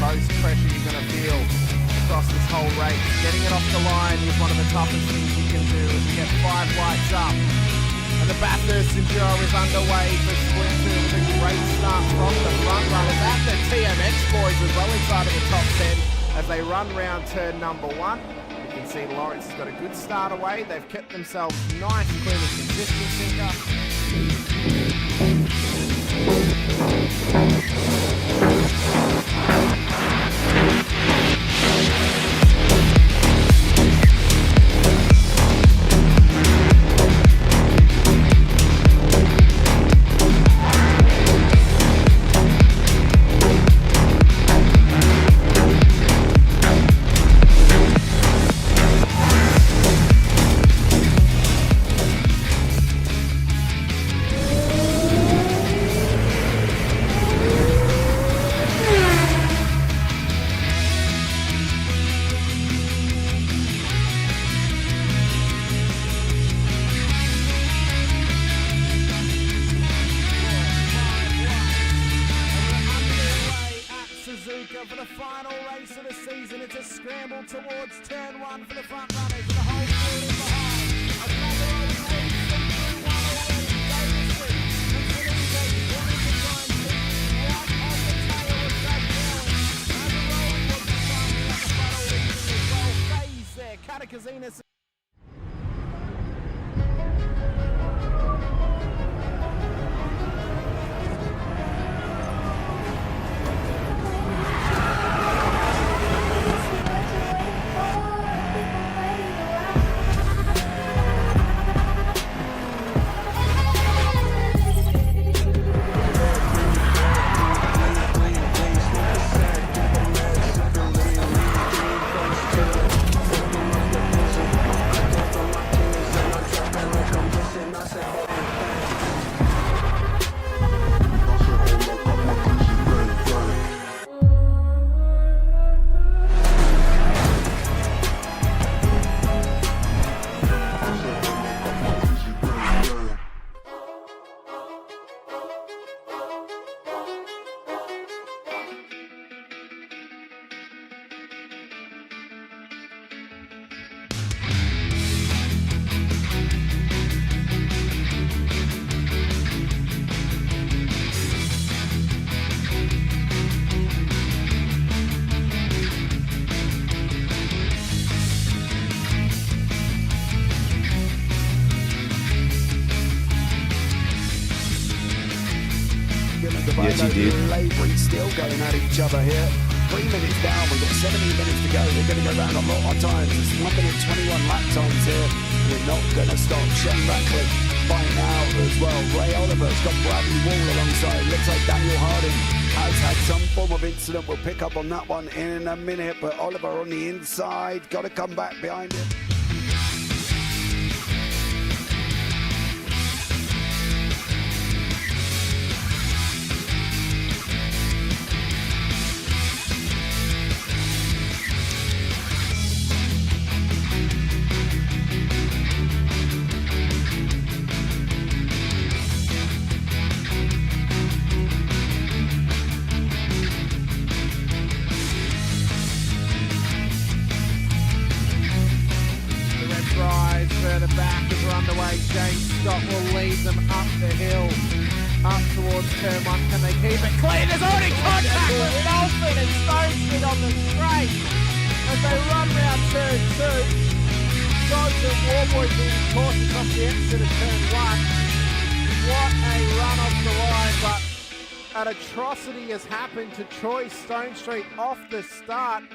most pressure you're going to feel across this whole race. Getting it off the line is one of the toughest things you can do as you get 5 lights up. And the Bathurst Enduro is underway for Split 2 with a great start from the front runners and the TMX boys as well inside of the top 10 as they run round turn number 1. You can see Lawrence has got a good start away. They've kept themselves nice, clean and consistent, Sinka. For the final race of the season, it's a scramble towards turn 1 for the front runners and the whole field in behind. Another old leads them through one already. Davison and Felipe wanting to try and keep right on the tail of Doug Cowan. Overall, was climbing up the front already as well. Phase there, Katakazinas. Yes, he did. Labouring, still going at each other here. 3 minutes down, we've got 17 minutes to go. They're going to go round a lot of times. It's 1 minute 21 lap times here. We're not going to stop. Shane Ratcliffe fighting out as well. Ray Oliver's got Bradley Wall alongside. Looks like Daniel Harding has had some form of incident. We'll pick up on that one in a minute. But Oliver on the inside, got to come back behind him. Further back as we're underway. James Scott will lead them up the hill, up towards turn 1. Can they keep it clean? There's already contact with Dolphin and Stonestead on the straight as they run round turn 2. Joseph Warboy being cautious off the exit of turn 1. What a run off the line, but an atrocity has happened to Troy Stonestreet off the start.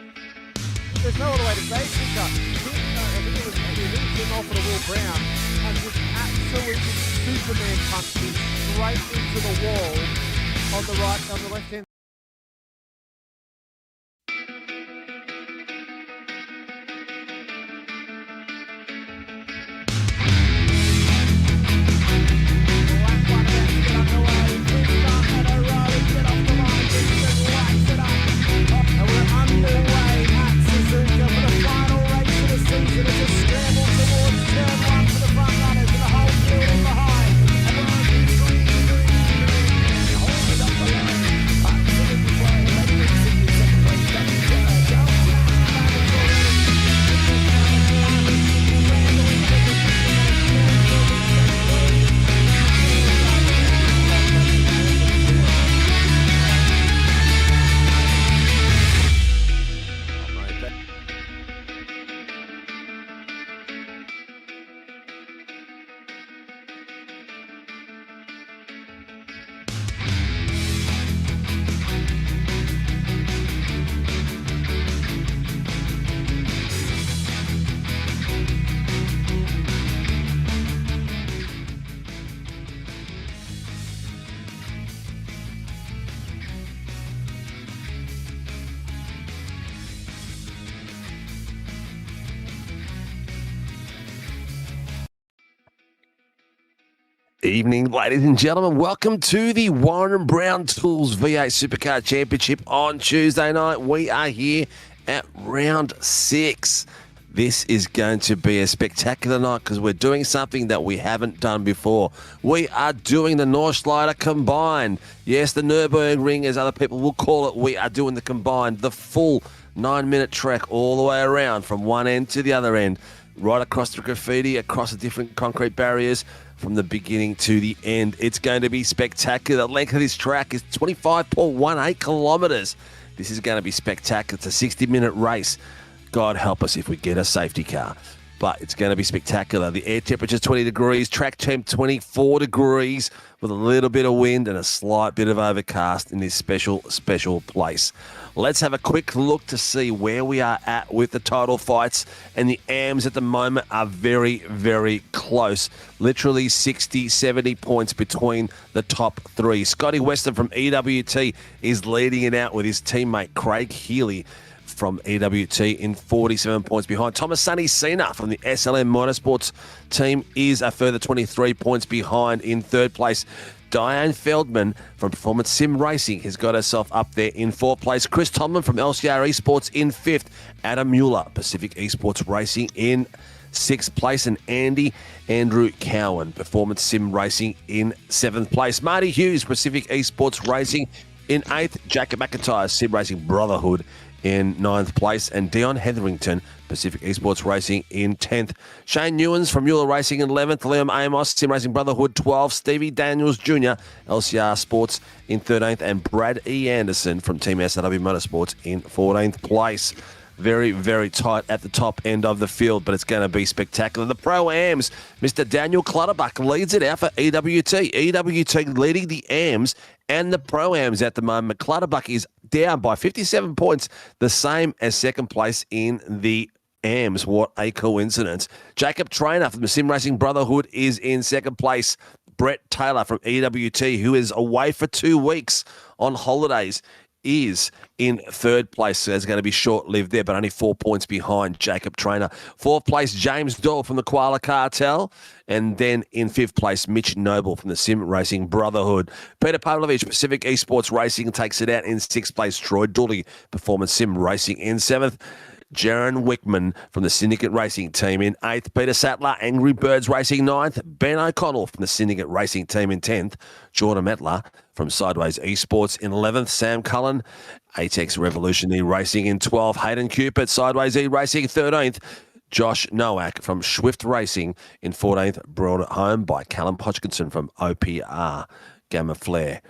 There's no other way to say it, Sinka. I think it was him off of Will Brown and just absolutely Superman punched him straight into the wall on the left hand. Evening, ladies and gentlemen. Welcome to the Warren Brown Tools V8 Supercar Championship on Tuesday night. We are here at round 6. This is going to be a spectacular night because we're doing something that we haven't done before. We are doing the Nordschleider Combined. Yes, the Nürburgring, as other people will call it. We are doing the Combined, the full 9-minute trek all the way around from one end to the other end, right across the graffiti, across the different concrete barriers, from the beginning to the end. It's going to be spectacular. The length of this track is 25.18 kilometres. This is going to be spectacular. It's a 60-minute race. God help us if we get a safety car. But it's going to be spectacular. The air temperature is 20 degrees, track temp 24 degrees, with a little bit of wind and a slight bit of overcast in this special place. Let's have a quick look to see where we are at with the title fights. And the AMs at the moment are very, very close. Literally 60, 70 points between the top three. Scotty Weston from EWT is leading it out with his teammate Craig Healy from EWT in 47 points behind. Thomas Sonny Cena from the SLM Motorsports team is a further 23 points behind in third place. Diane Feldman from Performance Sim Racing has got herself up there in fourth place. Chris Tomlin from LCR Esports in fifth. Adam Mueller, Pacific Esports Racing in sixth place. And Andrew Cowan, Performance Sim Racing in seventh place. Marty Hughes, Pacific Esports Racing in eighth. Jacob McIntyre, Sim Racing Brotherhood in ninth place, and Dion Hetherington, Pacific Esports Racing in 10th. Shane Newens from Mueller Racing in 11th. Liam Amos, Sim Racing Brotherhood 12th. Stevie Daniels Jr., LCR Sports in 13th, and Brad E. Anderson from Team SRW Motorsports in 14th place. Very, very tight at the top end of the field, but it's going to be spectacular. The Pro-Ams, Mr. Daniel Clutterbuck leads it out for EWT. EWT leading the AMs and the Pro-Ams at the moment. Clutterbuck is down by 57 points, the same as second place in the AMs. What a coincidence. Jacob Trainer from the Sim Racing Brotherhood is in second place. Brett Taylor from EWT, who is away for 2 weeks on holidays, is in third place. So it's going to be short-lived there, but only 4 points behind Jacob Trainer. Fourth place, James Doyle from the Koala Cartel. And then in fifth place, Mitch Noble from the Sim Racing Brotherhood. Peter Pavlovich, Pacific Esports Racing, takes it out in sixth place. Troy Dooley, Performance Sim Racing in seventh. Jaron Wickman from the Syndicate Racing Team in 8th. Peter Sattler, Angry Birds Racing 9th. Ben O'Connell from the Syndicate Racing Team in 10th. Jordan Metler from Sideways Esports in 11th. Sam Cullen, ATEX Revolutionary Racing in 12th. Hayden Cupid, Sideways E Racing 13th. Josh Nowak from Swift Racing in 14th. Brought it home by Callum Hodgkinson from OPR Gamma Flare.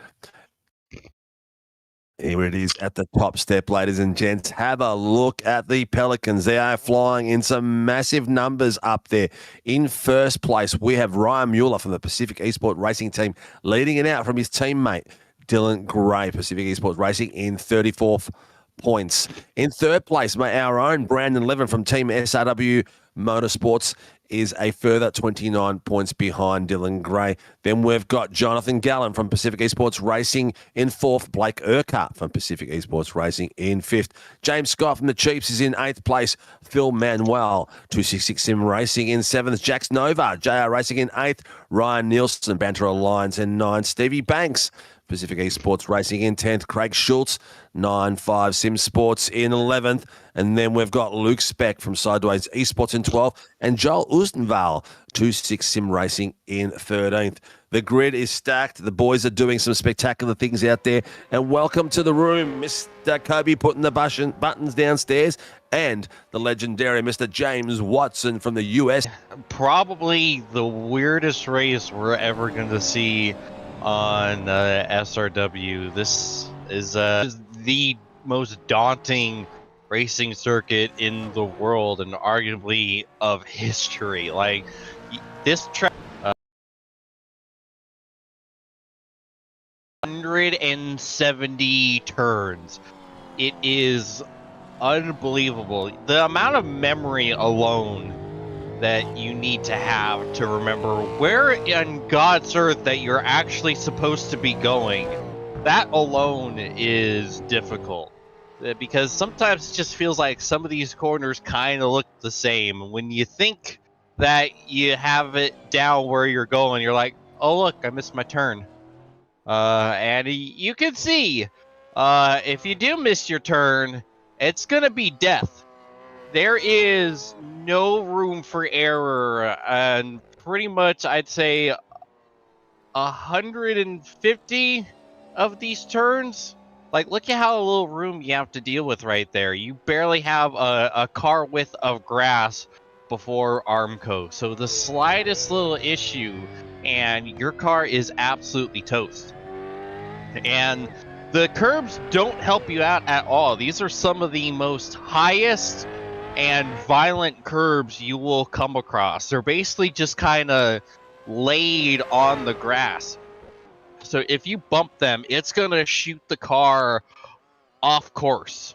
Here it is at the top step, ladies and gents. Have a look at the Pelicans. They are flying in some massive numbers up there. In first place, we have Ryan Mueller from the Pacific Esports Racing Team, leading it out from his teammate, Dylan Gray, Pacific Esports Racing, in 34th points. In third place, our own Brandon Levin from Team SRW Motorsports is a further 29 points behind Dylan Gray. Then we've got Jonathan Gallen from Pacific Esports Racing in fourth. Blake Urquhart from Pacific Esports Racing in fifth. James Scott from the Chiefs is in eighth place. Phil Manuel, 266 Sim Racing in seventh. Jax Nova, JR Racing in eighth. Ryan Nielsen, Banter Alliance in ninth. Stevie Banks, Pacific Esports Racing in 10th. Craig Schultz, 9-5 Sim Sports in 11th. And then we've got Luke Speck from Sideways Esports in 12th. And Joel Oostenval, 2-6 Sim Racing in 13th. The grid is stacked. The boys are doing some spectacular things out there. And welcome to the room, Mr. Kobe putting the buttons downstairs, and the legendary Mr. James Watson from the US. Probably the weirdest race we're ever going to see on SRW. This is the most daunting racing circuit in the world and arguably of history. Like, this track, 170 turns. It is unbelievable. The amount of memory alone that you need to have to remember where in God's earth that you're actually supposed to be going, that alone is difficult. Because sometimes it just feels like some of these corners kind of look the same. When you think that you have it down where you're going, you're like, oh look, I missed my turn. And you can see, if you do miss your turn, it's gonna be death. There is no room for error, and pretty much I'd say 150 of these turns. Like, look at how little room you have to deal with right there. You barely have a car width of grass before Armco. So the slightest little issue, and your car is absolutely toast. And the curbs don't help you out at all. These are some of the most highest and violent curbs you will come across. They're basically just kind of laid on the grass. So if you bump them, it's going to shoot the car off course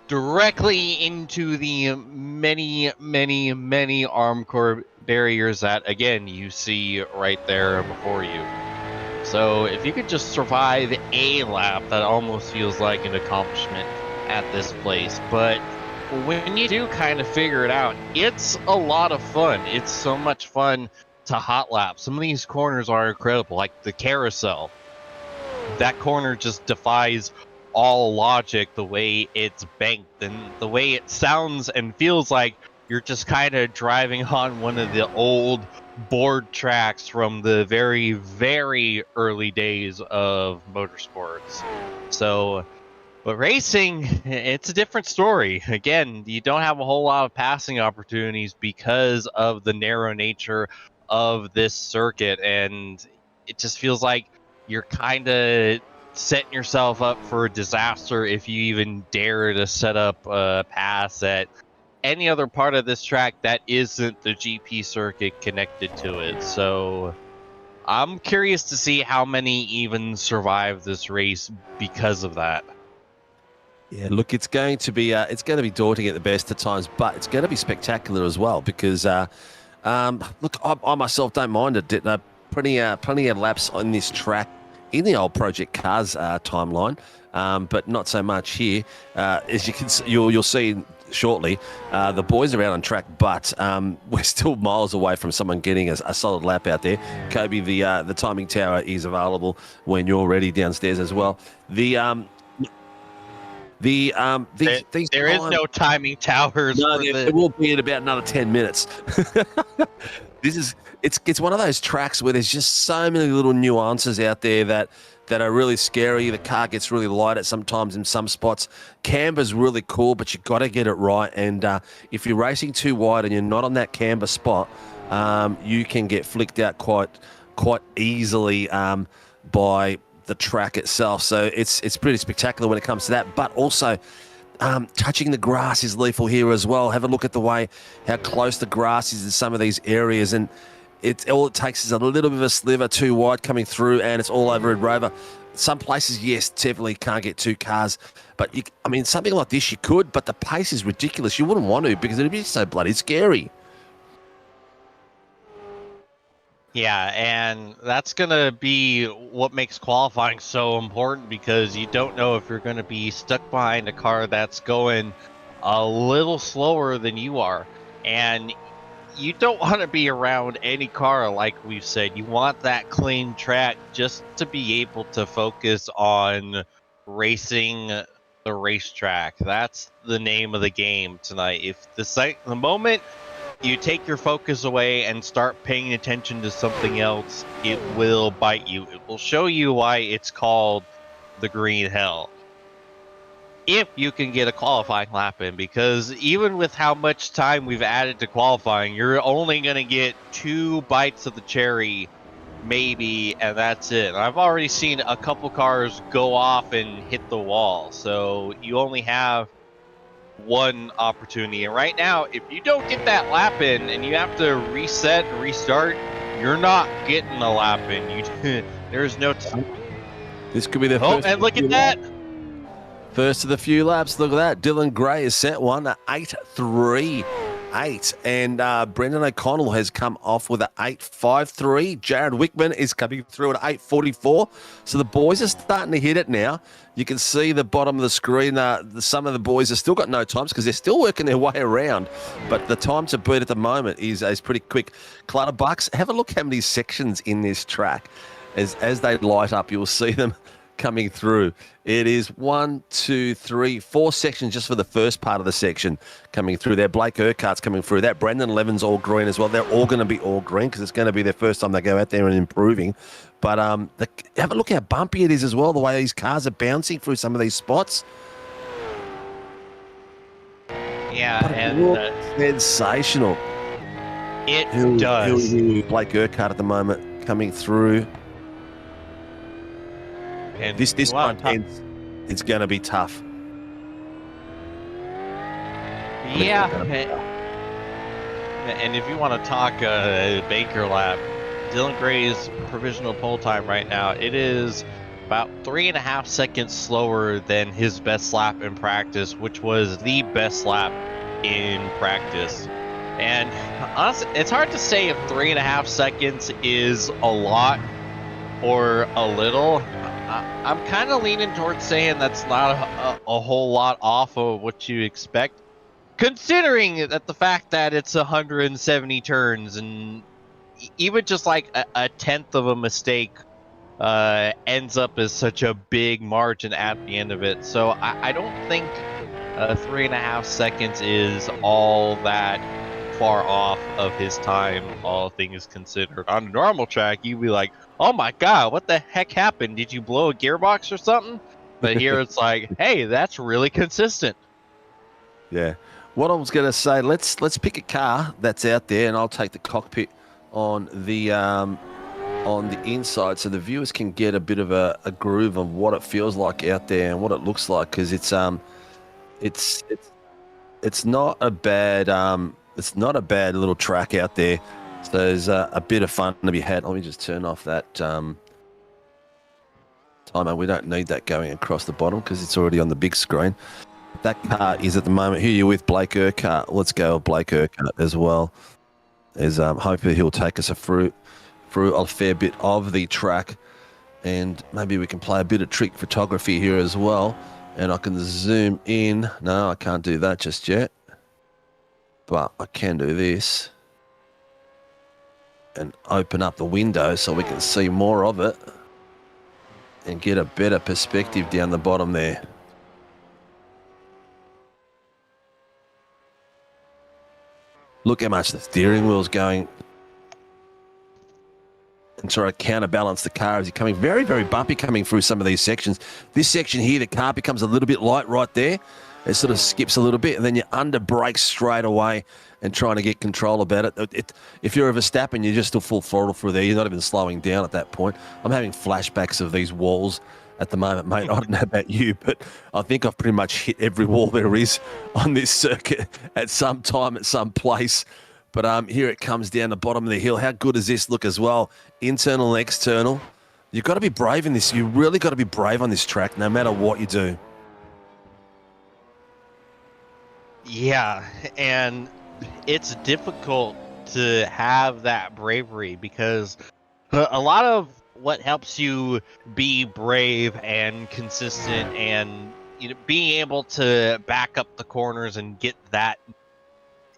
directly into the many, many, many Armco barriers that, again, you see right there before you. So if you could just survive a lap, that almost feels like an accomplishment at this place. But when you do kind of figure it out, it's a lot of fun. It's so much fun to hot lap. Some of these corners are incredible, like the carousel. That corner just defies all logic, the way it's banked and the way it sounds and feels like you're just kind of driving on one of the old board tracks from the very, very early days of motorsports. So, but racing, it's a different story. Again, you don't have a whole lot of passing opportunities because of the narrow nature of this circuit, and it just feels like you're kind of setting yourself up for a disaster if you even dare to set up a pass at any other part of this track that isn't the GP circuit connected to it. So I'm curious to see how many even survive this race because of that. Yeah, look, it's going to be daunting at the best of times, but it's going to be spectacular as well because, look, I myself don't mind it. Plenty of laps on this track in the old Project Cars timeline, but not so much here. As you can, you'll see shortly, the boys are out on track, but we're still miles away from someone getting a solid lap out there. Kobe, the timing tower is available when you're ready downstairs as well. There is no timing towers. No, there will be in about another 10 minutes. It's one of those tracks where there's just so many little nuances out there that are really scary. The car gets really light at sometimes in some spots. Camber's really cool, but you've got to get it right. And if you're racing too wide and you're not on that camber spot, you can get flicked out quite easily by the track itself. So it's pretty spectacular when it comes to that. But also, touching the grass is lethal here as well. Have a look at the way how close the grass is in some of these areas, and all it takes is a little bit of a sliver too wide coming through, and it's all over Red Rover. Some places, yes, definitely can't get two cars, but something like this you could, but the pace is ridiculous. You wouldn't want to because it'd be so bloody scary. Yeah, and that's going to be what makes qualifying so important, because you don't know if you're going to be stuck behind a car that's going a little slower than you are. And you don't want to be around any car, like we've said. You want that clean track just to be able to focus on racing the racetrack. That's the name of the game tonight. If the moment you take your focus away and start paying attention to something else, it will bite you. It will show you why it's called the green hell. If you can get a qualifying lap in, because even with how much time we've added to qualifying, you're only going to get 2 bites of the cherry, maybe, and that's it. And I've already seen a couple cars go off and hit the wall, so you only have one opportunity. And right now, if you don't get that lap in and you have to reset and restart, you're not getting a lap in. There's no time. This could be the first. And look at that. First of the few laps. Look at that. Dylan Gray has set one at 8.3. 8. And Brendan O'Connell has come off with an 8.53. Jared Wickman is coming through at 8.44. So the boys are starting to hit it now. You can see the bottom of the screen. Some of the boys have still got no times because they're still working their way around. But the time to beat at the moment is pretty quick. Clutterbucks, have a look how many sections in this track. As they light up, you'll see them coming through. It is 1, 2, 3, 4 sections just for the first part of the section coming through there. Blake Urquhart's coming through. That Brendan Levin's all green as well. They're all going to be all green because it's going to be their first time they go out there and improving. But have a look how bumpy it is as well, the way these cars are bouncing through some of these spots. Yeah, and sensational. It does. Blake Urquhart at the moment coming through. And this one, it's going to be tough. Yeah, and if you want to talk Baker lap, Dylan Gray's provisional pole time right now, it is about 3.5 seconds slower than his best lap in practice, which was the best lap in practice. And honestly, it's hard to say if 3.5 seconds is a lot or a little. I'm kind of leaning towards saying that's not a whole lot off of what you expect, considering that the fact that it's 170 turns and even just like a tenth of a mistake ends up as such a big margin at the end of it. So I don't think 3.5 seconds is all that far off of his time, all things considered. On a normal track, you'd be like, oh my god, what the heck happened? Did you blow a gearbox or something? But here it's like, hey, that's really consistent. Yeah. What I was going to say, let's pick a car that's out there, and I'll take the cockpit on the inside so the viewers can get a bit of a groove of what it feels like out there and what it looks like, because it's not a bad it's not a bad little track out there. So there's a bit of fun to be had. Let me just turn off that timer. We don't need that going across the bottom because it's already on the big screen. That car is at the moment. Who are you with? Blake Urquhart. Let's go with Blake Urquhart as well. As hopefully he'll take us through a fair bit of the track, and maybe we can play a bit of trick photography here as well. And I can zoom in. No, I can't do that just yet. But I can do this and open up the window so we can see more of it and get a better perspective down the bottom there. Look how much the steering wheel's going and try to counterbalance the car as you're coming very, very bumpy coming through some of these sections. This section here, the car becomes a little bit light right there. It sort of skips a little bit, and then you under brake straight away and trying to get control about it. If you're a Verstappen, you're just still full throttle through there. You're not even slowing down at that point. I'm having flashbacks of these walls at the moment, mate. I don't know about you, but I think I've pretty much hit every wall there is on this circuit at some time, at some place. But here it comes down the bottom of the hill. How good does this look as well? Internal and external. You've got to be brave in this. You really got to be brave on this track, no matter what you do. Yeah, and it's difficult to have that bravery because a lot of what helps you be brave and consistent and being able to back up the corners and get that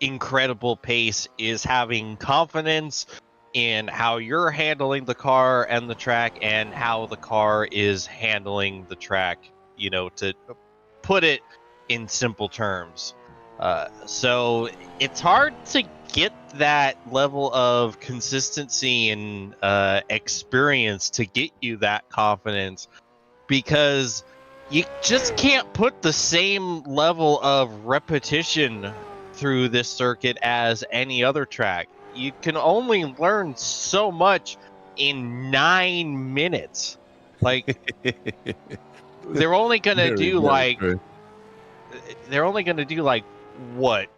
incredible pace is having confidence in how you're handling the car and the track and how the car is handling the track, to put it in simple terms. So it's hard to get that level of consistency and experience to get you that confidence because you just can't put the same level of repetition through this circuit as any other track. You can only learn so much in 9 minutes. Like they're only gonna do what,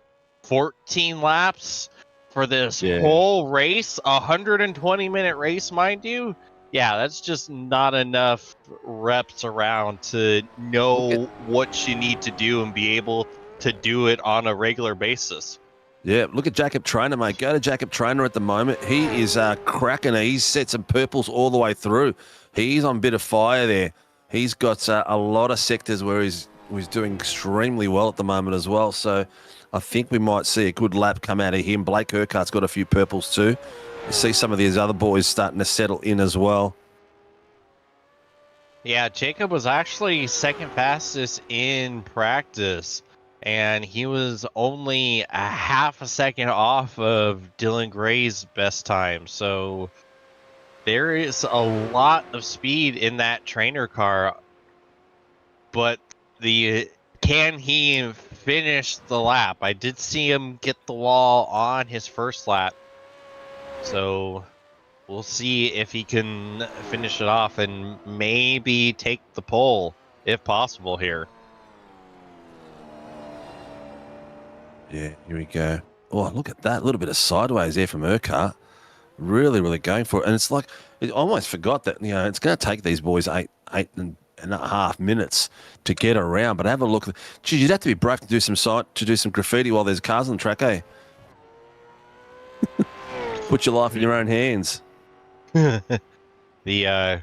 14 laps for this whole race, 120-minute race, mind you. Yeah, that's just not enough reps around to know what you need to do and be able to do it on a regular basis. Yeah, look at Jacob Trainer, mate. Go to Jacob Trainer at the moment. He is cracking. He's set some purples all the way through. He's on a bit of fire there. He's got a lot of sectors where he's doing extremely well at the moment as well. So I think we might see a good lap come out of him. Blake Urquhart's got a few purples too. You see some of these other boys starting to settle in as well. Yeah, Jacob was actually second fastest in practice, and he was only a half a second off of Dylan Gray's best time. So there is a lot of speed in that trainer car, but can he finish the lap? I did see him get the wall on his first lap, so we'll see if he can finish it off and maybe take the pole if possible here. Yeah, here we go. Oh, look at that. A little bit of sideways there from Urquhart. Really, really going for it. And it's like, I almost forgot that, it's going to take these boys eight and a half minutes to get around. But have a look. Geez, you'd have to be brave to do some graffiti while there's cars on the track, eh? Put your life in your own hands. The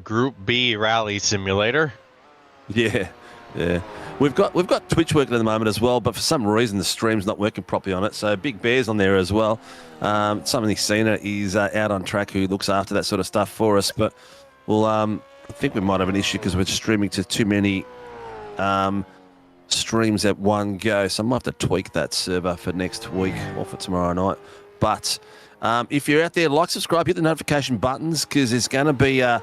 Group B rally simulator. Yeah. We've got Twitch working at the moment as well, but for some reason the stream's not working properly on it. So Big Bear's on there as well. Somebody seen it. He's out on track who looks after that sort of stuff for us. But we'll I think we might have an issue because we're streaming to too many streams at one go. So I might have to tweak that server for next week or for tomorrow night. But if you're out there, like, subscribe, hit the notification buttons because it's going to be a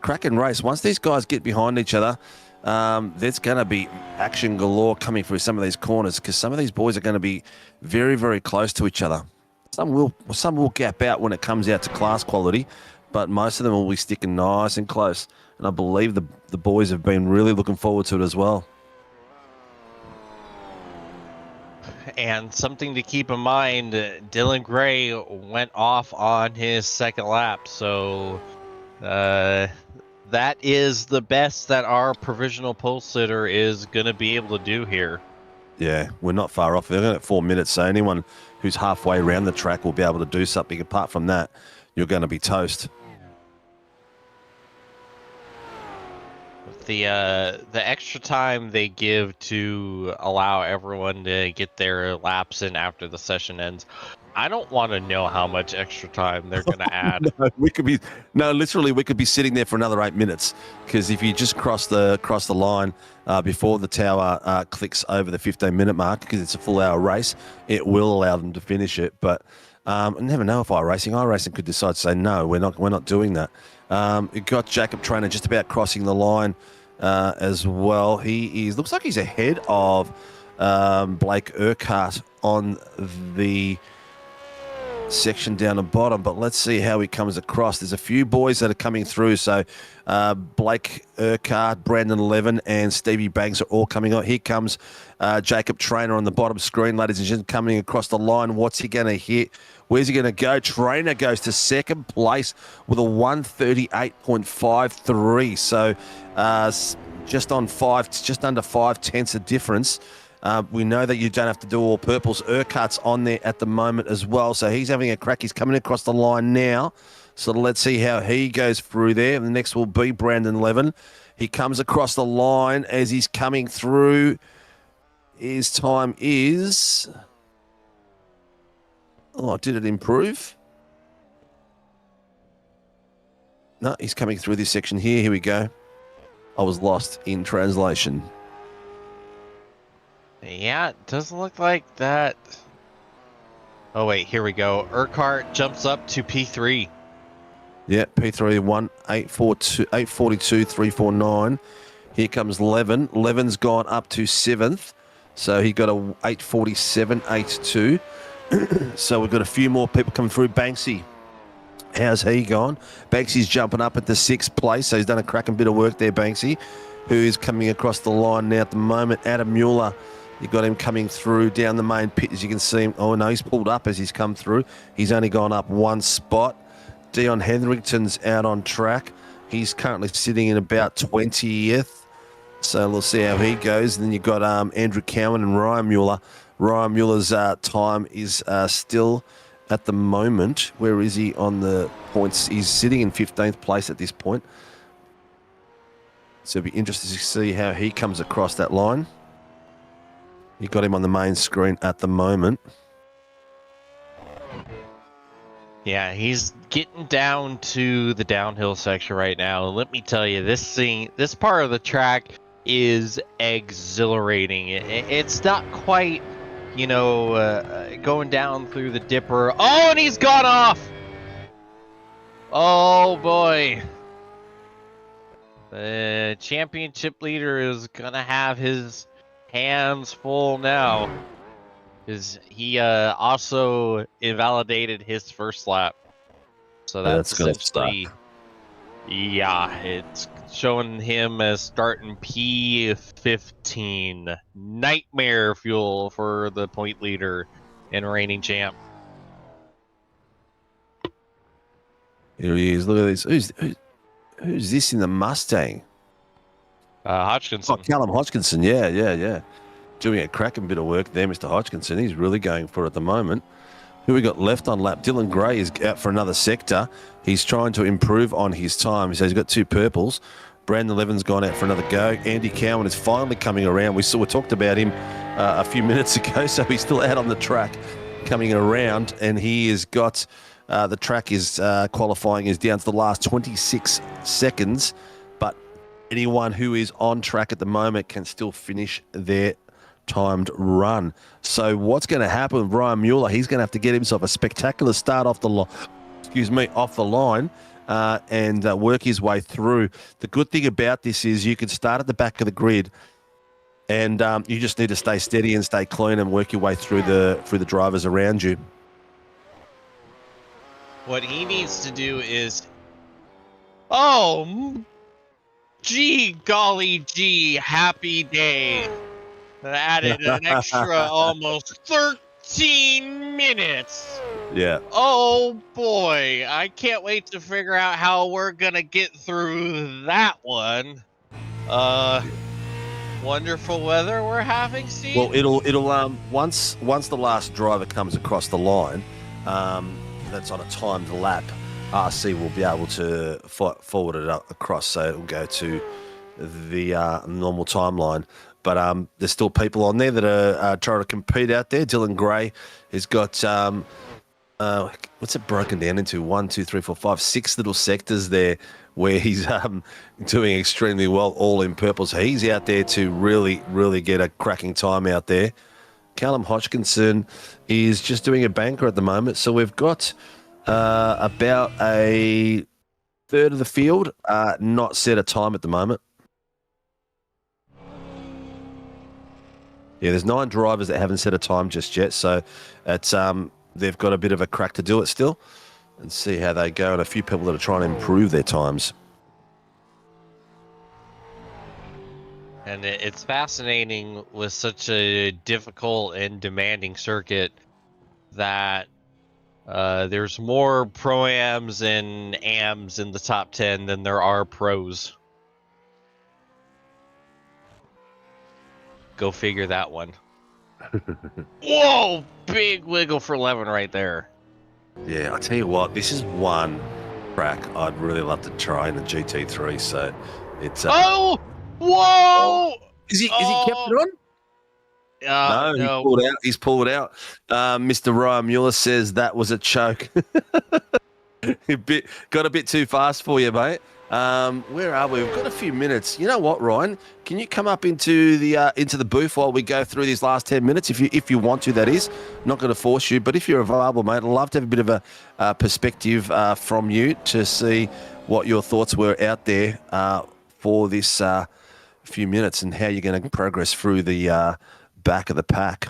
cracking race. Once these guys get behind each other, there's going to be action galore coming through some of these corners because some of these boys are going to be very, very close to each other. Some will gap out when it comes out to class quality, but most of them will be sticking nice and close. And I believe the boys have been really looking forward to it as well. And something to keep in mind, Dylan Gray went off on his second lap, so that is the best that our provisional pole sitter is going to be able to do here. Yeah, we're not far off. They're going at 4 minutes, so anyone who's halfway around the track will be able to do something. Apart from that, you're going to be toast. The extra time they give to allow everyone to get their laps in after the session ends, I don't want to know how much extra time they're going to add. Literally, we could be sitting there for another 8 minutes because if you just cross the line before the tower clicks over the 15-minute mark, because it's a full-hour race, it will allow them to finish it. But I never know if iRacing could decide to say no, we're not doing that. You've got Jacob Trainer just about crossing the line as well. Looks like he's ahead of Blake Urquhart on the section down the bottom, but let's see how he comes across. There's a few boys that are coming through, so Blake Urquhart, Brandon Levin, and Stevie Banks are all coming on. Here comes Jacob Trainer on the bottom screen, ladies and gentlemen, coming across the line. What's he going to hit? Where's he going to go? Trainer goes to second place with a 138.53, so just under 5/10 of difference. We know that you don't have to do all purples. Urquhart's on there at the moment as well, so he's having a crack. He's coming across the line now, so let's see how he goes through there. The next will be Brandon Levin. He comes across the line as he's coming through. His time is... Oh, did it improve? No, he's coming through this section here. Here we go. I was lost in translation. Yeah, it doesn't look like that. Oh, wait, here we go. Urquhart jumps up to P3. Yeah, P3, 842.349. Here comes Levin. Levin's gone up to 7th. So he got a 847.82. So we've got a few more people coming through. Banksy, how's he gone? Banksy's jumping up at the 6th place, so he's done a cracking bit of work there, Banksy, who is coming across the line now at the moment. Adam Mueller, you've got him coming through down the main pit, as you can see him. Oh, no, he's pulled up as he's come through. He's only gone up one spot. Dion Hetherington's out on track. He's currently sitting in about 20th. So we'll see how he goes. And then you've got Andrew Cowan and Ryan Mueller Ryan Mueller's time is still at the moment. Where is he on the points? He's sitting in 15th place at this point. So it'll be interesting to see how he comes across that line. You got him on the main screen at the moment. Yeah, he's getting down to the downhill section right now. Let me tell you, this part of the track is exhilarating. It's not quite, going down through the dipper. Oh, and he's gone off! Oh, boy. The championship leader is going to have his hands full now. He also invalidated his first lap. So that's gonna essentially... Yeah, it's showing him as starting P15. Nightmare fuel for the point leader and reigning champ. Here he is. Look at this. Who's this in the Mustang? Hodgkinson. Oh, Callum Hodgkinson. Yeah. Doing a cracking bit of work there, Mr. Hodgkinson. He's really going for it at the moment. Who we got left on lap? Dylan Gray is out for another sector. He's trying to improve on his time. So he's got 2 purples. Brandon Levin's gone out for another go. Andy Cowan is finally coming around. We talked about him a few minutes ago, so he's still out on the track coming around, and he has got the track is qualifying is down to the last 26 seconds, but anyone who is on track at the moment can still finish their timed run. So what's going to happen with Ryan Mueller? He's going to have to get himself a spectacular start off the line and work his way through. The good thing about this is you can start at the back of the grid, and you just need to stay steady and stay clean and work your way through the drivers around you. What he needs to do is, oh, gee, golly gee, happy day. Added an extra almost 13 minutes. Yeah. Oh boy, I can't wait to figure out how we're gonna get through that one. Wonderful weather we're having, Steve. Well, it'll once the last driver comes across the line, that's on a timed lap, RC will be able to forward it up across, so it'll go to the normal timeline. But there's still people on there that are trying to compete out there. Dylan Gray has got what's it broken down into? 1, 2, 3, 4, 5, 6 little sectors there where he's doing extremely well, all in purple. So he's out there to really, really get a cracking time out there. Callum Hodgkinson is just doing a banker at the moment. So we've got about a third of the field not set a time at the moment. Yeah, there's 9 drivers that haven't set a time just yet. So it's they've got a bit of a crack to do it still and see how they go, and a few people that are trying to improve their times. And it's fascinating with such a difficult and demanding circuit that there's more pro-ams and AMs in the top 10 than there are pros. Go figure that one. Whoa! Big wiggle for 11 right there. Yeah, I tell you what, this is one track I'd really love to try in the GT3. So it's oh! Whoa! Is he kept it on? No, he's pulled out. Mr. Ryan Mueller says that was a choke. Got a bit too fast for you, mate. Where are we? We've got a few minutes. You know what, Ryan? Can you come up into the booth while we go through these last 10 minutes, if you want to? That is, not going to force you, but if you're available, mate, I'd love to have a bit of a perspective from you to see what your thoughts were out there for this few minutes and how you're going to progress through the back of the pack.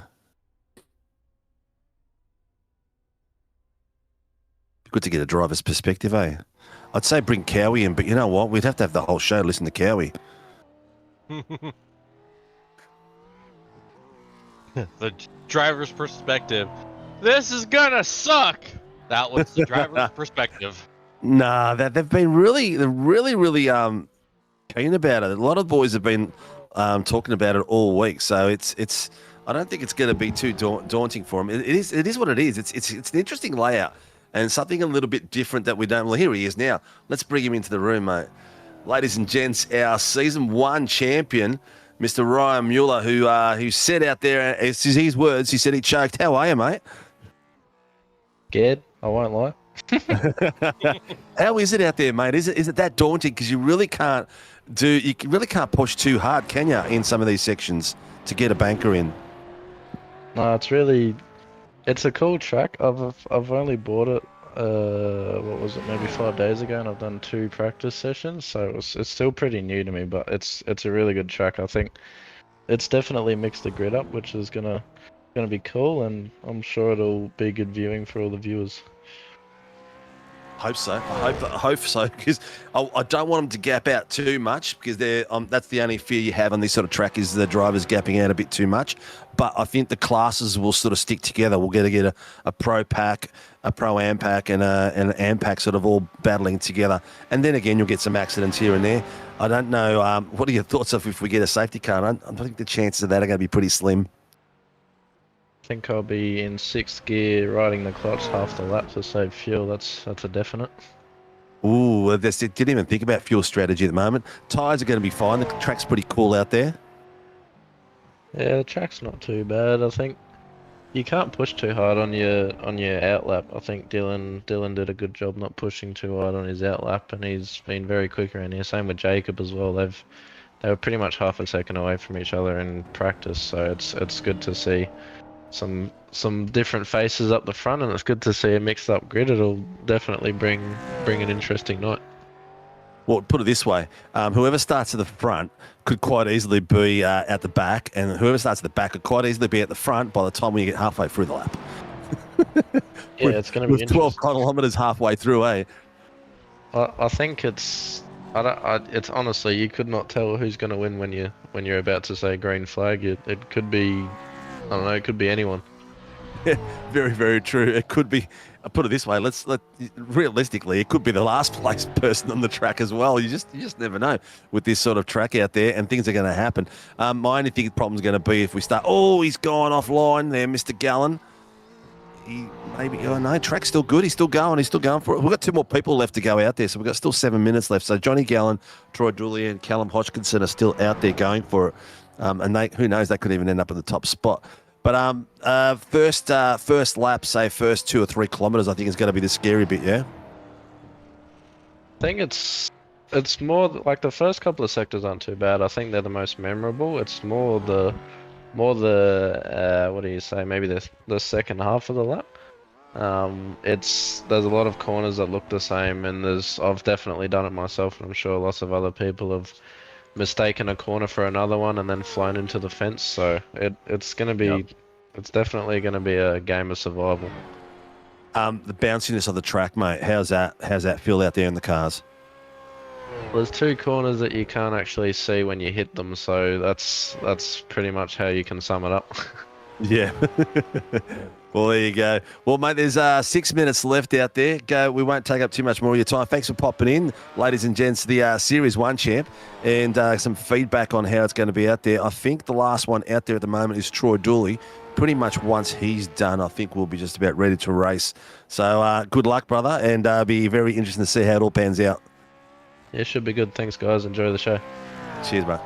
Good to get a driver's perspective, eh? I'd say bring Cowie in, but you know what? We'd have to have the whole show to listen to Cowie. The driver's perspective. This is gonna suck. That was the driver's perspective. Nah, they've been really keen about it. A lot of boys have been talking about it all week. So it's I don't think it's going to be too daunting for him. It is what it is. It's an interesting layout and something a little bit different that we don't. Well, here he is now. Let's bring him into the room, mate. Ladies and gents, our season 1 champion, Mr. Ryan Mueller, who said out there, it's his words, he said he choked. How are you, mate? Scared, I won't lie. How is it out there, mate? Is it that daunting? Because you really can't push too hard, can you, in some of these sections to get a banker in? No, it's a cool track. I've only bought it, what was it, maybe 5 days ago, and I've done 2 practice sessions, so it's still pretty new to me, but it's a really good track. I think it's definitely mixed the grid up, which is gonna be cool, and I'm sure it'll be good viewing for all the viewers. Hope so. I hope so, because I don't want them to gap out too much, because that's the only fear you have on this sort of track, is the drivers gapping out a bit too much. But I think the classes will sort of stick together. We'll get a pro pack, a pro am pack, and an am pack sort of all battling together. And then again, you'll get some accidents here and there. I don't know. What are your thoughts of if we get a safety car? I think the chances of that are going to be pretty slim. I think I'll be in 6th gear, riding the clutch half the lap to save fuel. That's a definite. Ooh, didn't even think about fuel strategy at the moment. Tyres are going to be fine. The track's pretty cool out there. Yeah, the track's not too bad. I think you can't push too hard on your outlap. I think Dylan did a good job not pushing too hard on his outlap, and he's been very quick around here. Same with Jacob as well. They were pretty much half a second away from each other in practice, so it's good to see some different faces up the front, and it's good to see a mixed up grid. It'll definitely bring an interesting night. Well, put it this way, whoever starts at the front could quite easily be at the back, and whoever starts at the back could quite easily be at the front by the time we get halfway through the lap. Yeah, it's going to be with 12 kilometres halfway through, eh? I think it's honestly, you could not tell who's going to win when you're about to say green flag. It could be, I don't know, it could be anyone. Yeah, very, very true. It could be. I'll put it this way. Realistically, it could be the last place person on the track as well. You just never know with this sort of track out there, and things are going to happen. My only problem is going to be if we start. Oh, he's gone offline there, Mr. Gallen. He maybe. Oh no, track's still good. He's still going. He's still going for it. We've got 2 more people left to go out there, so we've got still 7 minutes left. So Johnny Gallen, Troy Dooley, and Callum Hodgkinson are still out there going for it. And who knows, they could even end up in the top spot. But first lap, say first 2 or 3 kilometres, I think is going to be the scary bit, yeah? I think it's more like the first couple of sectors aren't too bad. I think they're the most memorable. It's more the what do you say? Maybe the second half of the lap. There's a lot of corners that look the same, and I've definitely done it myself, and I'm sure lots of other people have mistaken a corner for another one and then flown into the fence. So it's going to be, Yep. It's definitely going to be a game of survival. The bounciness of the track, mate. How's that feel out there in the cars? There's 2 corners that you can't actually see when you hit them, so that's pretty much how you can sum it up. Yeah. Well, there you go. Well, mate, there's 6 minutes left out there. Go. We won't take up too much more of your time. Thanks for popping in, ladies and gents, the Series 1 champ, and some feedback on how it's going to be out there. I think the last one out there at the moment is Troy Dooley. Pretty much once he's done, I think we'll be just about ready to race. So good luck, brother, and be very interesting to see how it all pans out. Yeah, should be good. Thanks, guys. Enjoy the show. Cheers, mate.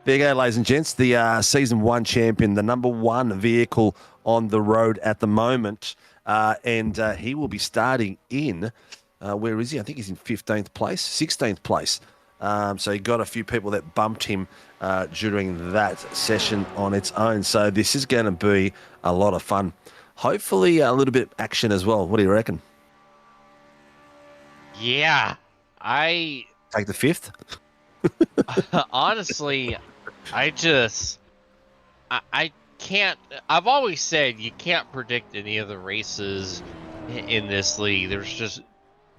There you go, ladies and gents, the Season 1 champion, the number 1 vehicle on the road at the moment. And he will be starting in, where is he? I think he's in 15th place, 16th place. So he got a few people that bumped him during that session on its own. So this is going to be a lot of fun. Hopefully a little bit of action as well. What do you reckon? Yeah, Take the 5th? honestly, I can't. I've always said you can't predict any of the races in this league. There's just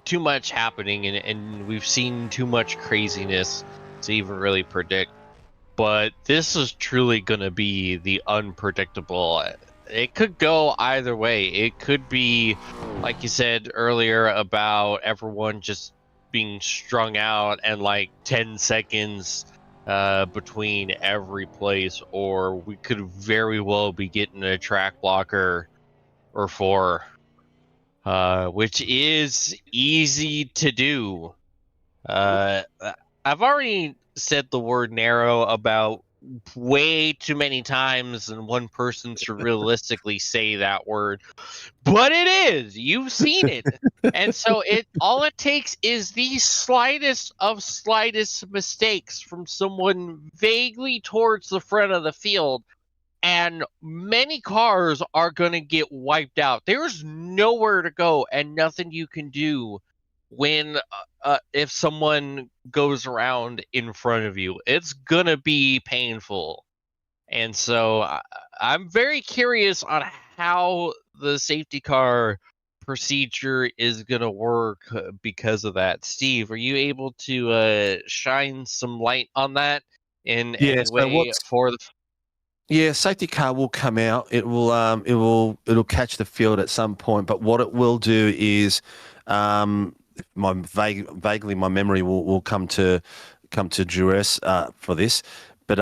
too much happening, and we've seen too much craziness to even really predict. But this is truly going to be the unpredictable. It could go either way. It could be, like you said earlier, about everyone just being strung out and like 10 seconds between every place, or we could very well be getting a track blocker or 4, which is easy to do. I've already said the word narrow about way too many times, and one person should realistically say that word, but it is. You've seen it. And so all it takes is the slightest of slightest mistakes from someone vaguely towards the front of the field, and many cars are going to get wiped out. There's nowhere to go and nothing you can do when if someone goes around in front of you. It's going to be painful. And so I'm very curious on how the safety car procedure is going to work because of that. Steve, are you able to shine some light on that in any way for the... Yeah, safety car will come out. It'll catch the field at some point. But what it will do is, vaguely my memory will come to duress for this. But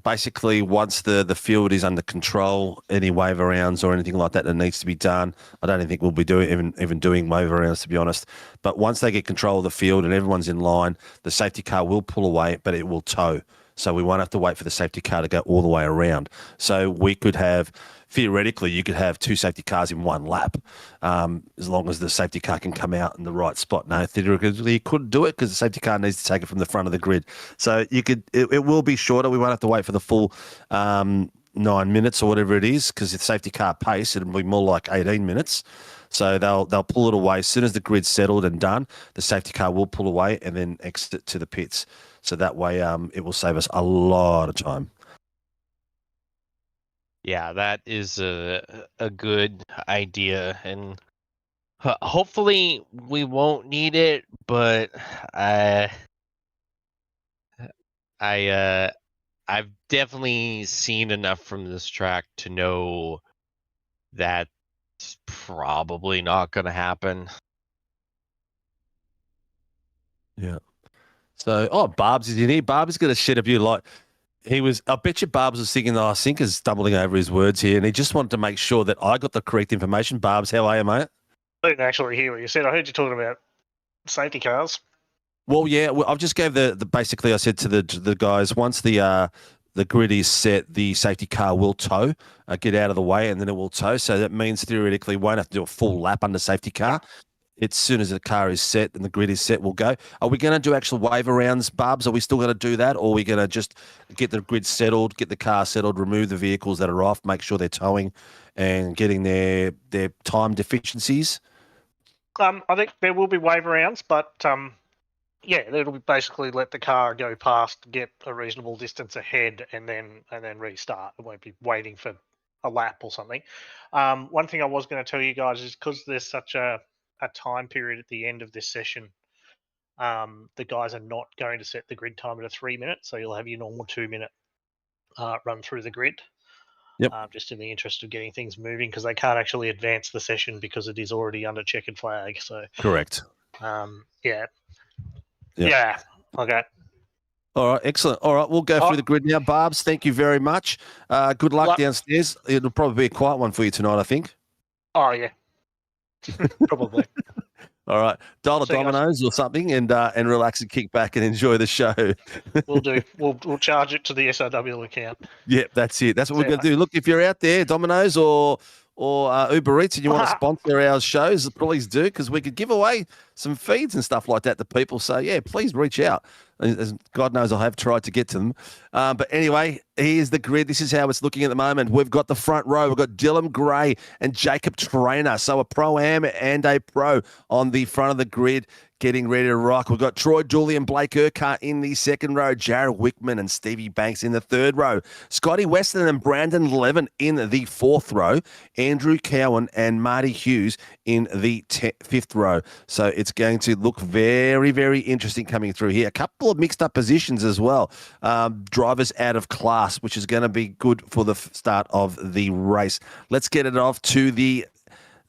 basically, once the field is under control, any wave rounds or anything like that needs to be done, I don't think we'll be doing even doing wave rounds, to be honest. But once they get control of the field and everyone's in line, the safety car will pull away, but it will tow. So we won't have to wait for the safety car to go all the way around. So we could have, theoretically, you could have 2 safety cars in one lap, as long as the safety car can come out in the right spot. No, theoretically, you couldn't do it because the safety car needs to take it from the front of the grid. So you could. It will be shorter. We won't have to wait for the full 9 minutes or whatever it is, because the safety car pace, it'll be more like 18 minutes. So they'll pull it away as soon as the grid's settled and done. The safety car will pull away and then exit to the pits. So that way, it will save us a lot of time. Yeah, that is a good idea, and hopefully we won't need it. But I've definitely seen enough from this track to know that's probably not going to happen. Yeah. So, Barb's is in here. Barb's going to shit up you like I bet you Barb's was thinking, Sinka's stumbling over his words here, and he just wanted to make sure that I got the correct information. Barb's, how are you, mate? I didn't actually hear what you said. I heard you talking about safety cars. Well, yeah, I've just gave the basically I said to the guys, once the grid is set, the safety car will tow, get out of the way, and then it will tow. So that means theoretically we won't have to do a full lap under safety car. As soon as the car is set and the grid is set, we'll go. Are we going to do actual waiver rounds, Barbs? Are we still going to do that? Or are we going to just get the grid settled, get the car settled, remove the vehicles that are off, make sure they're towing and getting their time deficiencies? I think there will be waiver rounds, but yeah, it'll be basically let the car go past, get a reasonable distance ahead, and then restart. It won't be waiting for a lap or something. One thing I was going to tell you guys is because there's such a time period at the end of this session, the guys are not going to set the grid timer to 3 minutes, so you'll have your normal 2-minute run through the grid. Yep. Just in the interest of getting things moving, because they can't actually advance the session because it is already under checkered flag. So correct. Yeah. Yep. Yeah. Okay. All right, excellent. All right, we'll go through the grid now. Barbs, thank you very much. Good luck downstairs. It'll probably be a quiet one for you tonight, I think. Oh, yeah. Probably. All right, dial a Domino's or something and relax and kick back and enjoy the show. We'll do. We'll charge it to the SRW account. Yeah, that's it. That's what we're going to do. Look, if you're out there, Domino's or Uber Eats, and you want to sponsor our shows, please do, because we could give away some feeds and stuff like that to people. So, yeah, please reach out. As God knows I have tried to get to them. But anyway, here's the grid. This is how it's looking at the moment. We've got the front row. We've got Dylan Gray and Jacob Trainer. So a Pro-Am and a Pro on the front of the grid, getting ready to rock. We've got Troy Dooley and Blake Urquhart in the second row, Jared Wickman and Stevie Banks in the third row, Scotty Weston and Brandon Levin in the fourth row, Andrew Cowan and Marty Hughes in the fifth row. So it's going to look very, very interesting coming through here. A couple of mixed up positions as well. Drivers out of class, which is going to be good for the start of the race. Let's get it off to the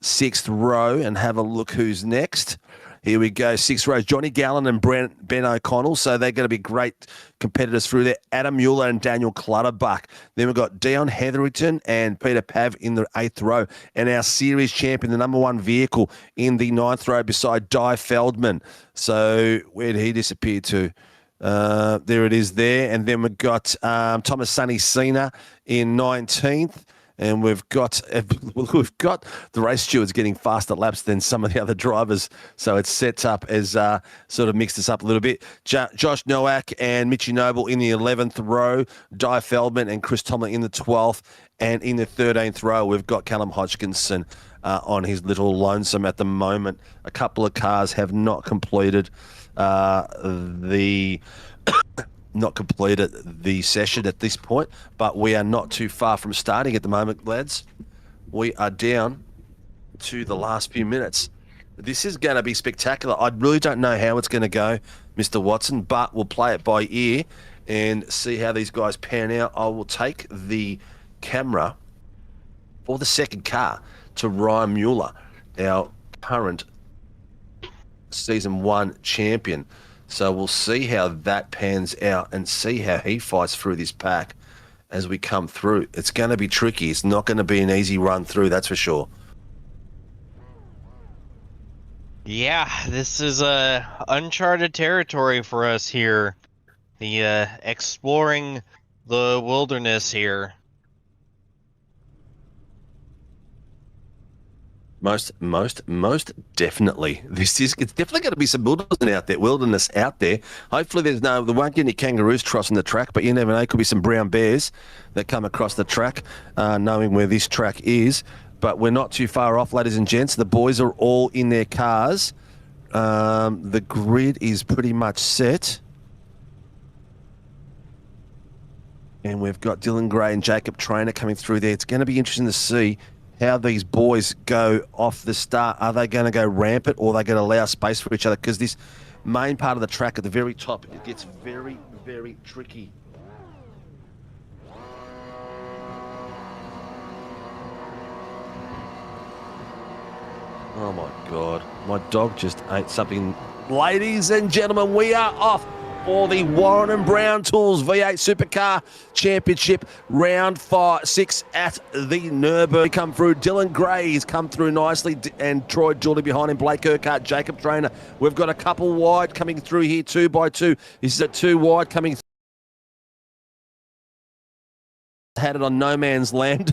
sixth row and have a look who's next. Here we go. 6 rows. Johnny Gallen and Ben O'Connell. So they're going to be great competitors through there. Adam Mueller and Daniel Clutterbuck. Then we've got Dion Hetherington and Peter Pav in the 8th row. And our series champion, the number 1 vehicle in the 9th row beside Di Feldman. So where did he disappear to? There it is there. And then we've got Thomas Sonny Cena in 19th. And we've got the race stewards getting faster laps than some of the other drivers. So it's set up as sort of mixed us up a little bit. Josh Nowak and Mitchie Noble in the 11th row. Di Feldman and Chris Tomlin in the 12th. And in the 13th row, we've got Callum Hodgkinson on his little lonesome at the moment. A couple of cars have not completed the session at this point, but we are not too far from starting at the moment, lads. We are down to the last few minutes. This is going to be spectacular. I really don't know how it's going to go, Mr. Watson, but we'll play it by ear and see how these guys pan out. I will take the camera for the second car to Ryan Mueller, our current Season 1 champion. So we'll see how that pans out and see how he fights through this pack as we come through. It's going to be tricky. It's not going to be an easy run through, that's for sure. Yeah, this is uncharted territory for us here. The exploring the wilderness here. Most definitely. It's definitely going to be some wilderness out there. Hopefully there won't get any kangaroos crossing the track, but you never know. Could be some brown bears that come across the track, knowing where this track is. But we're not too far off, ladies and gents. The boys are all in their cars. The grid is pretty much set. And we've got Dylan Gray and Jacob Trainer coming through there. It's going to be interesting to see how these boys go off the start. Are they going to go rampant, or are they going to allow space for each other? Because this main part of the track at the very top, it gets very, very tricky. Oh my God, my dog just ate something. Ladies and gentlemen, we are off for the Warren and Brown Tools V8 Supercar Championship round 6 at the Nürburgring. Come through. Dylan Gray has come through nicely, and Troy Dooley behind him. Blake Urquhart, Jacob Trainer. We've got a couple wide coming through here, 2 by 2. This is a 2 wide coming through. Had it on no man's land.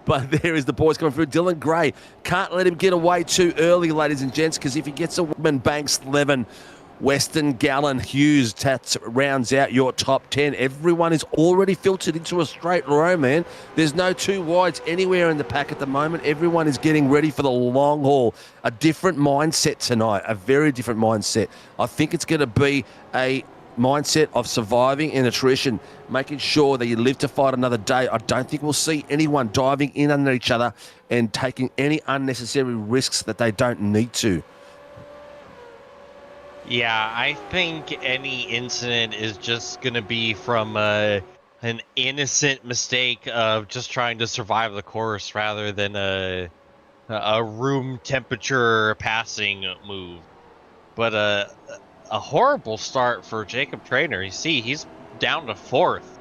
But there is the boys coming through. Dylan Gray. Can't let him get away too early, ladies and gents, because if he gets a woman, Banks, Levin, Weston, Gallen, Hughes, rounds out your top 10. Everyone is already filtered into a straight row, man. There's no 2 wides anywhere in the pack at the moment. Everyone is getting ready for the long haul. A different mindset tonight, a very different mindset. I think it's going to be a mindset of surviving in attrition, making sure that you live to fight another day. I don't think we'll see anyone diving in under each other and taking any unnecessary risks that they don't need to. Yeah, I think any incident is just going to be from an innocent mistake of just trying to survive the course rather than a room temperature passing move. But a horrible start for Jacob Trainer. You see, he's down to 4th,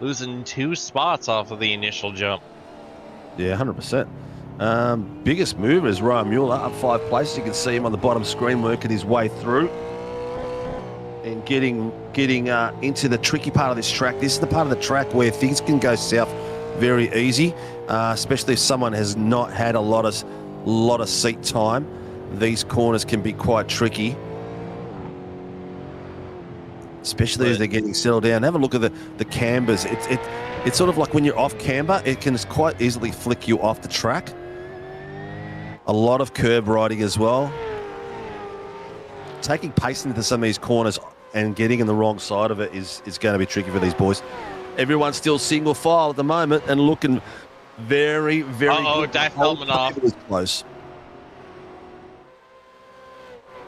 losing 2 spots off of the initial jump. Yeah, 100%. Biggest mover is Ryan Mueller, up 5 places. You can see him on the bottom screen working his way through and getting into the tricky part of this track. This is the part of the track where things can go south very easy, especially if someone has not had a lot of seat time. These corners can be quite tricky, especially as they're getting settled down. Have a look at the cambers. It's sort of like when you're off camber, it can quite easily flick you off the track. A lot of curb riding as well. Taking pace into some of these corners and getting in the wrong side of it is going to be tricky for these boys. Everyone's still single file at the moment and looking very, very good. Di Feldman off. Close.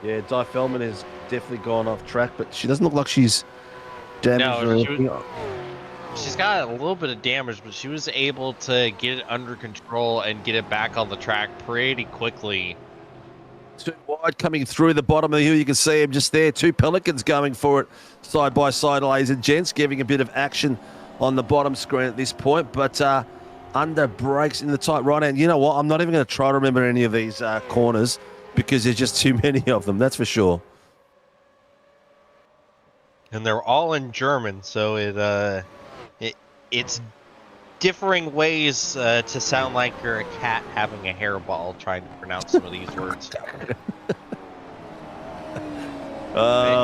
Yeah, Di Feldman has definitely gone off track, but she doesn't look like she's damaged or anything. She's got a little bit of damage, but she was able to get it under control and get it back on the track pretty quickly. Too wide coming through the bottom of the hill. You can see him just there. Two Pelicans going for it side by side, ladies and gents, giving a bit of action on the bottom screen at this point. But under brakes in the tight right hand. You know what? I'm not even going to try to remember any of these corners because there's just too many of them. That's for sure. And they're all in German, so it's differing ways to sound like you're a cat having a hairball trying to pronounce some of these words.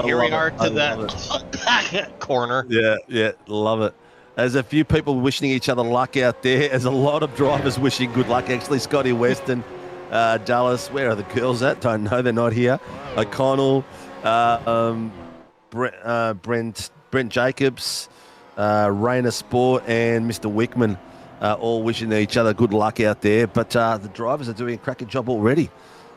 Here we are to that corner. Yeah, love it. There's a few people wishing each other luck out there. There's a lot of drivers wishing good luck. Actually, Scotty Weston, Dallas, where are the girls at? Don't know, they're not here. O'Connell, Brent Jacobs, Rayner Sport, and Mr. Wickman, all wishing each other good luck out there. But the drivers are doing a cracking job already.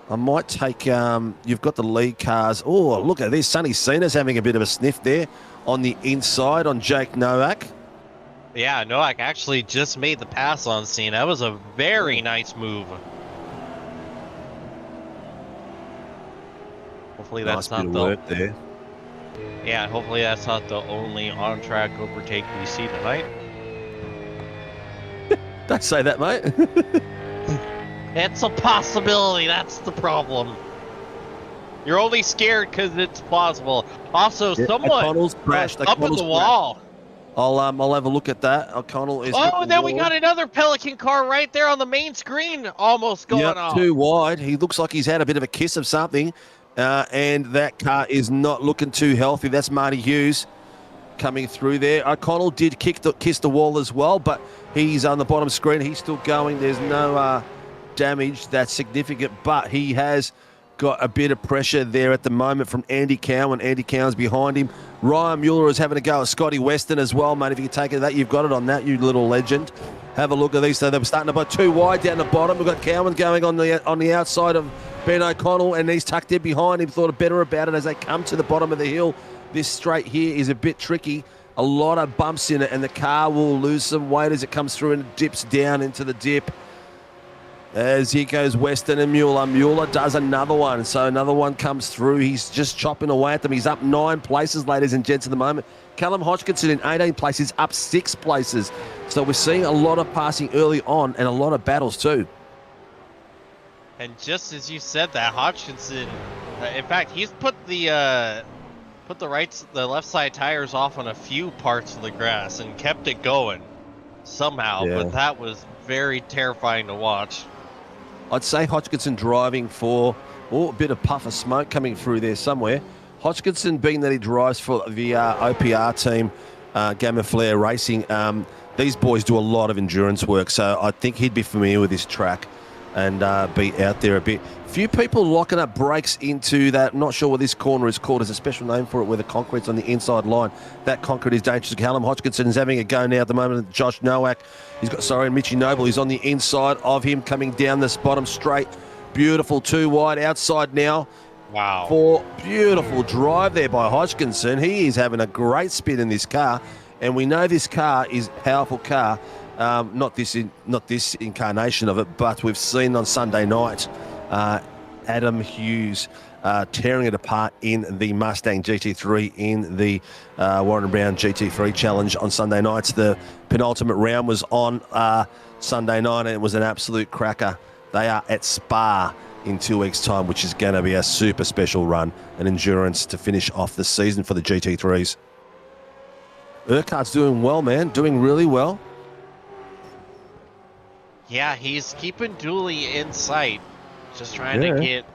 I might take, you've got the lead cars. Oh, look at this. Sonny Cena's having a bit of a sniff there on the inside on Jake Nowak. Yeah, Nowak actually just made the pass on Cena. That was a very nice move. Hopefully that's nice not bit of work there. Yeah, hopefully that's not the only on-track overtake we see tonight. Don't say that, mate. It's a possibility. That's the problem. You're only scared because it's plausible. Also, someone O'Connell's crashed. up in the wall. I'll have a look at that. O'Connell is. Oh, and then we got another Pelican car right there on the main screen, almost going off. Too wide. He looks like he's had a bit of a kiss of something, and that car is not looking too healthy. That's Marty Hughes coming through there. O'Connell did kiss the wall as well, but he's on the bottom screen. He's still going. There's no damage that's significant, but he has got a bit of pressure there at the moment from Andy Cowan. Andy Cowan's behind him. Ryan Mueller is having a go at Scotty Weston as well, mate. If you can take it that, you've got it on that, you little legend. Have a look at these. So they were starting to buy too wide down the bottom. We've got Cowan going on the outside of Ben O'Connell, and he's tucked in behind him. Thought better about it as they come to the bottom of the hill. This straight here is a bit tricky. A lot of bumps in it, and the car will lose some weight as it comes through and dips down into the dip. As here goes Weston and Mueller. Mueller does another one. So another one comes through. He's just chopping away at them. He's up 9 places, ladies and gents, at the moment. Callum Hodgkinson in 18 places, up 6 places. So we're seeing a lot of passing early on and a lot of battles too. And just as you said that, Hodgkinson, in fact, he's put the left side tires off on a few parts of the grass and kept it going somehow. Yeah. But that was very terrifying to watch. I'd say Hodgkinson driving for a bit of puff of smoke coming through there somewhere. Hodgkinson, being that he drives for the OPR team, Gamma Flare Racing, these boys do a lot of endurance work, so I think he'd be familiar with this track and be out there a bit. Few people locking up brakes into that. I'm not sure what this corner is called. There's a special name for it where the concrete's on the inside line. That concrete is dangerous. Callum Hodgkinson is having a go now at the moment. Josh Nowak, Mitchie Noble is on the inside of him coming down this bottom straight. Beautiful 2 wide outside now. Wow. For beautiful drive there by Hodgkinson. He is having a great spin in this car, and we know this car is a powerful car. Not this incarnation of it, but we've seen on Sunday night Adam Hughes tearing it apart in the Mustang GT3 in the Warren Brown GT3 Challenge on Sunday nights. The penultimate round was on Sunday night, and it was an absolute cracker. They are at Spa in 2 weeks' time, which is going to be a super special run and endurance to finish off the season for the GT3s. Urquhart's doing well, man, doing really well. Yeah, he's keeping Dooley in sight. Just trying to get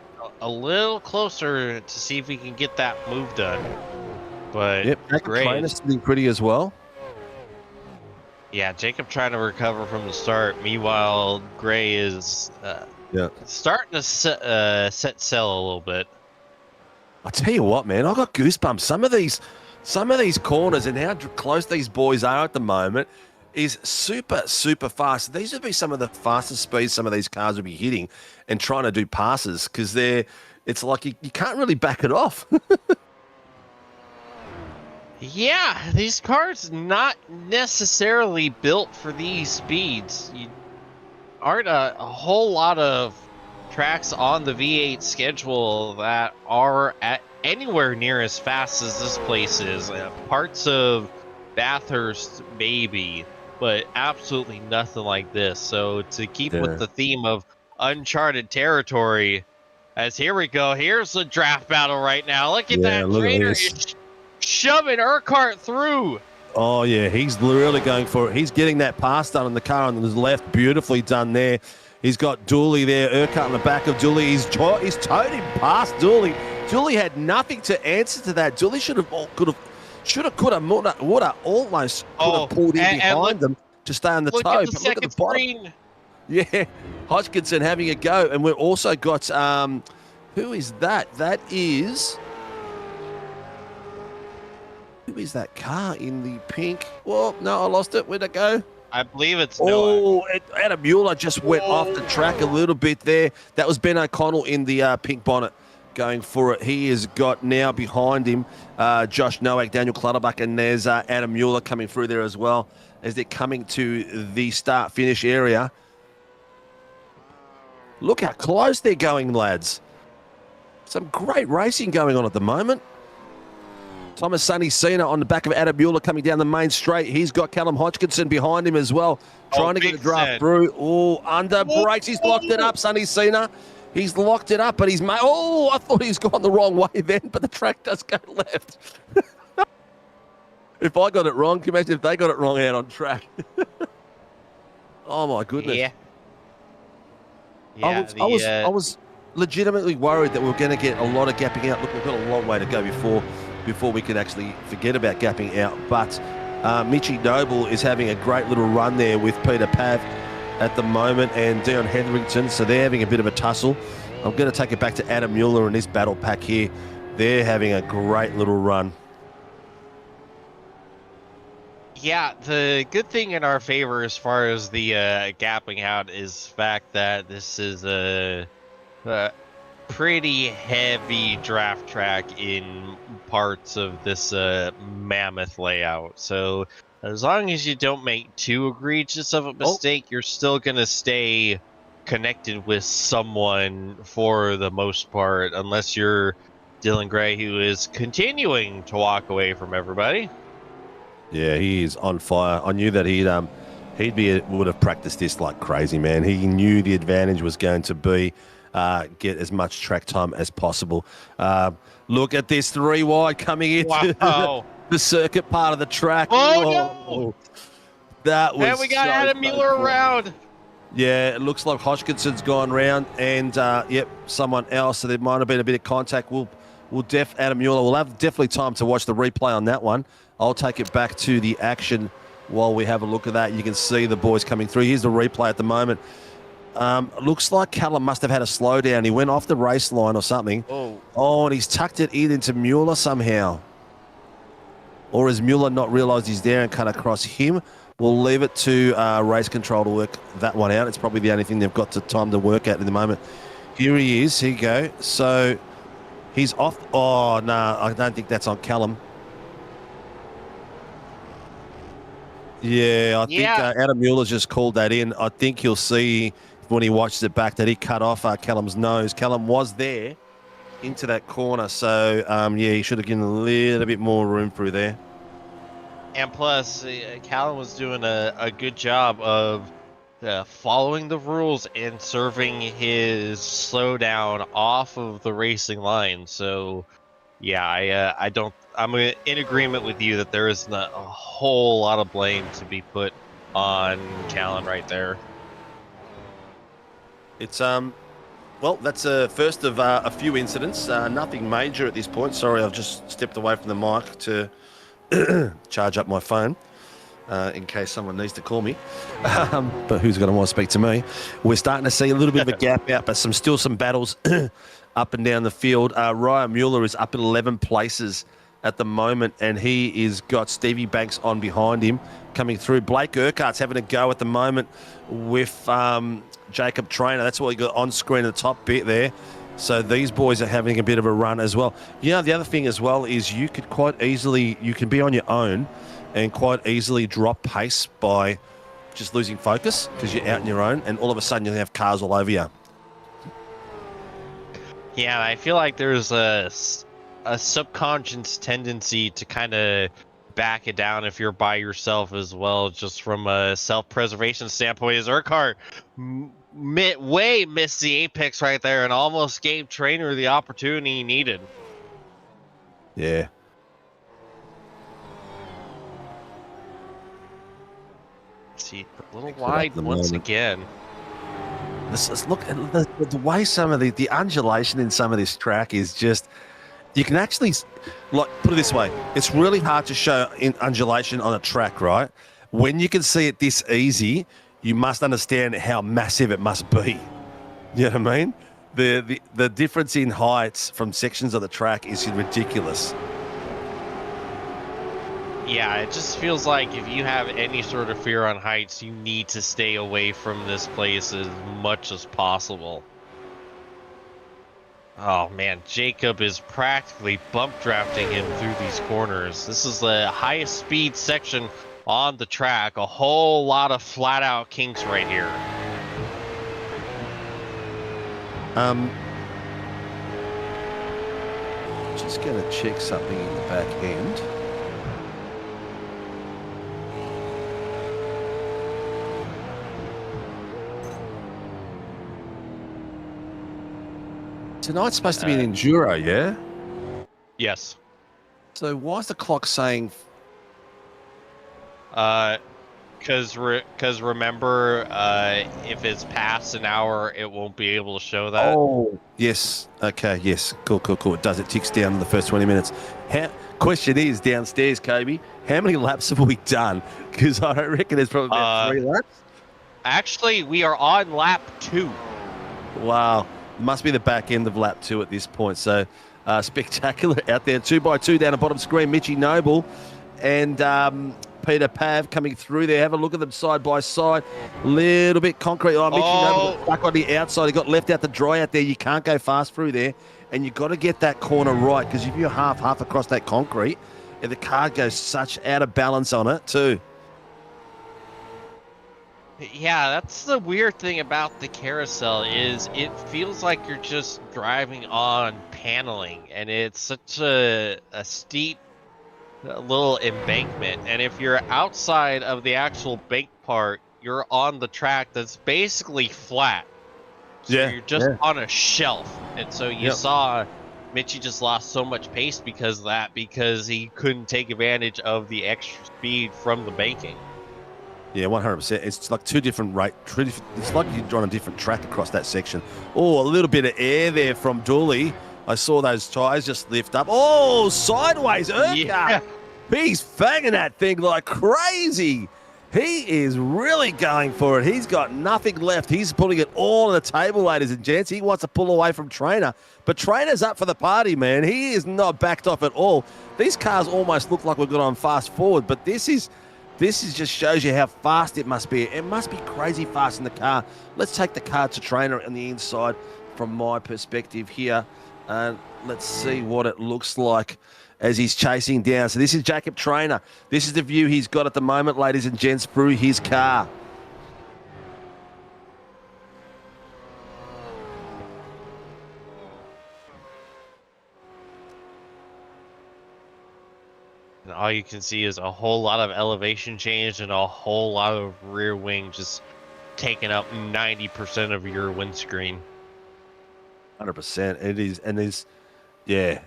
a little closer to see if we can get that move done. But Gray is doing pretty as well. Yeah, Jacob trying to recover from the start. Meanwhile, Gray is starting to set sail a little bit. I tell you what, man, I got goosebumps. Some of these corners and how close these boys are at the moment is super, super fast. These would be some of the fastest speeds some of these cars would be hitting and trying to do passes, because it's like you can't really back it off. Yeah, these cars not necessarily built for these speeds. You aren't a whole lot of tracks on the V8 schedule that are at anywhere near as fast as this place is. Parts of Bathurst, maybe, but absolutely nothing like this. So to keep with the theme of uncharted territory, as here we go, here's the draft battle right now. Look at that look at trainer this. is shoving Urquhart through. Oh, yeah, he's really going for it. He's getting that pass done on the car on the left. Beautifully done there. He's got Dooley there, Urquhart in the back of Dooley. He's towed him past Dooley. Dooley had nothing to answer to that. Dooley should have, almost could have pulled in behind them to stay on the toe. At the But look at the bottom. screen. Yeah, Hodgkinson having a go. And we've also got, who is that? That is... Who is that car in the pink? Well, no, I lost it. Where'd it go? I believe it's Noah. Adam Mueller just went off the track a little bit there. That was Ben O'Connell in the pink bonnet going for it. He has got now behind him Josh Nowak, Daniel Clutterbuck, and there's Adam Mueller coming through there as well as they're coming to the start-finish area. Look how close they're going, lads. Some great racing going on at the moment. Thomas Sonny Cena on the back of Adam Mueller coming down the main straight. He's got Callum Hodgkinson behind him as well, trying to get a draft through. Oh, under brakes. He's locked it up, Sonny Cena. He's locked it up, but he's made... Oh, I thought he's gone the wrong way then, but the track does go left. If I got it wrong, can you imagine if they got it wrong out on track? Oh, my goodness. Yeah. I was legitimately worried that we were going to get a lot of gapping out. Look, we've got a long way to go before we could actually forget about gapping out. But Mitchie Noble is having a great little run there with Peter Pav at the moment and Dion Hetherington. So they're having a bit of a tussle. I'm going to take it back to Adam Mueller and this battle pack here. They're having a great little run. Yeah, the good thing in our favor as far as the gapping out is the fact that this is a pretty heavy draft track in parts of this mammoth layout. So as long as you don't make too egregious of a mistake, you're still going to stay connected with someone for the most part, unless you're Dylan Gray, who is continuing to walk away from everybody. Yeah, he is on fire. I knew that would have practiced this like crazy, man. He knew the advantage was going to be get as much track time as possible. Look at this 3 wide coming into the circuit part of the track. No! That was. And we got Adam Mueller around. Yeah, it looks like Hodgkinson's gone round, and someone else. So there might have been a bit of contact. Adam Mueller. We'll have definitely time to watch the replay on that one. I'll take it back to the action while we have a look at that. You can see the boys coming through. Here's the replay at the moment. Looks like Callum must have had a slowdown. He went off the race line or something. Oh, and he's tucked it in into Mueller somehow. Or has Mueller not realised he's there and cut across him? We'll leave it to race control to work that one out. It's probably the only thing they've got time to work at the moment. Here he is. Here you go. So he's off. Oh, no, I don't think that's on Callum. Yeah, I think Adam Mueller's just called that in. I think he'll see when he watches it back that he cut off Callum's nose. Callum was there into that corner. So, he should have given a little bit more room through there. And plus, Callum was doing a good job of following the rules and serving his slowdown off of the racing line. So, yeah, I'm in agreement with you that there isn't a whole lot of blame to be put on Callum right there. It's that's a first of a few incidents. Nothing major at this point. Sorry, I've just stepped away from the mic to charge up my phone in case someone needs to call me. But who's going to want to speak to me? We're starting to see a little bit of a gap out, but still some battles up and down the field. Ryan Mueller is up at 11 places at the moment, and he is got Stevie Banks on behind him coming through. Blake Urquhart's having a go at the moment with Jacob Traynor. That's what you got on screen at the top bit there. So these boys are having a bit of a run as well. The other thing as well is you can be on your own and quite easily drop pace by just losing focus because you're out on your own, and all of a sudden you'll have cars all over you. Yeah, I feel like there's a subconscious tendency to kind of back it down if you're by yourself as well, just from a self-preservation standpoint. As Urquhart way missed the apex right there and almost gave Trainer the opportunity he needed. Yeah. See, a little wide once again. Look at the way some of the undulation in some of this track is just, you can actually, like, put it this way, it's really hard to show in undulation on a track, right? When you can see it this easy, you must understand how massive it must be. You know what I mean? The difference in heights from sections of the track is ridiculous. Yeah, it just feels like if you have any sort of fear on heights, you need to stay away from this place as much as possible. Oh man, Jacob is practically bump drafting him through these corners. This is the highest speed section on the track. A whole lot of flat out kinks right here. Just gonna check something in the back end. Tonight's supposed to be an enduro, yeah? Yes. So why is the clock saying? Because remember, if it's past an hour, it won't be able to show that. Oh, yes. Okay, yes. Cool. It does. It ticks down in the first 20 minutes. Question is, downstairs, Kobe, how many laps have we done? Because I reckon there's probably about 3 laps. Actually, we are on lap 2. Wow. Must be the back end of lap 2 at this point. So spectacular out there. 2x2 down the bottom screen. Mitchy Noble and Peter Pav coming through there. Have a look at them side by side. Little bit concrete. Oh, Mitchy Noble got stuck on the outside. He got left out to dry out there. You can't go fast through there. And you've got to get that corner right, because if you're half across that concrete, the car goes such out of balance on it too. Yeah, that's the weird thing about the carousel, is it feels like you're just driving on paneling, and it's such a steep little embankment. And if you're outside of the actual bank part, you're on the track that's basically flat. So you're just on a shelf. And so you saw Mitchie just lost so much pace because of that, because he couldn't take advantage of the extra speed from the banking. Yeah, 100%. It's like two different it's like you're on a different track across that section. Oh, a little bit of air there from Dooley. I saw those tyres just lift up. Oh, sideways, Urquhart. Yeah. He's fanging that thing like crazy. He is really going for it. He's got nothing left. He's putting it all on the table, ladies and gents. He wants to pull away from Trainer. But Trainer's up for the party, man. He is not backed off at all. These cars almost look like we've got on fast forward, but this is just shows you how fast it must be. It must be crazy fast in the car. Let's take the car to Trainer on the inside from my perspective here. And let's see what it looks like as he's chasing down. So this is Jacob Trainer. This is the view he's got at the moment, ladies and gents, through his car. And all you can see is a whole lot of elevation change and a whole lot of rear wing just taking up 90% of your windscreen. 100%. It is, and it's, yeah.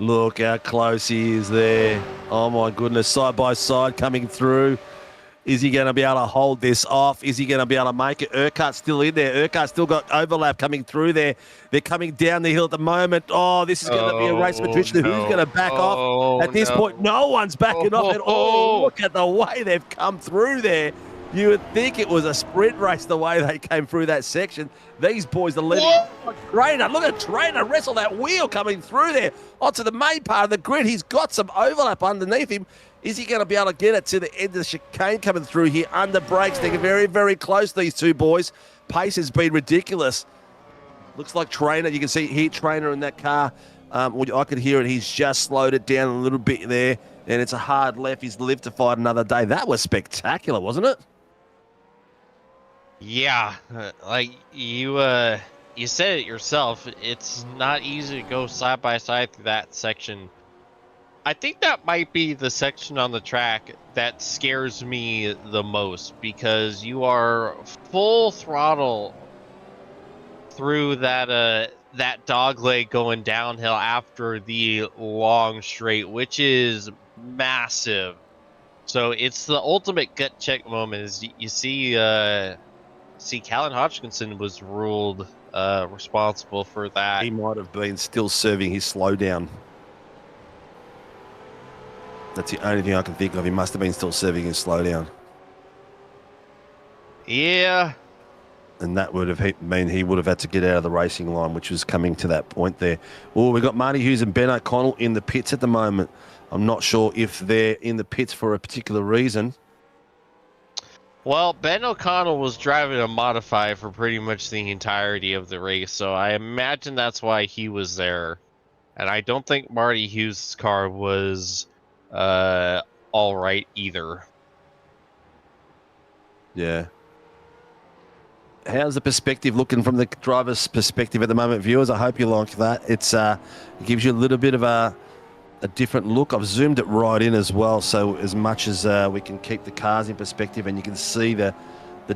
Look how close he is there. Oh, my goodness. Side by side coming through. Is he going to be able to hold this off? Is he going to be able to make it? Urquhart's still in there. Urquhart's still got overlap coming through there. They're coming down the hill at the moment. Oh, this is going to be a race between who's going to back off. At this point, no one's backing off at all. Look at the way they've come through there. You would think it was a sprint race the way they came through that section. These boys are letting Trainer. Look at Trainer wrestle that wheel coming through there onto the main part of the grid. He's got some overlap underneath him. Is he going to be able to get it to the end of the chicane coming through here under brakes? They're very, very close, these two boys. Pace has been ridiculous. Looks like Trainer. You can see Trainer in that car. I could hear it. He's just slowed it down a little bit there, and it's a hard left. He's lived to fight another day. That was spectacular, wasn't it? Yeah, like you said it yourself. It's not easy to go side by side through that section. I think that might be the section on the track that scares me the most because you are full throttle through that dog leg going downhill after the long straight, which is massive. So it's the ultimate gut check moment. Is you see Callan Hodgkinson was ruled responsible for that. He might have been still serving his slowdown. That's the only thing I can think of. He must have been still serving his slowdown. Yeah. And that would have mean he would have had to get out of the racing line, which was coming to that point there. Oh, we've got Marty Hughes and Ben O'Connell in the pits at the moment. I'm not sure if they're in the pits for a particular reason. Well, Ben O'Connell was driving a modified for pretty much the entirety of the race, so I imagine that's why he was there. And I don't think Marty Hughes' car was all right either. Yeah. How's the perspective looking from the driver's perspective at the moment, viewers? I hope you like that. It gives you a little bit of a different look. I've zoomed it right in as well, so as much as we can keep the cars in perspective, and you can see the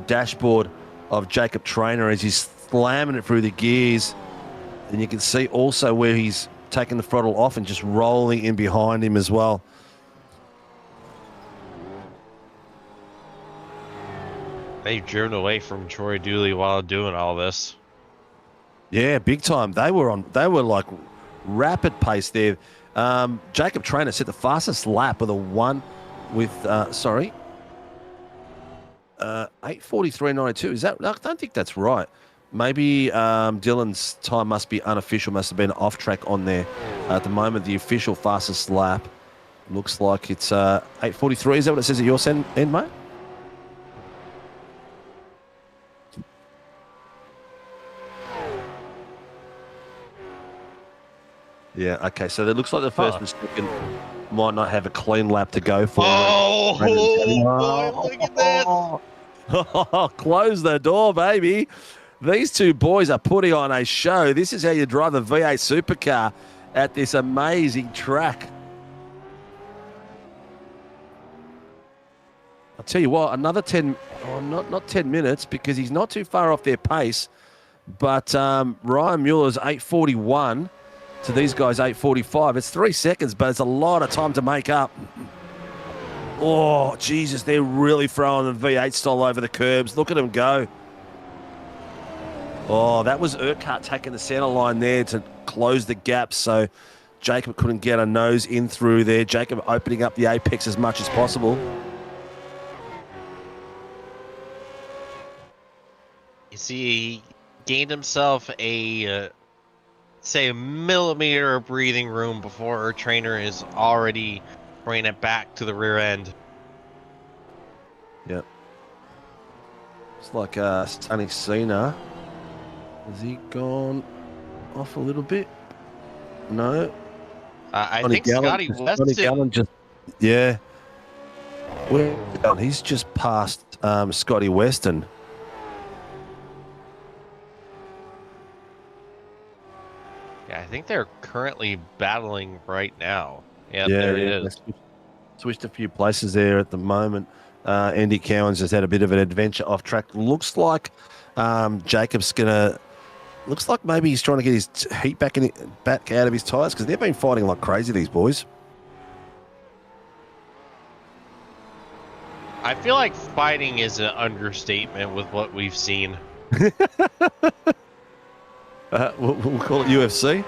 dashboard of Jacob Traynor as he's slamming it through the gears, and you can see also where he's taking the throttle off and just rolling in behind him as well. They've driven away from Troy Dooley while doing all this. Yeah, big time. They were like rapid pace there. Jacob Traynor set the fastest lap with a 8:43.92. Is that? I don't think that's right. Maybe Dylan's time must be unofficial, must have been off track on there. At the moment, the official fastest lap looks like it's 8:43. Is that what it says at your end, mate? Yeah, okay, so it looks like the first and second might not have a clean lap to go for. Oh, boy, look at this. Close the door, baby. These two boys are putting on a show. This is how you drive a V8 supercar at this amazing track. I'll tell you what, another 10, not 10 minutes, because he's not too far off their pace, but Ryan Mueller's 8:41. To these guys, 8:45. It's 3 seconds, but it's a lot of time to make up. Oh, Jesus, they're really throwing the V8 style over the curbs. Look at them go. Oh, that was Urquhart taking the center line there to close the gap, so Jacob couldn't get a nose in through there. Jacob opening up the apex as much as possible. You see, he gained himself a millimeter of breathing room before her trainer is already bringing it back to the rear end. Yep. It's like Sonny Cena. Has he gone off a little bit? No. I think Scotty Weston. Yeah. Well, he's just passed Scotty Weston. Yeah, I think they're currently battling right now. Yeah, there it is. Switched a few places there at the moment. Andy Cowan's just had a bit of an adventure off track. Looks like Jacob's looks like maybe he's trying to get his heat back out of his tyres, because they've been fighting like crazy, these boys. I feel like fighting is an understatement with what we've seen. We'll call it UFC.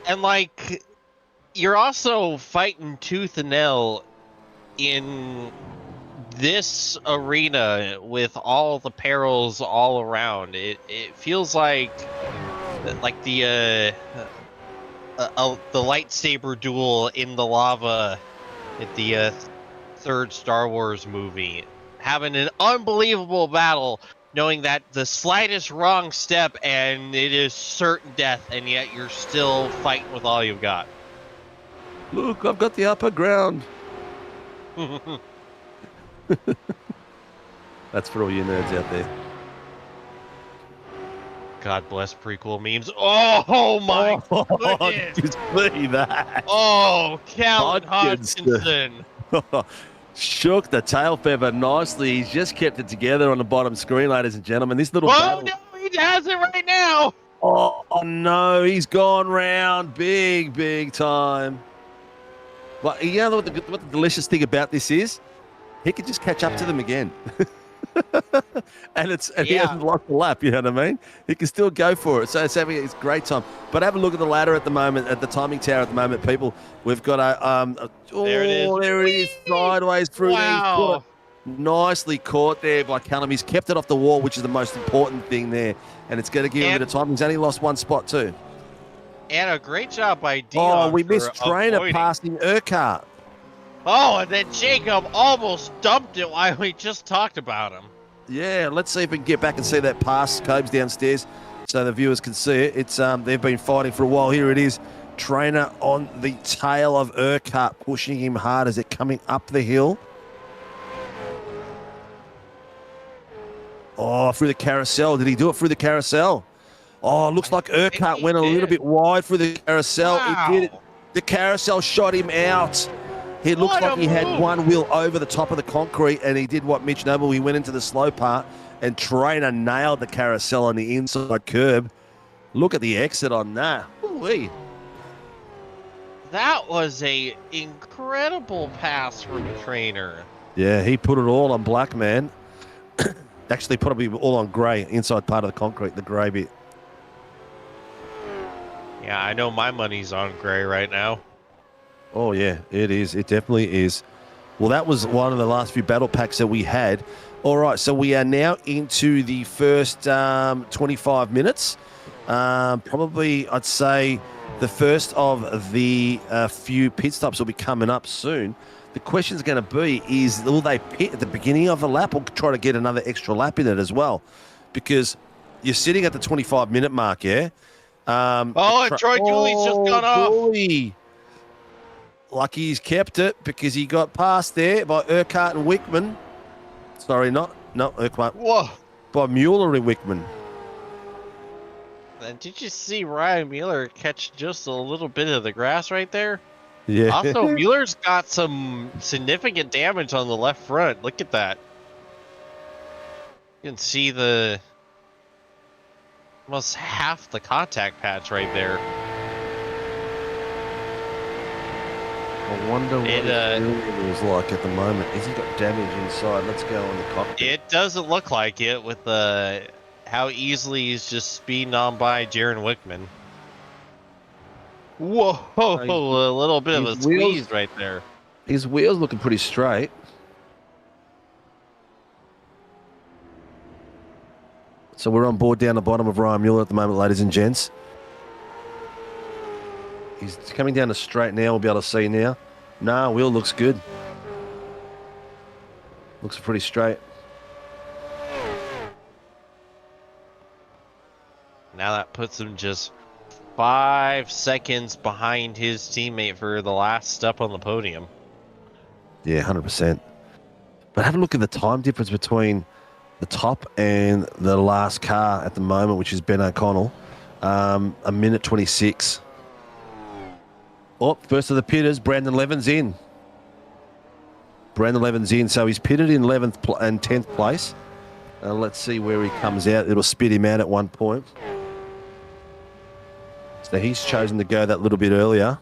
And like, you're also fighting tooth and nail in this arena with all the perils all around. It feels like the lightsaber duel in the lava at the third Star Wars movie, having an unbelievable battle, knowing that the slightest wrong step and it is certain death, and yet you're still fighting with all you've got. Look, I've got the upper ground. That's for all you nerds out there. God bless prequel memes. Oh my goodness! Just see that. Oh, Calvin Hodgkinson. Hodgkinson. Shook the tail feather nicely. He's just kept it together on the bottom screen, ladies and gentlemen. This little Oh battle. no, he has it right now. Oh no, he's gone round big time. But you know what the delicious thing about this is? He could just catch up to them again. and he hasn't lost a lap, you know what I mean? He can still go for it. So it's having a great time. But have a look at the ladder at the moment, at the timing tower at the moment, people. We've got There it is. There it is, sideways through there. He's caught it. Nicely caught there by Callum. He's kept it off the wall, which is the most important thing there. And it's going to give him a bit of time. He's only lost one spot too. And a great job by Dion. Oh, we missed Trainer passing Urquhart. Oh, and then Jacob almost dumped it while we just talked about him. Yeah, let's see if we can get back and see that pass. Cobes downstairs so the viewers can see it. It's they've been fighting for a while. Here it is. Trainer on the tail of Urquhart, pushing him hard as they're coming up the hill. Oh, through the carousel. Did he do it through the carousel? Oh, looks like Urquhart went a little bit wide through the carousel. Wow. It did it. The carousel shot him out. It looks like he had one wheel over the top of the concrete, and he did what Mitch Noble. He went into the slow part, and Trainer nailed the carousel on the inside curb. Look at the exit on that. Ooh-wee. That was a incredible pass from Trainer. Yeah, he put it all on black, man. Actually, probably all on grey, inside part of the concrete, the grey bit. Yeah, I know my money's on Gray right now. Oh, yeah, it is. It definitely is. Well, that was one of the last few battle packs that we had. All right, so we are now into the first 25 minutes. Probably, I'd say, the first of the few pit stops will be coming up soon. The question is going to be, will they pit at the beginning of the lap or try to get another extra lap in it as well? Because you're sitting at the 25-minute mark, yeah? And Troy Dooley's just gone off. Dooley. Lucky he's kept it because he got passed there by Urquhart and Wickman. Sorry, not Urquhart. Whoa. By Mueller and Wickman. And did you see Ryan Mueller catch just a little bit of the grass right there? Yeah. Also, Mueller's got some significant damage on the left front. Look at that. You can see almost half the contact patch right there. I wonder what it was like at the moment. Has he got damage inside? Let's go on the cockpit. It doesn't look like it with how easily he's just speeding on by Jaron Wickman. Whoa, a little bit of a squeeze right there. His wheel's looking pretty straight. So we're on board down the bottom of Ryan Mueller at the moment, ladies and gents. He's coming down the straight now. We'll be able to see now. Nah, wheel looks good. Looks pretty straight. Now that puts him just 5 seconds behind his teammate for the last step on the podium. Yeah, 100%. But have a look at the time difference between the top and the last car at the moment, which is Ben O'Connell. A minute 26. Oh, first of the pitters, Brandon Levin's in. Brandon Levin's in, so he's pitted in 11th and 10th place. Let's see where he comes out. It'll spit him out at one point. So he's chosen to go that little bit earlier.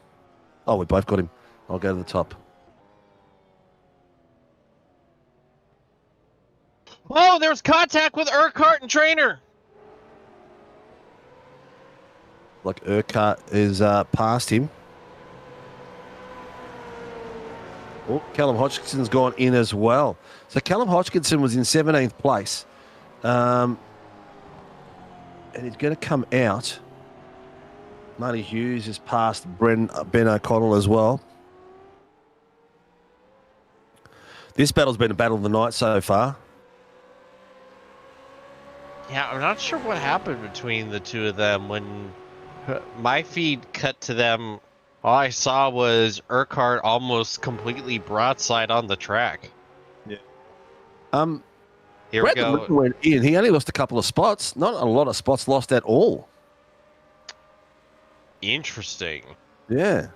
Oh, we both got him. I'll go to the top. Oh, there's contact with Urquhart and Trainer. Like Urquhart is past him. Oh, Callum Hodgkinson's gone in as well. So Callum Hodgkinson was in 17th place. And he's going to come out. Marty Hughes has passed Ben O'Connell as well. This battle's been a battle of the night so far. Yeah, I'm not sure what happened between the two of them. When my feed cut to them, all I saw was Urquhart almost completely broadside on the track. Yeah. Here we Bradley go. went in. He only lost a couple of spots. Not a lot of spots lost at all. Interesting. Yeah.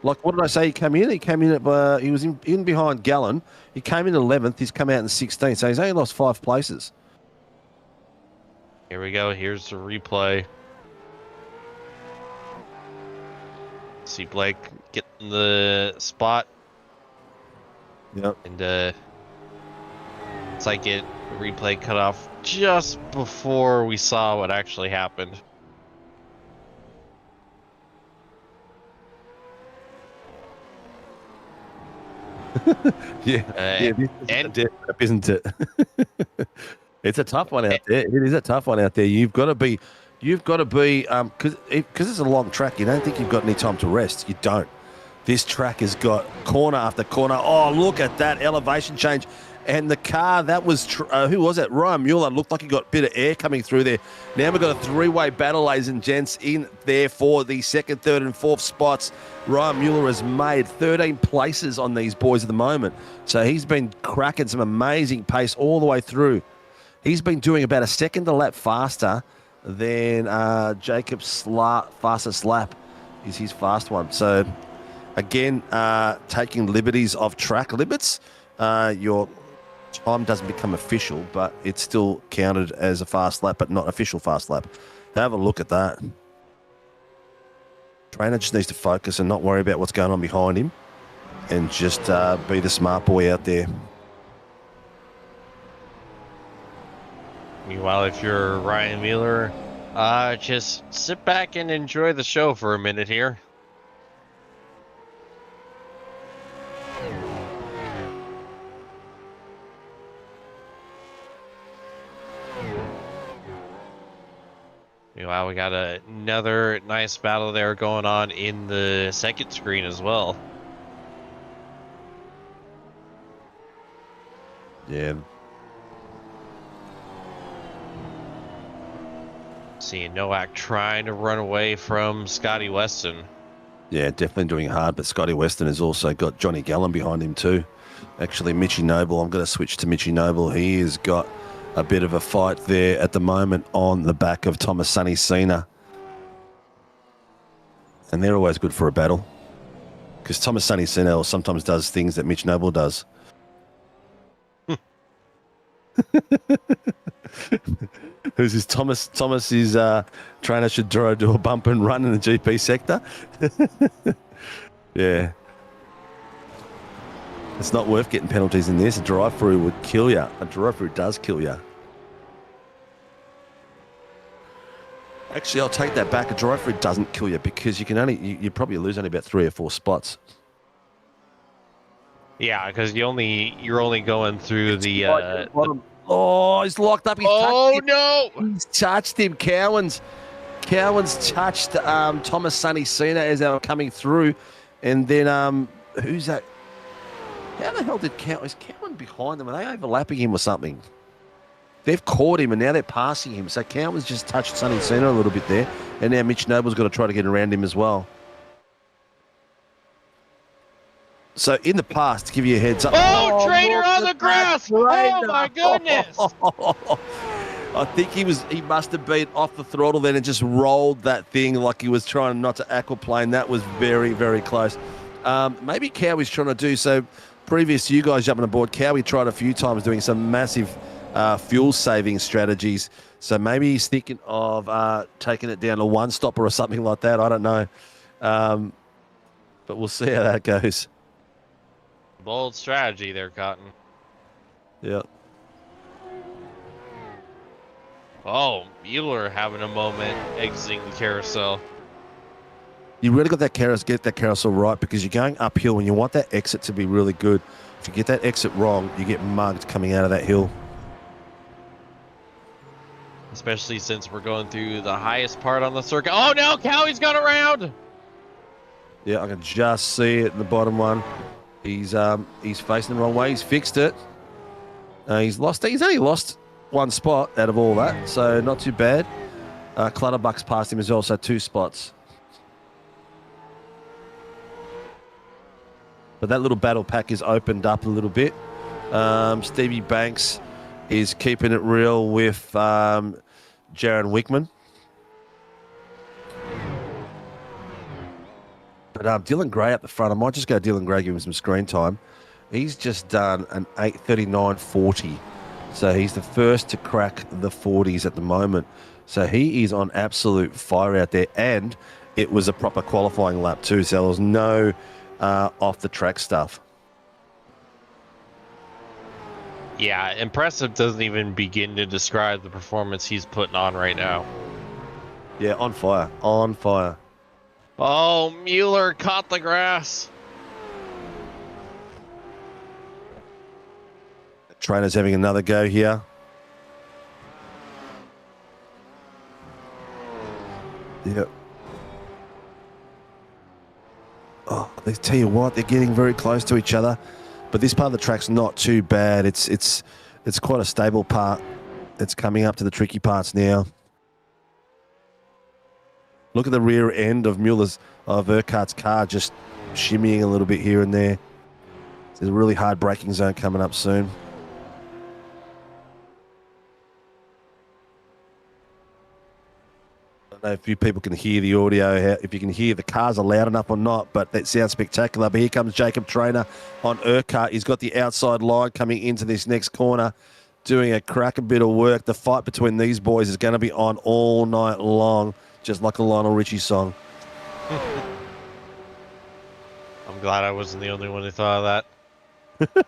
Like, what did I say? He came in. He came in at. He was in behind Gallen. He came in 11th. He's come out in 16th. So he's only lost 5 places. Here we go. Here's the replay. See Blake getting the spot. Yep. And it's like the replay cut off just before we saw what actually happened. Yeah. This is a death trap, isn't it? It's a tough one out there. It is a tough one out there. You've got to be, because it's a long track. You don't think you've got any time to rest. You don't. This track has got corner after corner. Oh, look at that elevation change. And the car, that was, who was it? Ryan Mueller looked like he got a bit of air coming through there. Now we've got a 3-way battle, ladies and gents, in there for the 2nd, 3rd, and 4th spots. Ryan Mueller has made 13 places on these boys at the moment. So he's been cracking some amazing pace all the way through. He's been doing about a second a lap faster than Jacob's fastest lap is his fast one. So, again, taking liberties of track limits, your time doesn't become official, but it's still counted as a fast lap, but not official fast lap. Have a look at that. Trainer just needs to focus and not worry about what's going on behind him and just be the smart boy out there. Meanwhile, if you're Ryan Mueller, just sit back and enjoy the show for a minute here. Meanwhile, we got another nice battle there going on in the second screen as well. Yeah. Seeing Nowak trying to run away from Scotty Weston. Yeah, definitely doing hard, but Scotty Weston has also got Johnny Gallen behind him too. Actually, Mitchy Noble, I'm going to switch to Mitchy Noble. He has got a bit of a fight there at the moment on the back of Thomas Sonny Cena. And they're always good for a battle. Because Thomas Sonny Cena sometimes does things that Mitch Noble does. Who's this? Thomas is trainer should do a bump and run in the GP sector. Yeah. It's not worth getting penalties in this. A drive-through would kill you. A drive-through does kill you. Actually, I'll take that back. A drive-through doesn't kill you because you can you probably lose only about 3 or 4 spots. Yeah, because you're only going through the Oh, he's locked up. He's Touched him. Cowan's touched Thomas Sonny Cena as they were coming through. And then, who's that? How the hell did is Cowan behind them? Are they overlapping him or something? They've caught him and now they're passing him. So Cowan's just touched Sonny Cena a little bit there. And now Mitch Noble's got to try to get around him as well. So in the past, to give you a heads up. Oh, Trainer on the grass! Oh my goodness! I think he must have been off the throttle then and just rolled that thing like he was trying not to aquaplane. That was very, very close. Maybe Cowie's trying to do so. Previous to you guys jumping aboard, Cowie tried a few times doing some massive fuel saving strategies. So maybe he's thinking of taking it down to one stopper or something like that. I don't know. But we'll see how that goes. Bold strategy there, Cotton. Yeah. Oh, Mueller having a moment exiting the carousel. You really got that get that carousel right because you're going uphill and you want that exit to be really good. If you get that exit wrong, you get mugged coming out of that hill. Especially since we're going through the highest part on the circuit. Oh no, Cowie's got around! Yeah, I can just see it in the bottom one. He's facing the wrong way. He's fixed it. He's only lost 1 spot out of all that, so not too bad. Clutterbuck's passed him as well, so 2 spots. But that little battle pack is opened up a little bit. Stevie Banks is keeping it real with Jaron Wickman. But Dylan Gray at the front. I might just go Dylan Gray, give him some screen time. He's just done an 8:39.40. So he's the first to crack the 40s at the moment. So he is on absolute fire out there. And it was a proper qualifying lap too. So there was no off-the-track stuff. Yeah, impressive doesn't even begin to describe the performance he's putting on right now. Yeah, on fire. On fire. Oh, Mueller caught the grass. Trainer's having another go here. Yep. Oh, they tell you what, they're getting very close to each other, but this part of the track's not too bad. It's quite a stable part. It's coming up to the tricky parts now. Look at the rear end of Urquhart's car just shimmying a little bit here and there. There's a really hard braking zone coming up soon. I don't know if you people can hear the audio, if you can hear the cars are loud enough or not, but that sounds spectacular. But here comes Jacob Trainer on Urquhart. He's got the outside line coming into this next corner, doing a cracking bit of work. The fight between these boys is going to be on all night long, just like a Lionel Richie song. I'm glad I wasn't the only one who thought of that.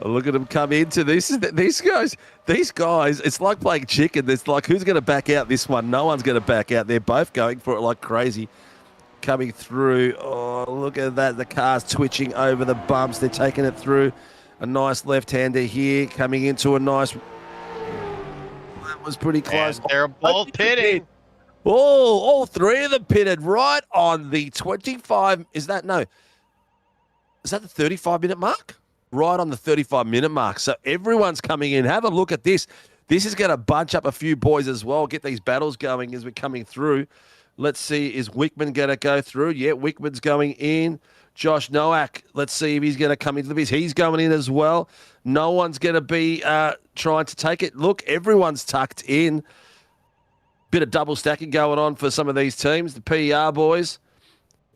Look at them come into this. These guys. It's like playing chicken. It's like, who's going to back out this one? No one's going to back out. They're both going for it like crazy, coming through. Oh, look at that! The car's twitching over the bumps. They're taking it through. A nice left-hander here, coming into a nice. That was pretty close. And they're both pitting. Oh, all three of them pitted right on the 25. Is that the 35-minute mark? Right on the 35-minute mark. So everyone's coming in. Have a look at this. This is going to bunch up a few boys as well, get these battles going as we're coming through. Let's see, is Wickman going to go through? Yeah, Wickman's going in. Josh Nowak, let's see if he's going to come into this. He's going in as well. No one's going to be trying to take it. Look, everyone's tucked in. Bit of double stacking going on for some of these teams. The PER boys,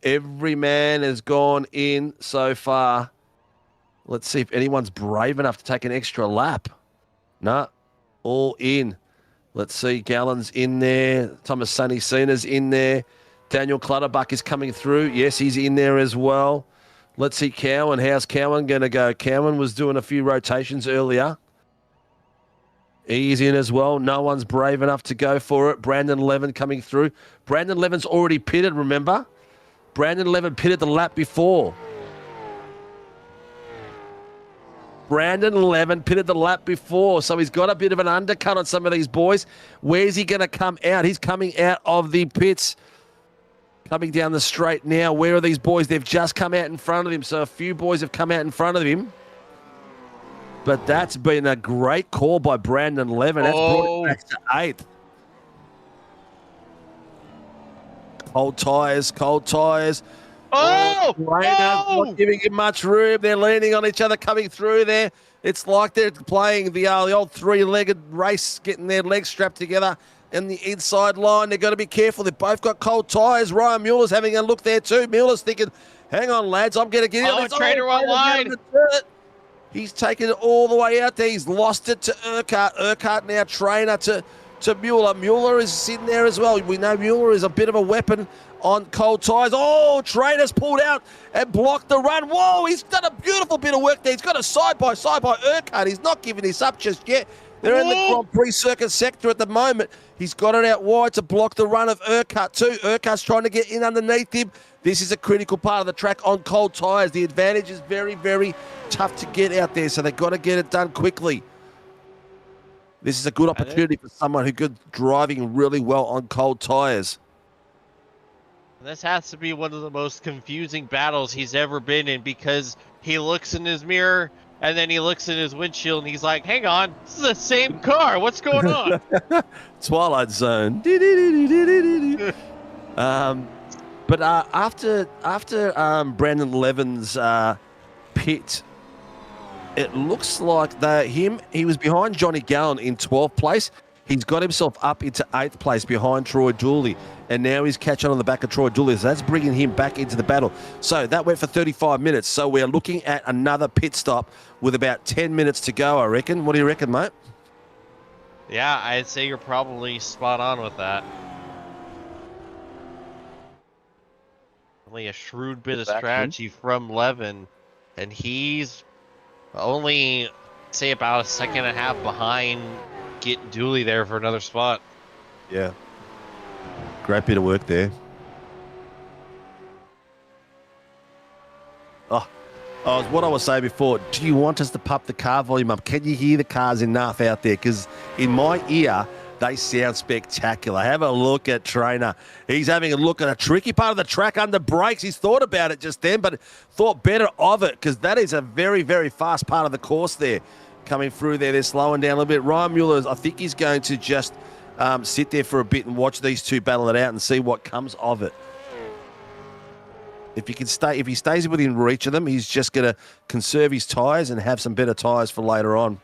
every man has gone in so far. Let's see if anyone's brave enough to take an extra lap. No, all in. Let's see, Gallen's in there. Thomas Sonny Cena's in there. Daniel Clutterbuck is coming through. Yes, he's in there as well. Let's see Cowan. How's Cowan going to go? Cowan was doing a few rotations earlier. He's in as well. No one's brave enough to go for it. Brandon Levin coming through. Brandon Levin's already pitted, remember? Brandon Levin pitted the lap before. Brandon Levin pitted the lap before, so he's got a bit of an undercut on some of these boys. Where's he going to come out? He's coming out of the pits, coming down the straight now. Where are these boys? They've just come out in front of him, so a few boys have come out in front of him. But that's been a great call by Brandon Levin. That's brought it back to 8th. Cold tyres. Oh! Not giving him much room. They're leaning on each other coming through there. It's like they're playing the old three-legged race, getting their legs strapped together in the inside line. They've got to be careful. They've both got cold tyres. Ryan Mueller's having a look there too. Mueller's thinking, hang on, lads, I'm going to get in. Trainer online. He's taken it all the way out there. He's lost it to Urquhart. Urquhart now Trainer to Mueller. Mueller is sitting there as well. We know Mueller is a bit of a weapon on cold tyres. Oh, Trainer's pulled out and blocked the run. Whoa, he's done a beautiful bit of work there. He's got a side-by-side by Urquhart. He's not giving this up just yet. They're in the Grand Prix circuit sector at the moment. He's got it out wide to block the run of Urquhart too. Urquhart's trying to get in underneath him. This is a critical part of the track on cold tyres. The advantage is very, very tough to get out there, so they've got to get it done quickly. This is a good opportunity for someone who's good driving really well on cold tyres. This has to be one of the most confusing battles he's ever been in, because he looks in his mirror and then he looks in his windshield and he's like, hang on, this is the same car. What's going on? Twilight Zone. But after Brandon Levin's pit, it looks like he was behind Johnny Gallen in 12th place. He's got himself up into 8th place behind Troy Dooley, and now he's catching on the back of Troy Dooley. So that's bringing him back into the battle. So that went for 35 minutes. So we're looking at another pit stop with about 10 minutes to go, I reckon. What do you reckon, mate? Yeah, I'd say you're probably spot on with that. Only a shrewd bit of strategy from Levin, and he's only, say, about a second and a half behind getting Dooley there for another spot. Yeah. Great bit of work there. Oh, what I was saying before, do you want us to pump the car volume up? Can you hear the cars enough out there? Because in my ear, they sound spectacular. Have a look at Trainer. He's having a look at a tricky part of the track under brakes. He's thought about it just then, but thought better of it because that is a very, very fast part of the course there. Coming through there, they're slowing down a little bit. Ryan Mueller, I think he's going to just sit there for a bit and watch these two battle it out and see what comes of it. If he stays within reach of them, he's just going to conserve his tyres and have some better tyres for later on.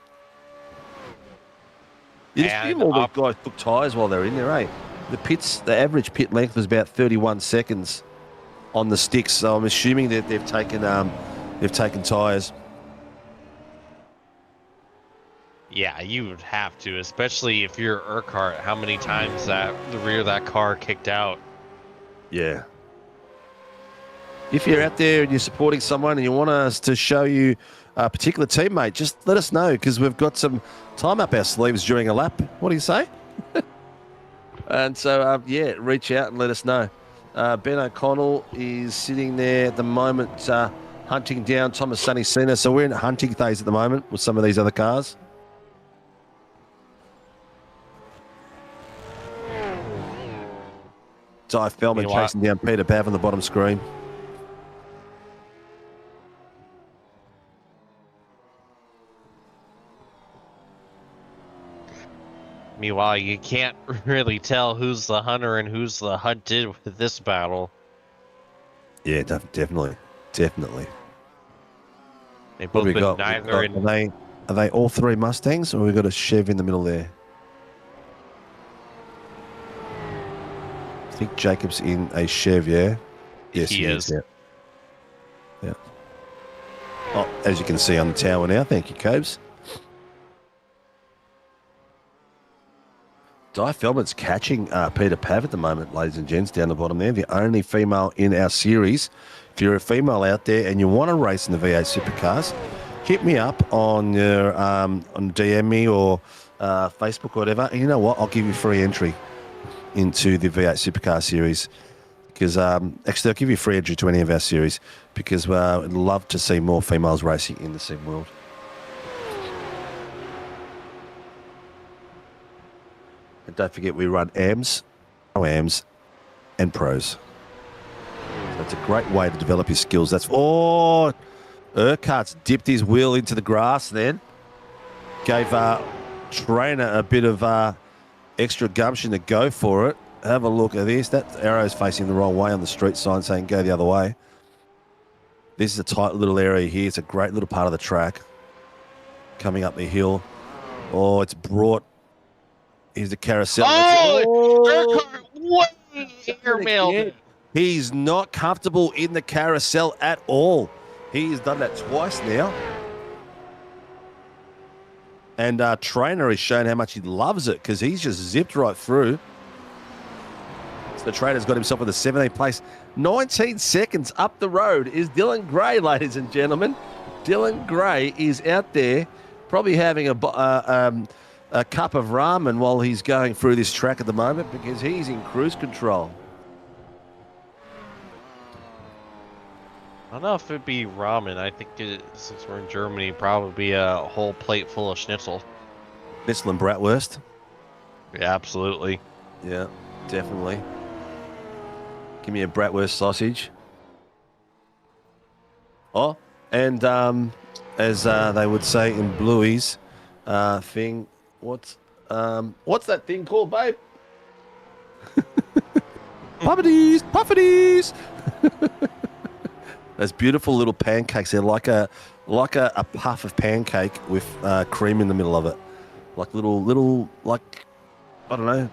You just feel all those guys took tyres while they're in there, eh? The average pit length was about 31 seconds on the sticks, so I'm assuming that they've taken tyres. Yeah, you would have to, especially if you're Urquhart. How many times that the rear of that car kicked out? Yeah. If you're out there and you're supporting someone and you want us to show you a particular teammate, just let us know because we've got some time up our sleeves during a lap. What do you say? And so, yeah, reach out and let us know. Ben O'Connell is sitting there at the moment hunting down Thomas Sonny Cena. So we're in hunting phase at the moment with some of these other cars. Ty Feldman chasing down Peter Pav on the bottom screen. Meanwhile, you can't really tell who's the hunter and who's the hunted with this battle. Yeah, definitely. They both been neither in... Are they all three Mustangs, or we've got a Chev in the middle there? I think Jacob's in a Chev, yeah? Yes, he is. Yeah. Oh, as you can see on the tower now. Thank you, Cobes. Di Feldman's catching Peter Pav at the moment, ladies and gents, down the bottom there. The only female in our series. If you're a female out there and you want to race in the V8 Supercars, hit me up on your on DM me or Facebook or whatever. And you know what? I'll give you free entry into the V8 Supercar series because actually I'll give you free entry to any of our series because I'd love to see more females racing in the sim world. And don't forget we run AMs, OAMs, and pros. So it's a great way to develop your skills. Urquhart's dipped his wheel into the grass then. Gave Trainer a bit of extra gumption to go for it. Have a look at this. That arrow's facing the wrong way on the street sign saying go the other way. This is a tight little area here. It's a great little part of the track. Coming up the hill. Oh, it's brought... Here's the carousel. Urquhart, what airmailed? He's not comfortable in the carousel at all. He's done that twice now. And Trainer has shown how much he loves it because he's just zipped right through. So the Trainer's got himself in the 17th place. 19 seconds up the road is Dylan Gray, ladies and gentlemen. Dylan Gray is out there probably having a cup of ramen while he's going through this track at the moment because he's in cruise control. I don't know if it'd be ramen. I think since we're in Germany, it'd probably be a whole plate full of schnitzel. Schnitzel and bratwurst. Yeah, absolutely. Yeah, definitely. Give me a bratwurst sausage. Oh, and as they would say in Bluey's thing, what's that thing called, babe? Puffities. Those beautiful little pancakes. They're like like a puff of pancake with cream in the middle of it. Like little, like, I don't know,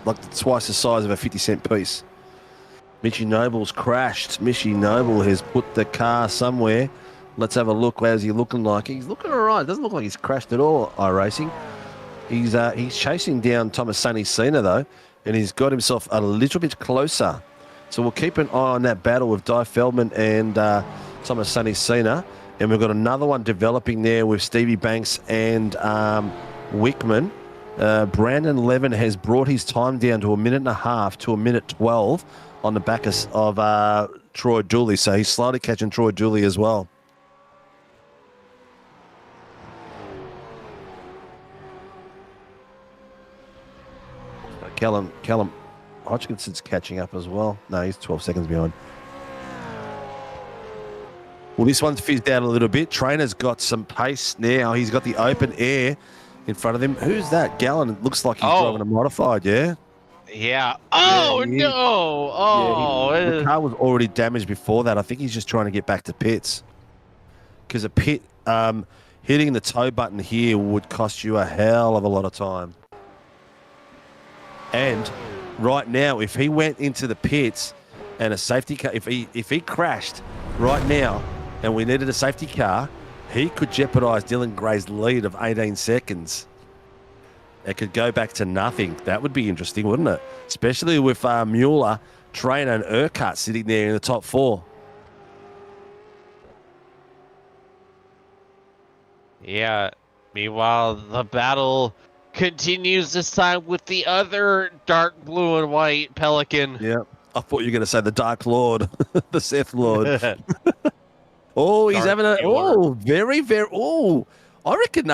like twice the size of a 50-cent piece. Mitchy Noble's crashed. Mitchy Noble has put the car somewhere. Let's have a look. How's he looking like? He's looking all right. Doesn't look like he's crashed at all, Iracing. He's chasing down Thomas Sonny Cena, though, and he's got himself a little bit closer. So we'll keep an eye on that battle with Di Feldman and Thomas Sonny Cena. And we've got another one developing there with Stevie Banks and Wickman. Brandon Levin has brought his time down to 1.5 minutes to 1:12 on the back of Troy Dooley. So he's slowly catching Troy Dooley as well. Callum Hodgkinson's catching up as well. No, he's 12 seconds behind. Well, this one's fizzed out a little bit. Trainer's got some pace now. He's got the open air in front of him. Who's that? Gallon. It looks like he's driving a modified, yeah? Yeah. Oh, yeah, no. Oh. Yeah, the car was already damaged before that. I think he's just trying to get back to pits. Because a pit, hitting the tow button here would cost you a hell of a lot of time. And right now, if he went into the pits and a safety car, if he crashed right now and we needed a safety car, he could jeopardise Dylan Gray's lead of 18 seconds. It could go back to nothing. That would be interesting, wouldn't it? Especially with Mueller, Trainer, and Urquhart sitting there in the top 4. Yeah. Meanwhile, the battle continues this time with the other dark blue and white Pelican. Yeah. I thought you were going to say the Dark Lord, the Sith Lord. Oh, he's having a... Oh, very, very... Oh, I reckon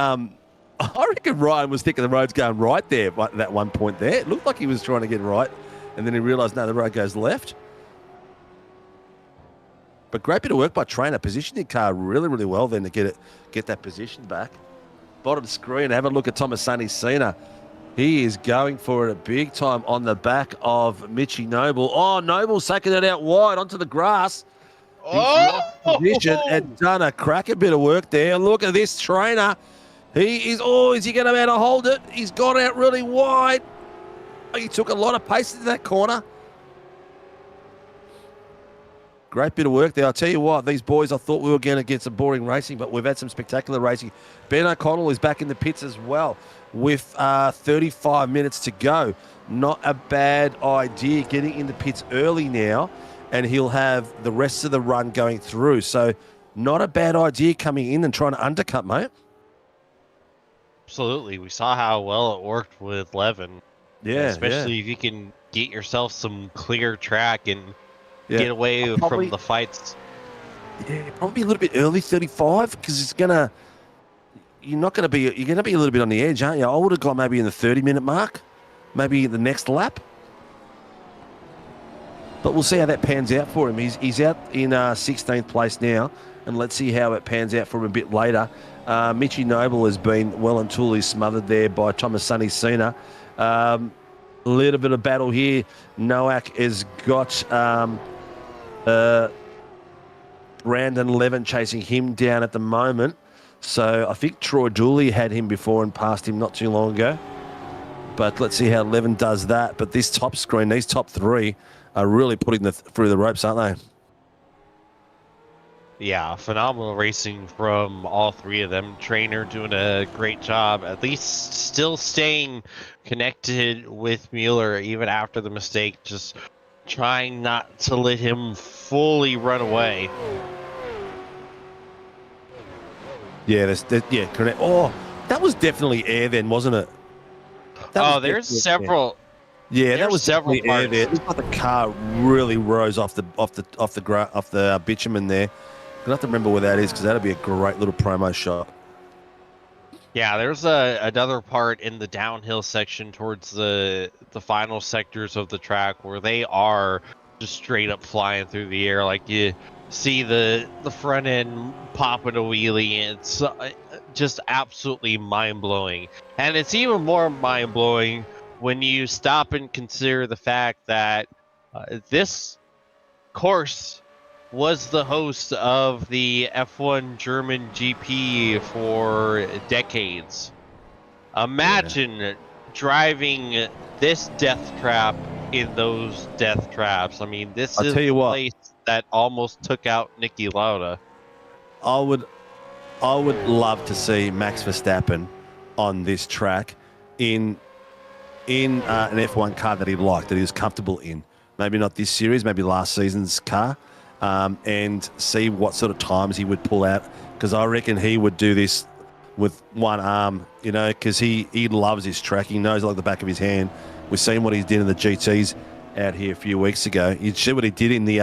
Ryan was thinking the road's going right there at that one point there. It looked like he was trying to get right, and then he realised, no, the road goes left. But great bit of work by Trainer. Positioned the car really, really well then to get that position back. Bottom screen, have a look at Thomas Sonny Cena. He is going for it a big time on the back of Mitchy Noble. Oh, Noble's taking it out wide onto the grass. Position and done a cracker bit of work there. Look at this Trainer. Is he going to be able to hold it? He's gone out really wide. He took a lot of pace into that corner. Great bit of work there. I'll tell you what, these boys, I thought we were going to get some boring racing, but we've had some spectacular racing. Ben O'Connell is back in the pits as well with 35 minutes to go. Not a bad idea getting in the pits early now, and he'll have the rest of the run going through. So not a bad idea coming in and trying to undercut, mate. Absolutely. We saw how well it worked with Levin. Yeah. Especially if you can get yourself some clear track and get away Probably, from the fights. Yeah, probably a little bit early, 35, because you're going to be a little bit on the edge, aren't you? I would have gone maybe in the 30-minute mark, maybe the next lap. But we'll see how that pans out for him. He's out in 16th place now, and let's see how it pans out for him a bit later. Mitchy Noble has been well and truly smothered there by Thomas Sonny Cena. A little bit of battle here. Noack has got Brandon Levin chasing him down at the moment. So I think Troy Dooley had him before and passed him not too long ago. But let's see how Levin does that. But this top screen, these top 3 are really putting through the ropes, aren't they? Yeah, phenomenal racing from all 3 of them. Trainer doing a great job, at least still staying connected with Mueller even after the mistake, just trying not to let him fully run away. Yeah, correct. Oh, that was definitely air then, wasn't it? There's several. Yeah, that was several definitely air there. It looked like the car really rose off the bitumen there. Gonna have to remember where that is because that'll be a great little promo shot. Yeah, there's another part in the downhill section towards the final sectors of the track where they are just straight up flying through the air. Like you see the front end popping a wheelie, and it's just absolutely mind-blowing. And it's even more mind-blowing when you stop and consider the fact that this course was the host of the F1 German GP for decades. Imagine driving this death trap in those death traps. I mean, this I'll is tell you the what. place that almost took out Niki Lauda. I would love to see Max Verstappen on this track in an F1 car that he liked, that he was comfortable in. Maybe not this series, maybe last season's car, and see what sort of times he would pull out. Because I reckon he would do this with one arm, because he loves his track. He knows it like the back of his hand. We've seen what he did in the GTs out here a few weeks ago. You see what he did in the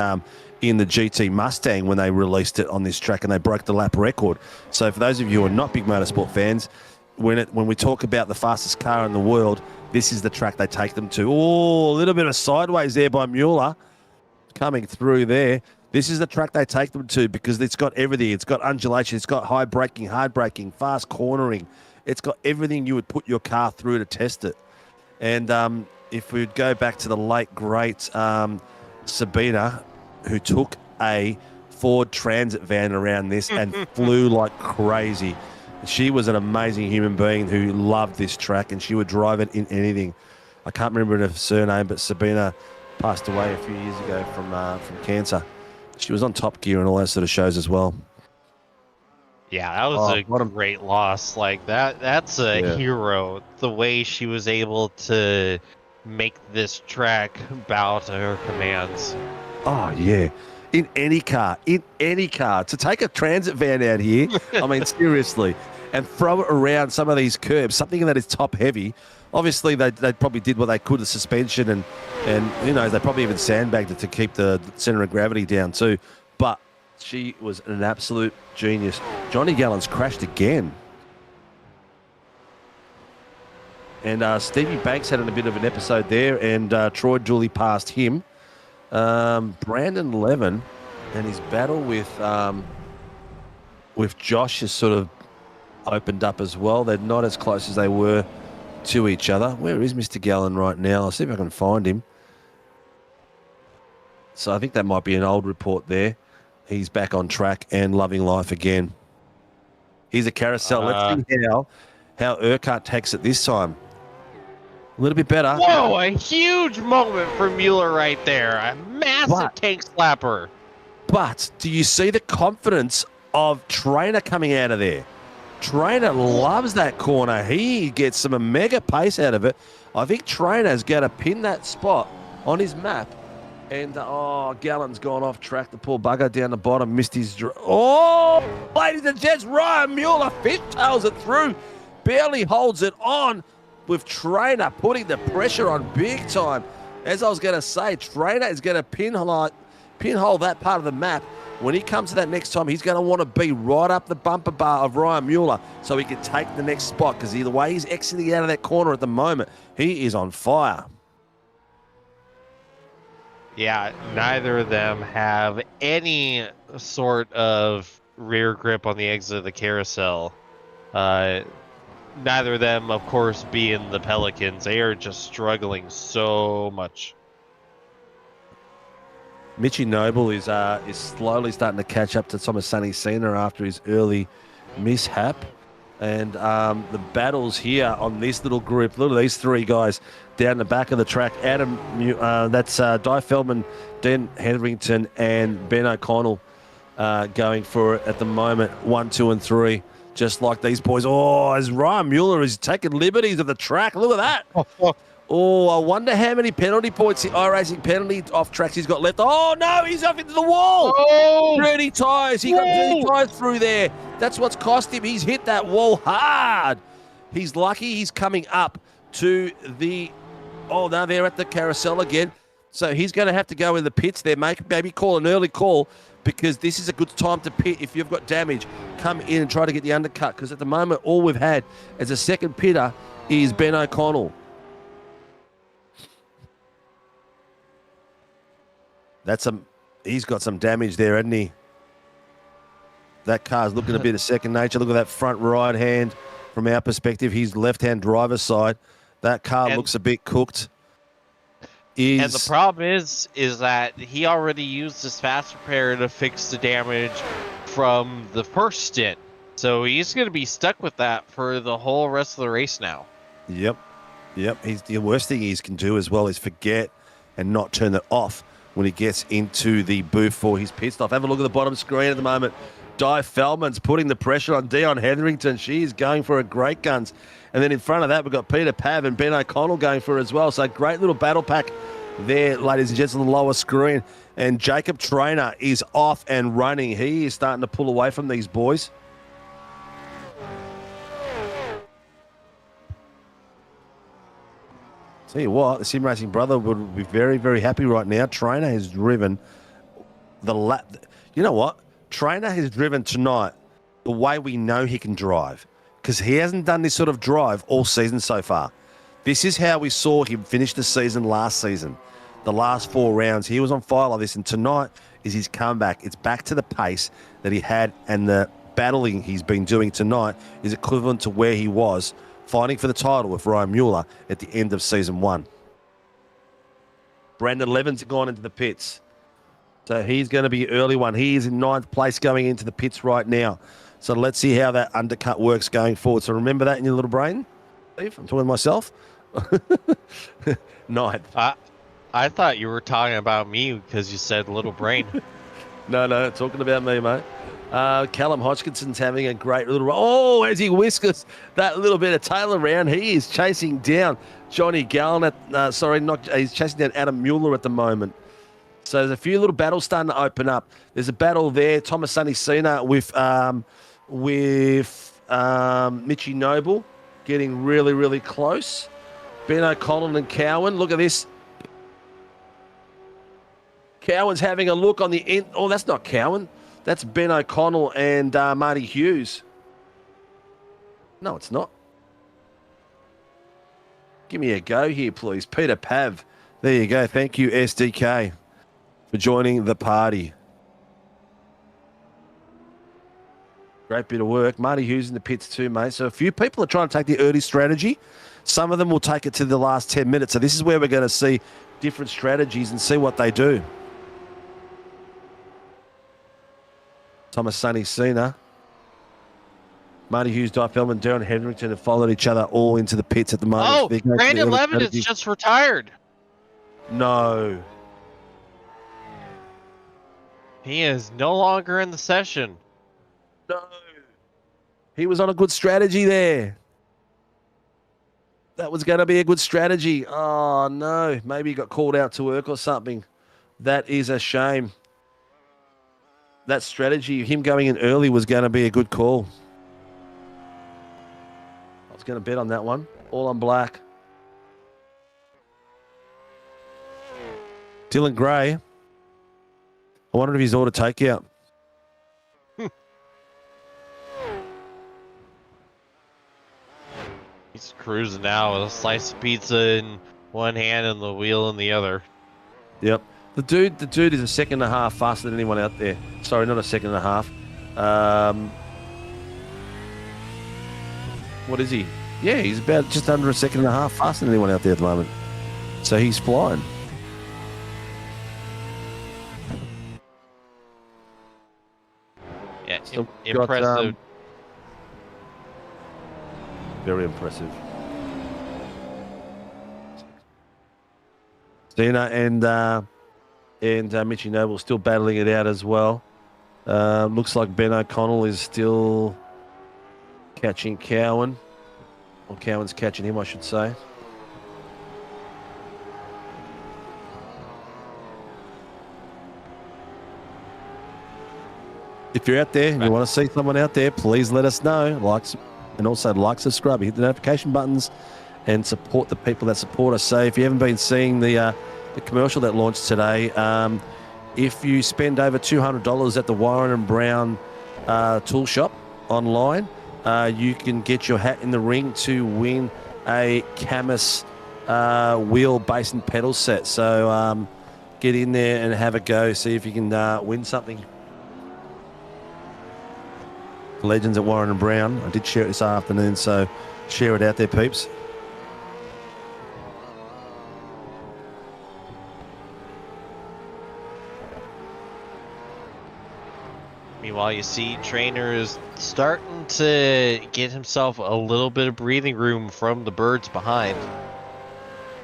GT Mustang when they released it on this track, and they broke the lap record. So for those of you who are not big motorsport fans, when we talk about the fastest car in the world, this is the track they take them to. Oh, a little bit of sideways there by Mueller coming through there. This is the track they take them to because it's got everything. It's got undulation. It's got high braking, hard braking, fast cornering. It's got everything you would put your car through to test it. And if we would go back to the late, great Sabina, who took a Ford Transit van around this and flew like crazy. She was an amazing human being who loved this track, and she would drive it in anything. I can't remember her surname, but Sabina passed away a few years ago from cancer. She was on Top Gear and all that sort of shows as well. Yeah, that was a great loss. Like that's a hero. The way she was able to make this track bow to her commands. Oh, yeah. In any car. To take a transit van out here, I mean, seriously, and throw it around some of these curbs, something that is top heavy. Obviously, they probably did what they could, the suspension, and who knows, they probably even sandbagged it to keep the center of gravity down too. But she was an absolute genius. Johnny Gallon's crashed again. And Stevie Banks had a bit of an episode there, and Troy Dooley passed him. Brandon Levin and his battle with Josh has sort of opened up as well. They're not as close as they were to each other. Where is Mr. Gallon right now? I'll see if I can find him. So I think that might be an old report there. He's back on track and loving life again. Here's a carousel. Let's see how Urquhart takes it this time. A little bit better. Whoa, a huge moment for Mueller right there. A massive tank slapper. But do you see the confidence of Trainer coming out of there? Trainer loves that corner. He gets some mega pace out of it. I think Trainer's going to pin that spot on his map. And, Gallon's gone off track. The poor bugger down the bottom missed his... Ladies and gents, Ryan Mueller fishtails it through. Barely holds it on, with Trainer putting the pressure on big time. As I was going to say, Trainer is going to pinhole that part of the map. When he comes to that next time, he's going to want to be right up the bumper bar of Ryan Mueller so he can take the next spot, because the way he's exiting out of that corner at the moment, he is on fire. Yeah, neither of them have any sort of rear grip on the exit of the carousel. Neither of them, of course, being the Pelicans. They are just struggling so much. Mitchie Noble is slowly starting to catch up to Thomas Sonny Cena after his early mishap. And the battles here on this little group, look at these three guys down the back of the track. That's Di Feldman, Dan Hetherington, and Ben O'Connell going for it at the moment. 1, 2, and 3. Just like these boys. Oh, as Ryan Mueller is taking liberties of the track. Look at that. Oh, I wonder how many penalty points, the iRacing penalty off tracks he's got left. Oh, no, he's off into the wall. Oh! Dirty tyres. He got dirty tyres through there. That's what's cost him. He's hit that wall hard. He's lucky he's coming up to the... Oh, no, they're at the carousel again. So he's going to have to go in the pits there, maybe call an early call, because this is a good time to pit. If you've got damage, come in and try to get the undercut, because at the moment, all we've had as a second pitter is Ben O'Connell. He's got some damage there, hasn't he? That car's looking a bit of second nature. Look at that front right hand from our perspective. His left-hand driver's side. That car looks a bit cooked. is... And the problem is that he already used his fast repair to fix the damage from the first stint. So he's going to be stuck with that for the whole rest of the race now. Yep. The worst thing he can do as well is forget and not turn it off when he gets into the booth for his pit stop. Have a look at the bottom screen at the moment. Di Feldman's putting the pressure on Dion Hetherington. She is going for a great guns. And then in front of that, we've got Peter Pav and Ben O'Connell going for it as well. So great little battle pack there, ladies and gents, on the lower screen. And Jacob Trainer is off and running. He is starting to pull away from these boys. Tell you what, the Sim Racing brother would be very, very happy right now. Trainer has driven the lap. You know what? Trainer has driven tonight the way we know he can drive, because he hasn't done this sort of drive all season so far. This is how we saw him finish the season last season. The last 4 rounds, he was on fire like this, and tonight is his comeback. It's back to the pace that he had, and the battling he's been doing tonight is equivalent to where he was fighting for the title with Ryan Mueller at the end of season 1. Brandon Levin's gone into the pits. So he's going to be early one. He is in 9th place going into the pits right now. So let's see how that undercut works going forward. So remember that in your little brain, Steve? I'm talking to myself. 9th. I thought you were talking about me because you said little brain. No, talking about me, mate. Callum Hodgkinson's having a great little... Oh, as he whiskers that little bit of tail around, he is chasing down Johnny Gallen. He's chasing down Adam Mueller at the moment. So there's a few little battles starting to open up. There's a battle there, Thomas Sunny Cena with Mitchie Noble getting really, really close. Ben O'Connell and Cowan. Look at this. Cowan's having a look on the end. Oh, that's not Cowan. That's Ben O'Connell and Marty Hughes. No, it's not. Give me a go here, please. Peter Pav. There you go. Thank you, SDK, for joining the party. Great bit of work. Marty Hughes in the pits too, mate. So a few people are trying to take the early strategy. Some of them will take it to the last 10 minutes. So this is where we're going to see different strategies and see what they do. Thomas Sunny Cena, Marty Hughes, Di Feldman, Darren Hetherington have followed each other all into the pits at the moment. Oh, Brandon Levin is just retired. No. He is no longer in the session. No. He was on a good strategy there. That was going to be a good strategy. Oh, no. Maybe he got called out to work or something. That is a shame. That strategy, him going in early, was going to be a good call. I was going to bet on that one. All on black. Dylan Gray. I wondered if he's ordered takeout. He's cruising now with a slice of pizza in one hand and the wheel in the other. Yep. The dude is a second and a half faster than anyone out there. Sorry, not a second and a half. What is he? Yeah, he's about just under a second and a half faster than anyone out there at the moment. So he's flying. Yeah, Still impressive. Very impressive. Cena and Mitchie Noble still battling it out as well. Looks like Ben O'Connell is still catching Cowan. Or Cowan's catching him, I should say. If you're out there and you want to see someone out there, please let us know. And also subscribe, hit the notification buttons, and support the people that support us. So if you haven't been seeing the commercial that launched today, if you spend over $200 at the Warren and Brown tool shop online, you can get your hat in the ring to win a Camus wheel, base and pedal set. So get in there and have a go, see if you can win something. Legends at Warren and Brown. I did share it this afternoon, so share it out there, peeps. Meanwhile, you see Trainer is starting to get himself a little bit of breathing room from the birds behind.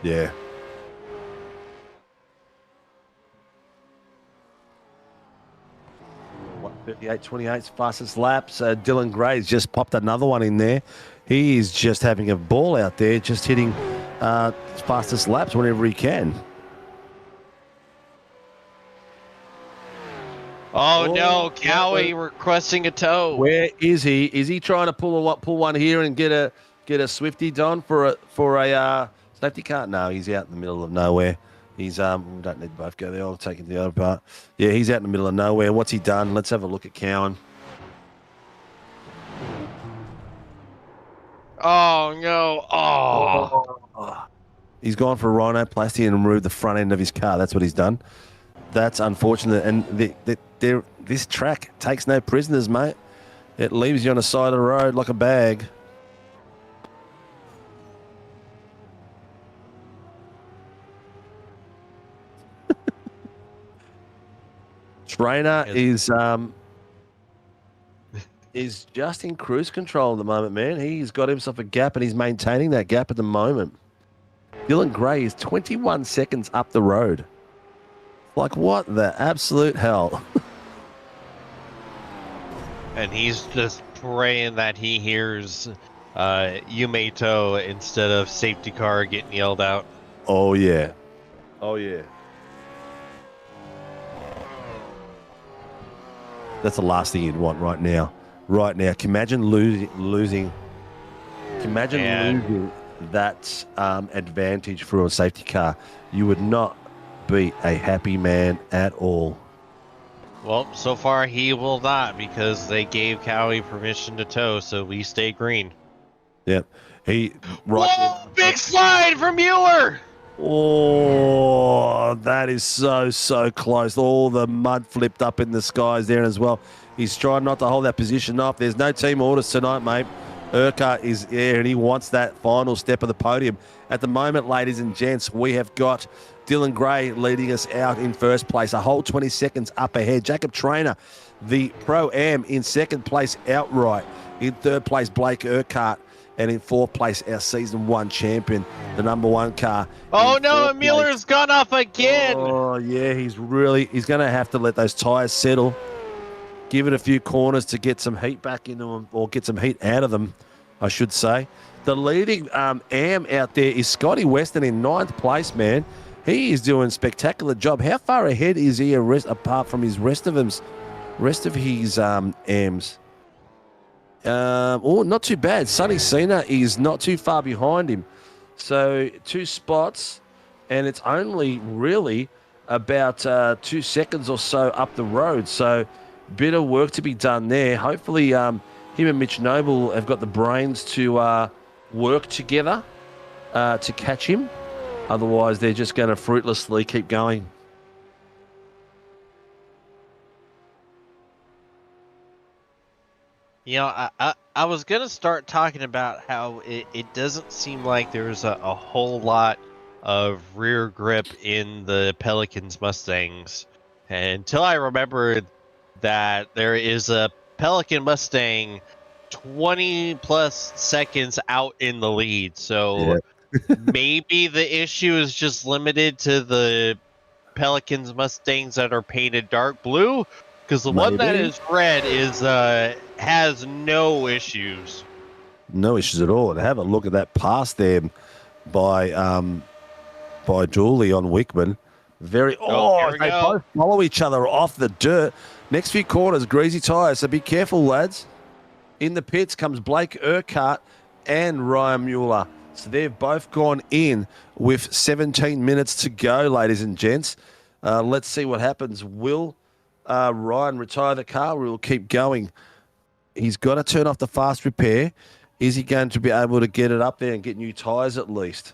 Yeah. What, 58.28's fastest laps. Dylan Gray's just popped another one in there. He is just having a ball out there, just hitting fastest laps whenever he can. Oh no, Cowie requesting a tow. Where is he? Is he trying to pull one here and get a Swifty, Don, for a safety car? No, he's out in the middle of nowhere. He's we don't need to both go there. I'll take it to the other part. Yeah, he's out in the middle of nowhere. What's he done? Let's have a look at Cowan. Oh no! Oh. He's gone for a rhinoplasty and removed the front end of his car. That's what he's done. That's unfortunate. And this track takes no prisoners, mate. It leaves you on the side of the road like a bag. Trainer is just in cruise control at the moment, man. He's got himself a gap and he's maintaining that gap at the moment. Dylan Gray is 21 seconds up the road. Like, what the absolute hell? And he's just praying that he hears Yumeto instead of safety car getting yelled out. Oh, yeah. Oh, yeah. That's the last thing you'd want right now. Right now. Can you imagine losing? Can you imagine losing that advantage for a safety car? You would not be a happy man at all. Well, so far he will not, because they gave Cowie permission to tow, so we stay green. Yep. Whoa, big slide from Mueller! Oh, that is so close. All the mud flipped up in the skies there as well. He's trying not to hold that position off. There's no team orders tonight, mate. Urquhart is there, and he wants that final step of the podium. At the moment, ladies and gents, we have got Dylan Gray leading us out in first place, a whole 20 seconds up ahead. Jacob Trainer, the Pro-Am, in second place outright. In third place, Blake Urquhart. And in fourth place, our Season 1 champion, the number 1 car. Oh, no, Mueller's gone off again. Oh, yeah, he's going to have to let those tyres settle. Give it a few corners to get some heat back into them, or get some heat out of them, I should say. The leading AM out there is Scotty Weston in 9th place, man. He is doing a spectacular job. How far ahead is he apart from his rest of his AMs? Not too bad. Sonny Cena is not too far behind him. So 2 spots, and it's only really about 2 seconds or so up the road. So bit of work to be done there. Hopefully him and Mitch Noble have got the brains to work together to catch him. Otherwise, they're just going to fruitlessly keep going. You know, I was going to start talking about how it doesn't seem like there's a whole lot of rear grip in the Pelicans Mustangs until I remembered that there is a Pelican Mustang 20 plus seconds out in the lead. So maybe the issue is just limited to the Pelicans Mustangs that are painted dark blue, because the one that is red has no issues. No issues at all. And have a look at that pass there by Julie on Wickman. They both follow each other off the dirt. Next few corners, greasy tyres, so be careful, lads. In the pits comes Blake Urquhart and Ryan Mueller. So they've both gone in with 17 minutes to go, ladies and gents. Let's see what happens. Will Ryan retire the car? We'll keep going. He's got to turn off the fast repair. Is he going to be able to get it up there and get new tyres at least?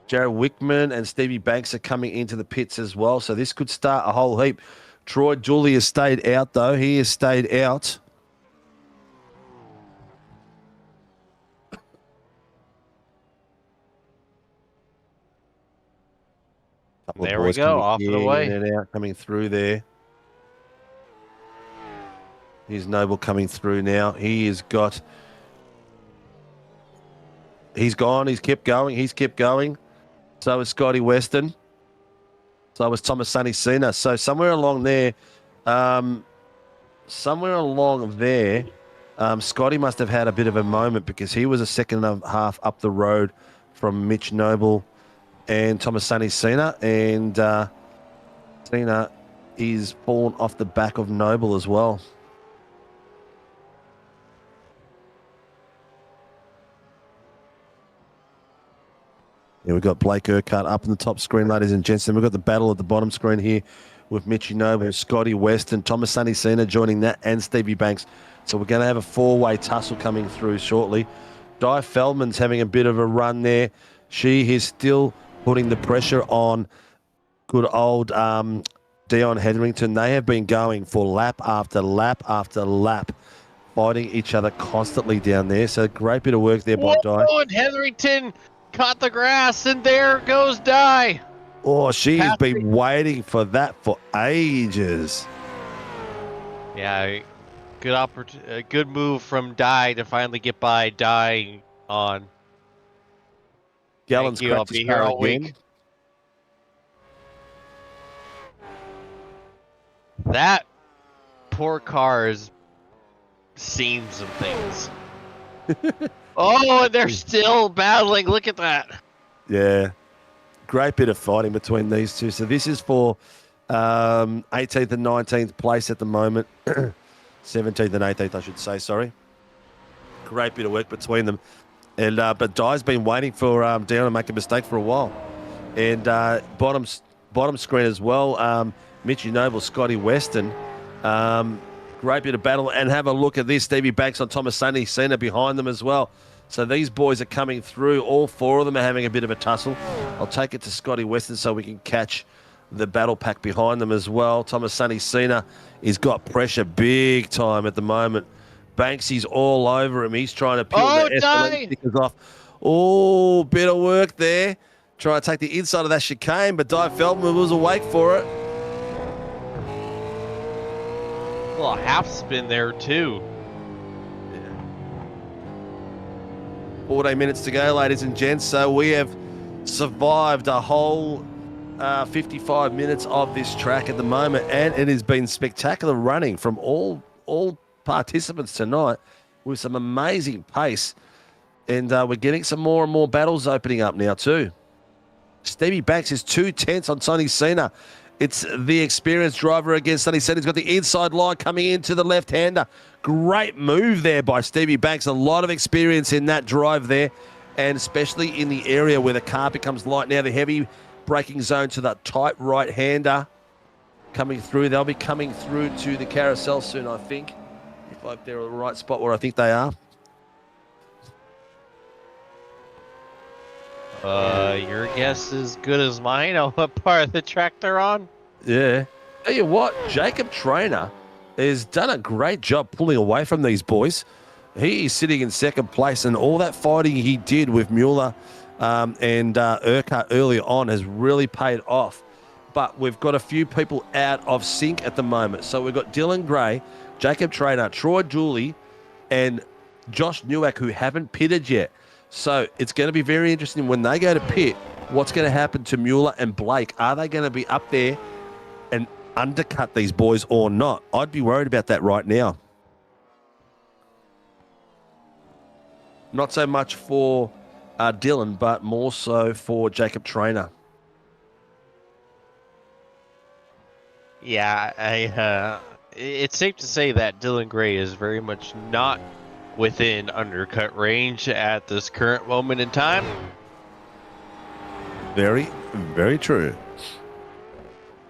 Jared Wickman and Stevie Banks are coming into the pits as well, so this could start a whole heap. Troy Dooley has stayed out, though. He has stayed out. There we go, off and away. In and out, coming through there. Here's Noble coming through now. He's gone. He's kept going. He's kept going. So is Scotty Weston. So was Thomas Sunny Cena. So somewhere along there, Scotty must have had a bit of a moment because he was a second and a half up the road from Mitch Noble and Thomas Sunny Cena. And Cena is fallen off the back of Noble as well. Yeah, we've got Blake Urquhart up on the top screen, ladies and gents. Then we've got the battle at the bottom screen here with Mitchy Noble, Scotty Weston, Thomas Sunny Cena joining that, and Stevie Banks. So we're going to have a four-way tussle coming through shortly. Di Feldman's having a bit of a run there. She is still putting the pressure on good old Dion Hetherington. They have been going for lap after lap after lap, fighting each other constantly down there. So great bit of work there by Di. And Hetherington caught the grass, and there goes Di. Oh, she has been waiting for that for ages. Yeah, good move from Di to finally get by Di on. Gallen's I'll be here all week. That poor car has seen some things. Oh, and they're still battling. Look at that. Yeah. Great bit of fighting between these two. So this is for 18th and 19th place at the moment. 17th and 18th, I should say, sorry. Great bit of work between them. And but Di's been waiting for Dion to make a mistake for a while. And bottom screen as well, Mitchy Noble, Scotty Weston. Great bit of battle. And have a look at this. Stevie Banks on Thomas Sunny Cena behind them as well. So these boys are coming through. All four of them are having a bit of a tussle. I'll take it to Scotty Weston so we can catch the battle pack behind them as well. Thomas Sunny Cena has got pressure big time at the moment. Banksy's all over him. He's trying to peel the escalator stickers off. Oh, bit of work there. Trying to take the inside of that chicane, but Di Feldman was awake for it. Well, a half spin there, too. 14 minutes to go, ladies and gents. So we have survived a whole 55 minutes of this track at the moment, and it has been spectacular running from all participants tonight with some amazing pace. And we're getting some more and more battles opening up now too. Stevie Banks is 2/10 on Sonny Cena. It's the experienced driver against Sonny Cena. He's got the inside line coming into the left-hander. Great move there by Stevie Banks. A lot of experience in that drive there, and especially in the area where the car becomes light now, the heavy braking zone to the tight right-hander coming through. They'll be coming through to the carousel soon, I think, if they're in the right spot where I think they are. Your guess is good as mine on what part of the track they're on. Yeah. Tell you what, Jacob Trainer has done a great job pulling away from these boys. He is sitting in second place, and all that fighting he did with Mueller and Urquhart earlier on has really paid off. But we've got a few people out of sync at the moment. So we've got Dylan Gray, Jacob Trainer, Troy Dooley, and Josh Newak, who haven't pitted yet. So it's going to be very interesting when they go to pit, what's going to happen to Mueller and Blake. Are they going to be up there and undercut these boys or not? I'd be worried about that right now. Not so much for Dylan, but more so for Jacob Trainer. Yeah, it's safe to say that Dylan Gray is very much not within undercut range at this current moment in time. Very, very true.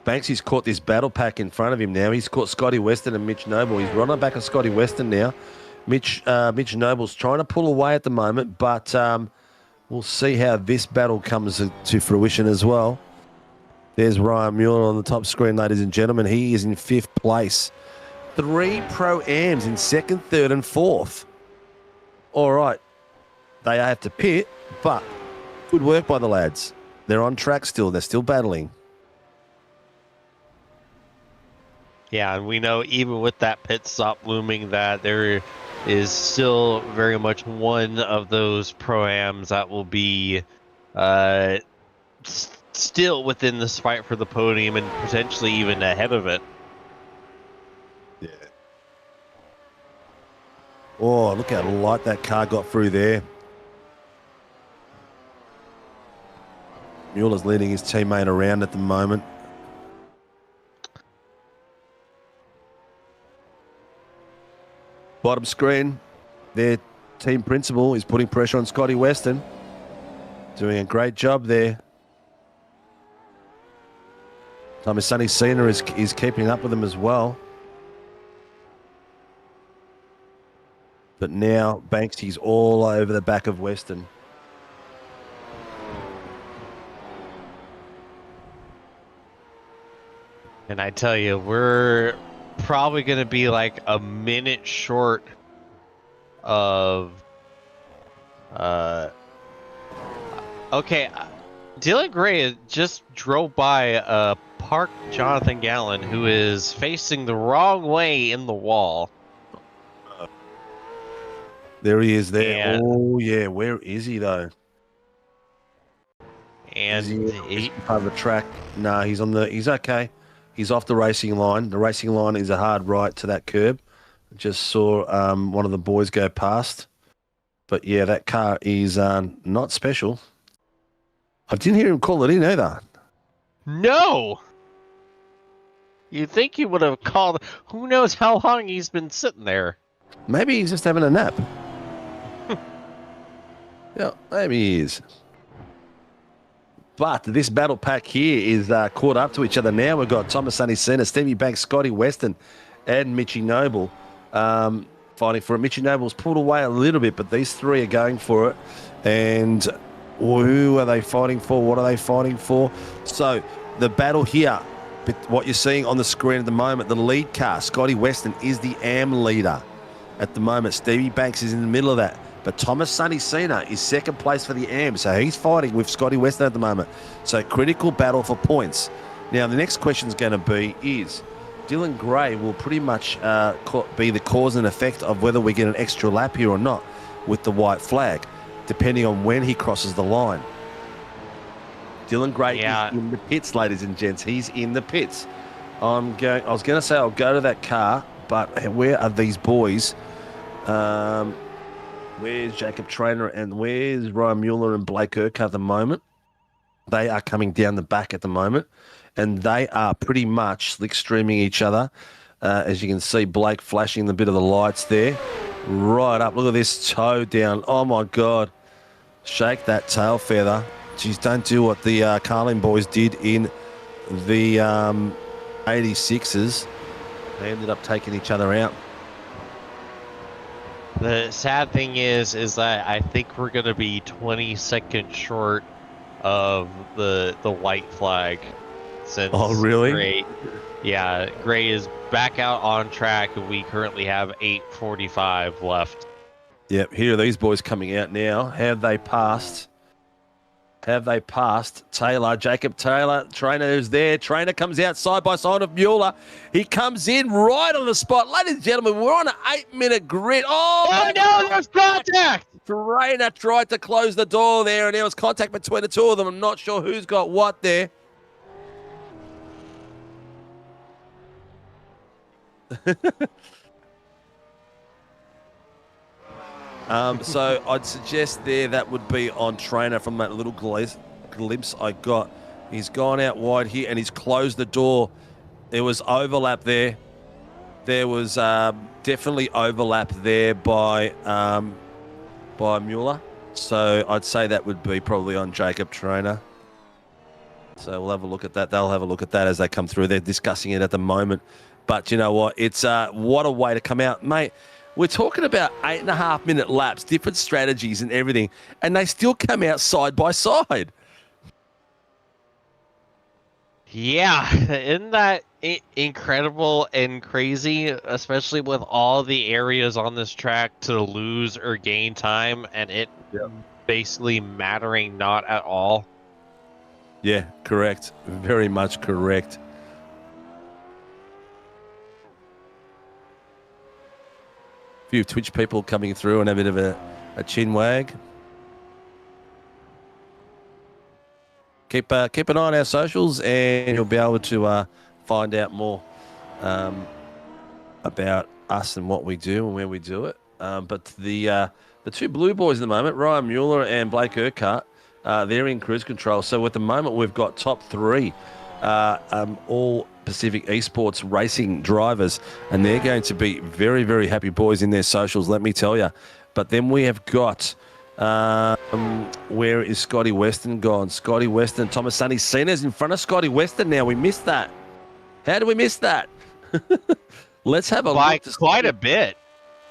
Banksy's caught this battle pack in front of him now. He's caught Scotty Weston and Mitch Noble. He's right on back of Scotty Weston now. Mitch Noble's trying to pull away at the moment, but we'll see how this battle comes to fruition as well. There's Ryan Mueller on the top screen, ladies and gentlemen. He is in 5th place. 3 Pro-Ams in 2nd, 3rd, and 4th. All right. They have to pit, but good work by the lads. They're on track still. They're still battling. Yeah, and we know even with that pit stop looming that there is still very much one of those pro-ams that will be still within this fight for the podium and potentially even ahead of it. Yeah. Oh, look how light that car got through there. Mueller's leading his teammate around at the moment. Bottom screen, their team principal is putting pressure on Scotty Weston. Doing a great job there. Thomas Sonny Cena is keeping up with them as well. But now Banksy's all over the back of Weston. And I tell you, we're probably going to be like a minute short of... Okay, Dylan Gray just drove by Park Jonathan Gallen, who is facing the wrong way in the wall. There he is there. And, oh, yeah. Where is he, though? And he's part of the track. No, he's okay. He's off the racing line. The racing line is a hard right to that curb. Just saw one of the boys go past. But, yeah, that car is not special. I didn't hear him call it in either. No! You'd think he would have called... Who knows how long he's been sitting there? Maybe he's just having a nap. Yeah, maybe he is. But this battle pack here is caught up to each other now. We've got Thomas Sonny Cena, Stevie Banks, Scotty Weston, and Mitchy Noble fighting for it. Mitchy Noble's pulled away a little bit, but these three are going for it. And who are they fighting for? What are they fighting for? So the battle here, what you're seeing on the screen at the moment, the lead car, Scotty Weston, is the AM leader at the moment. Stevie Banks is in the middle of that. But Thomas Sonny Cena is second place for the AM, so he's fighting with Scotty Weston at the moment. So critical battle for points. Now, the next question is going to be is Dylan Gray will pretty much be the cause and effect of whether we get an extra lap here or not with the white flag, depending on when he crosses the line. Dylan Gray is in the pits, ladies and gents. He's in the pits. I was going to say I'll go to that car, but where are these boys? Where's Jacob Trainer and where's Ryan Mueller and Blake Urquhart at the moment? They are coming down the back at the moment, and they are pretty much slickstreaming each other. As you can see, Blake flashing the bit of the lights there. Right up. Look at this toe down. Oh, my God. Shake that tail feather. Geez, don't do what the Carlin boys did in the 86s. They ended up taking each other out. The sad thing is that I think we're going to be 20 seconds short of the white flag. Since oh, really? Gray is back out on track, and we currently have 8:45 left. Yep, here are these boys coming out now. Have they passed? Taylor, Jacob Taylor, Trainer is there. Trainer comes out side by side of Mueller. He comes in right on the spot. Ladies and gentlemen, we're on an 8-minute grid. Oh no, there's contact! Trainer tried to close the door there, and there was contact between the two of them. I'm not sure who's got what there. So I'd suggest there that would be on Trainer from that little glimpse I got. He's gone out wide here and he's closed the door. There was overlap there. There was definitely overlap there by Mueller. So I'd say that would be probably on Jacob Trainer. So we'll have a look at that. They'll have a look at that as they come through. They're discussing it at the moment. But you know what? It's what a way to come out, mate. We're talking about 8.5-minute laps, different strategies and everything, and they still come out side by side. Yeah, isn't that incredible and crazy, especially with all the areas on this track to lose or gain time and it basically mattering not at all? Yeah, correct. Very much correct. few Twitch people coming through and a bit of a chin wag. Keep an eye on our socials, and you'll be able to find out more about us and what we do and where we do it. But the two blue boys at the moment, Ryan Mueller and Blake Urquhart, they're in cruise control. So at the moment, we've got top three, all Pacific Esports racing drivers, and they're going to be very, very happy boys in their socials, let me tell you. But then we have got, where is Scotty Weston gone? Scotty Weston, Thomas Sonny Cena's in front of Scotty Weston now. We missed that. How did we miss that? Let's have a By look. quite a bit.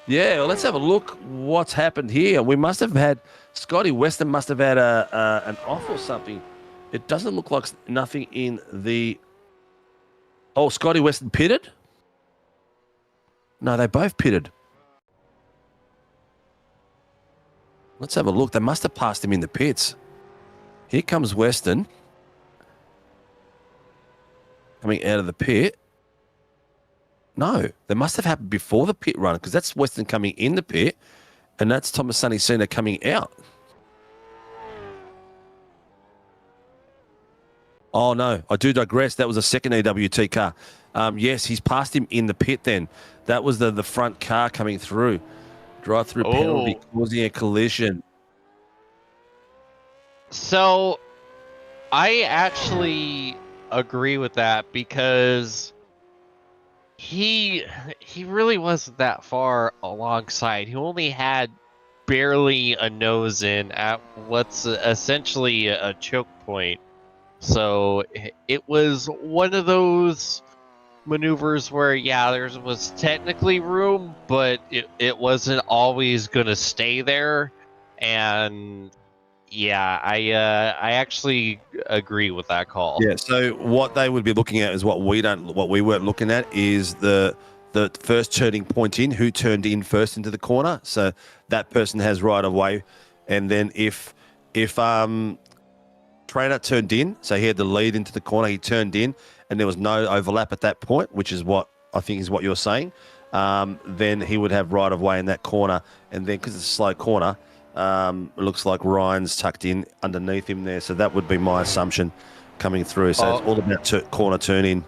Yeah, well, let's have a look what's happened here. We must have had, Scotty Weston must have had an off or something. It doesn't look like nothing in the... Oh, Scotty Weston pitted? No, they both pitted. Let's have a look. They must have passed him in the pits. Here comes Weston. Coming out of the pit. No, they must have happened before the pit run, because that's Weston coming in the pit, and that's Thomas Sonny Cena coming out. Oh, no, I do digress. That was a second EWT car. Yes, he's passed him in the pit then. That was the front car coming through. Drive-through penalty causing a collision. So, I actually agree with that, because he really wasn't that far alongside. He only had barely a nose in at what's essentially a choke point. So it was one of those maneuvers where, yeah, there was technically room, but it wasn't always going to stay there. And yeah, I actually agree with that call. Yeah, so what they would be looking at is what we weren't looking at is the first turning point in, who turned in first into the corner. So that person has right of way. And then if Trainer turned in, so he had the lead into the corner, he turned in, and there was no overlap at that point, which is what I think is what you're saying, then he would have right of way in that corner. And then because it's a slow corner, it looks like Ryan's tucked in underneath him there. So that would be my assumption coming through. So it's all about corner turn in.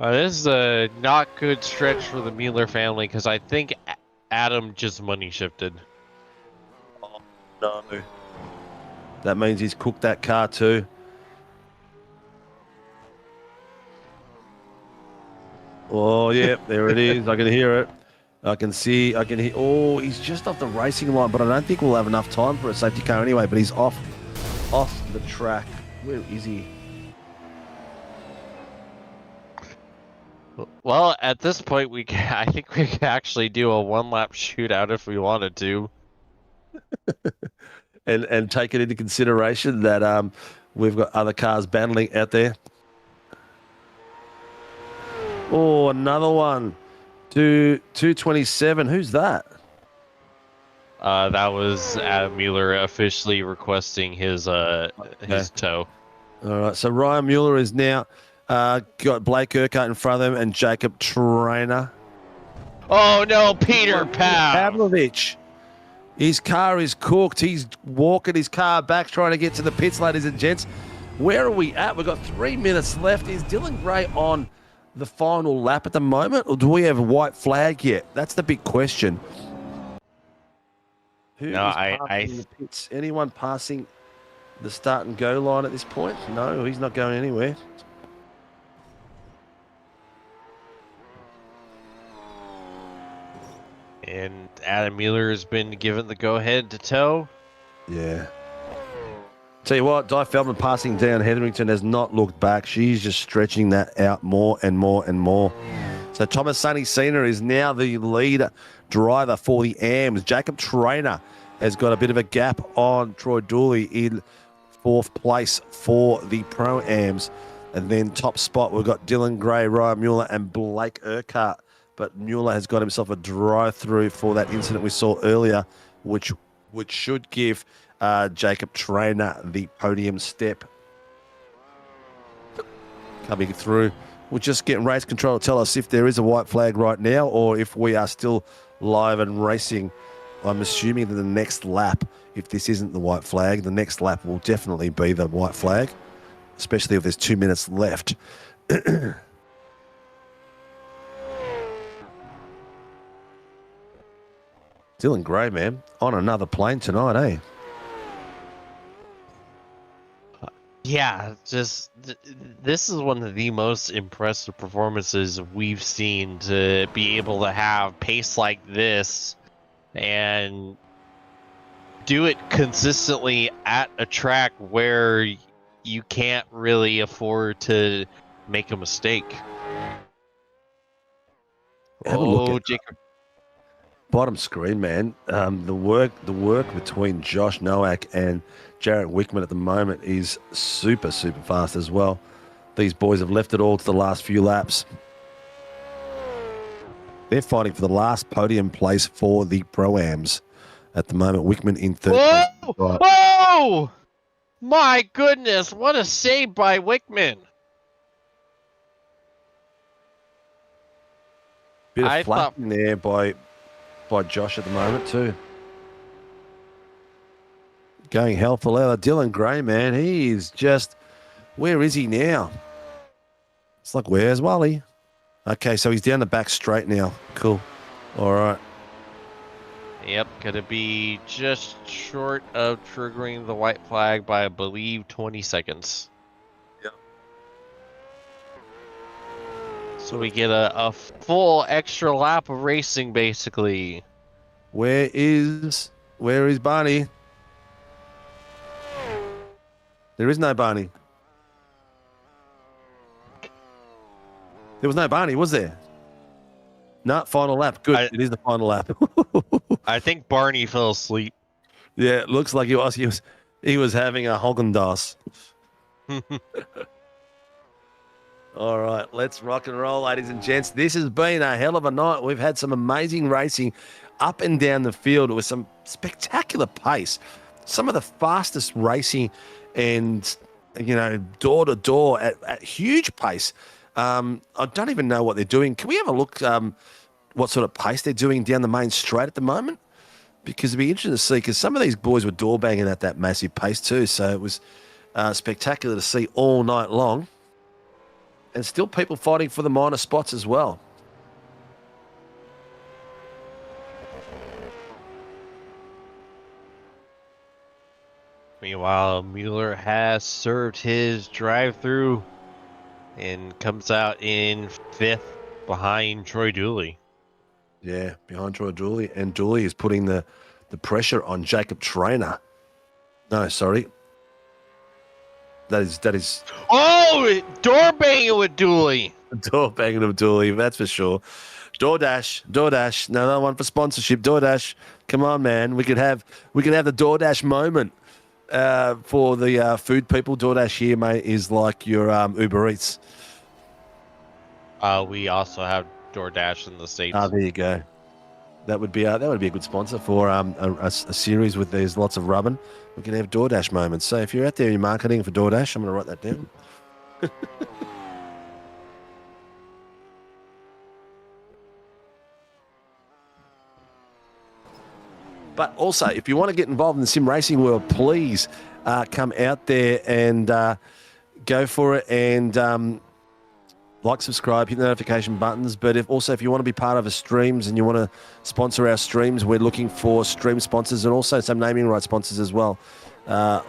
This is a not good stretch for the Mueller family, because I think Adam just money shifted. Oh, no. That means he's cooked that car too. Oh, yeah, there it is. I can hear it. I can hear. Oh, he's just off the racing line, but I don't think we'll have enough time for a safety car anyway. But he's off the track. Where is he? Well, at this point, I think we could actually do a one-lap shootout if we wanted to. and take it into consideration that we've got other cars battling out there. Oh, another one. 227. Who's that? That was Adam Mueller officially requesting his tow. All right, so Ryan Mueller is now got Blake Urquhart in front of him and Jacob Trainer. Oh no, Peter Pavlovich. His car is cooked. He's walking his car back, trying to get to the pits, ladies and gents. Where are we at? We've got 3 minutes left. Is Dylan Gray on the final lap at the moment, or do we have a white flag yet? That's the big question. Who is passing the pits? Anyone passing the start and go line at this point? No, he's not going anywhere. And Adam Mueller has been given the go-ahead to tow. Yeah. Tell you what, Di Feldman passing down Hetherington has not looked back. She's just stretching that out more and more and more. So Thomas Sonny Cena is now the lead driver for the AMs. Jacob Trainer has got a bit of a gap on Troy Dooley in fourth place for the Pro-Ams. And then top spot, we've got Dylan Gray, Ryan Mueller, and Blake Urquhart. But Mueller has got himself a drive-through for that incident we saw earlier, which should give Jacob Trainer the podium step. Coming through. We're just getting race control to tell us if there is a white flag right now or if we are still live and racing. I'm assuming that the next lap, if this isn't the white flag, the next lap will definitely be the white flag, especially if there's 2 minutes left. Dylan Gray, man, on another plane tonight, eh? Yeah, just this is one of the most impressive performances we've seen, to be able to have pace like this and do it consistently at a track where you can't really afford to make a mistake. Have a look at Jacob. bottom screen, man. The work between Josh Nowak and Jarrett Wickman at the moment is super fast as well. These boys have left it all to the last few laps. They're fighting for the last podium place for the Pro-Ams at the moment. Wickman in third place. Whoa! Whoa! My goodness, what a save by Wickman. Bit of flapping there by Josh at the moment too. Going hell for leather. Dylan Gray, man, he is just, where is he now? It's like, where's Wally? Okay, so he's down the back straight now. Cool. All right. Yep, gonna be just short of triggering the white flag by, I believe, 20 seconds. Yep. So we get a full extra lap of racing, basically. Where is Barney? There is no Barney. There was no Barney, was there? No, final lap. Good. It is the final lap. I think Barney fell asleep. Yeah, it looks like he was having a Haagen-Dazs. All right, let's rock and roll, ladies and gents. This has been a hell of a night. We've had some amazing racing up and down the field with some spectacular pace. Some of the fastest racing and, door to door at huge pace. I don't even know what they're doing. Can we have a look what sort of pace they're doing down the main straight at the moment? Because it'd be interesting to see, because some of these boys were door banging at that massive pace too. So it was spectacular to see all night long. And still people fighting for the minor spots as well. Meanwhile, Mueller has served his drive-through and comes out in 5th behind Troy Dooley. Yeah, behind Troy Dooley. And Dooley is putting the pressure on Jacob Traynor. No, sorry. That is. Oh, door banging with Dooley. Door banging of Dooley, that's for sure. DoorDash, another one for sponsorship. DoorDash, come on, man. We could have the DoorDash moment for the food people. DoorDash here, mate, is like your Uber Eats. We also have DoorDash in the States. There you go. That would be a good sponsor for a series with there's lots of rubbing. We can have DoorDash moments. So if you're out there in marketing for DoorDash, I'm going to write that down. But also, if you want to get involved in the sim racing world, please come out there and go for it and like, subscribe, hit the notification buttons. But if you want to be part of our streams and you want to sponsor our streams, we're looking for stream sponsors and also some naming rights sponsors as well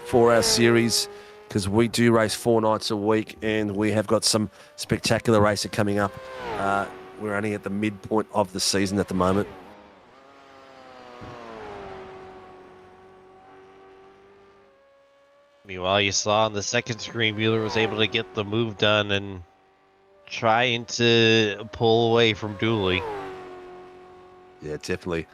for our series, because we do race 4 nights a week and we have got some spectacular racing coming up. We're only at the midpoint of the season at the moment. Meanwhile, you saw on the second screen, Mueller was able to get the move done and trying to pull away from Dooley. Yeah, definitely.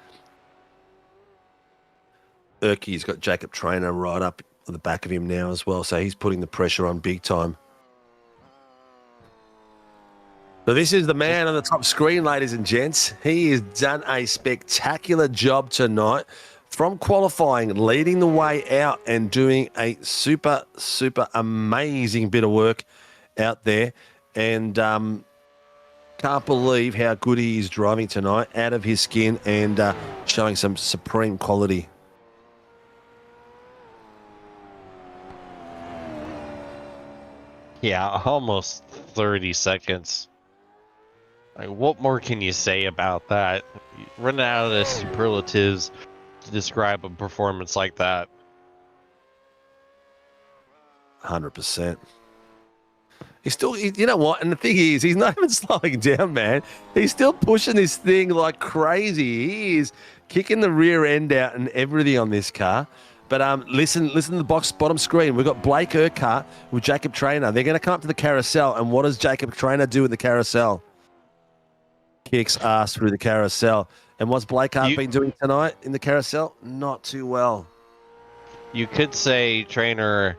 Erky's got Jacob Traynor right up at the back of him now as well, so he's putting the pressure on big time. So this is the man on the top screen, ladies and gents. He has done a spectacular job tonight from qualifying, leading the way out and doing a super amazing bit of work out there. And Can't believe how good he is driving tonight, out of his skin and showing some supreme quality. Yeah, almost 30 seconds. Like, what more can you say about that? Running out of the superlatives to describe a performance like that. 100%. He's still, you know what? And the thing is, he's not even slowing down, man. He's still pushing this thing like crazy. He is kicking the rear end out and everything on this car. But listen to the box bottom screen. We've got Blake Urquhart with Jacob Trainer. They're going to come up to the carousel. And what does Jacob Trainer do in the carousel? Kicks ass through the carousel. And what's Blake Urquhart been doing tonight in the carousel? Not too well. You could say Trainer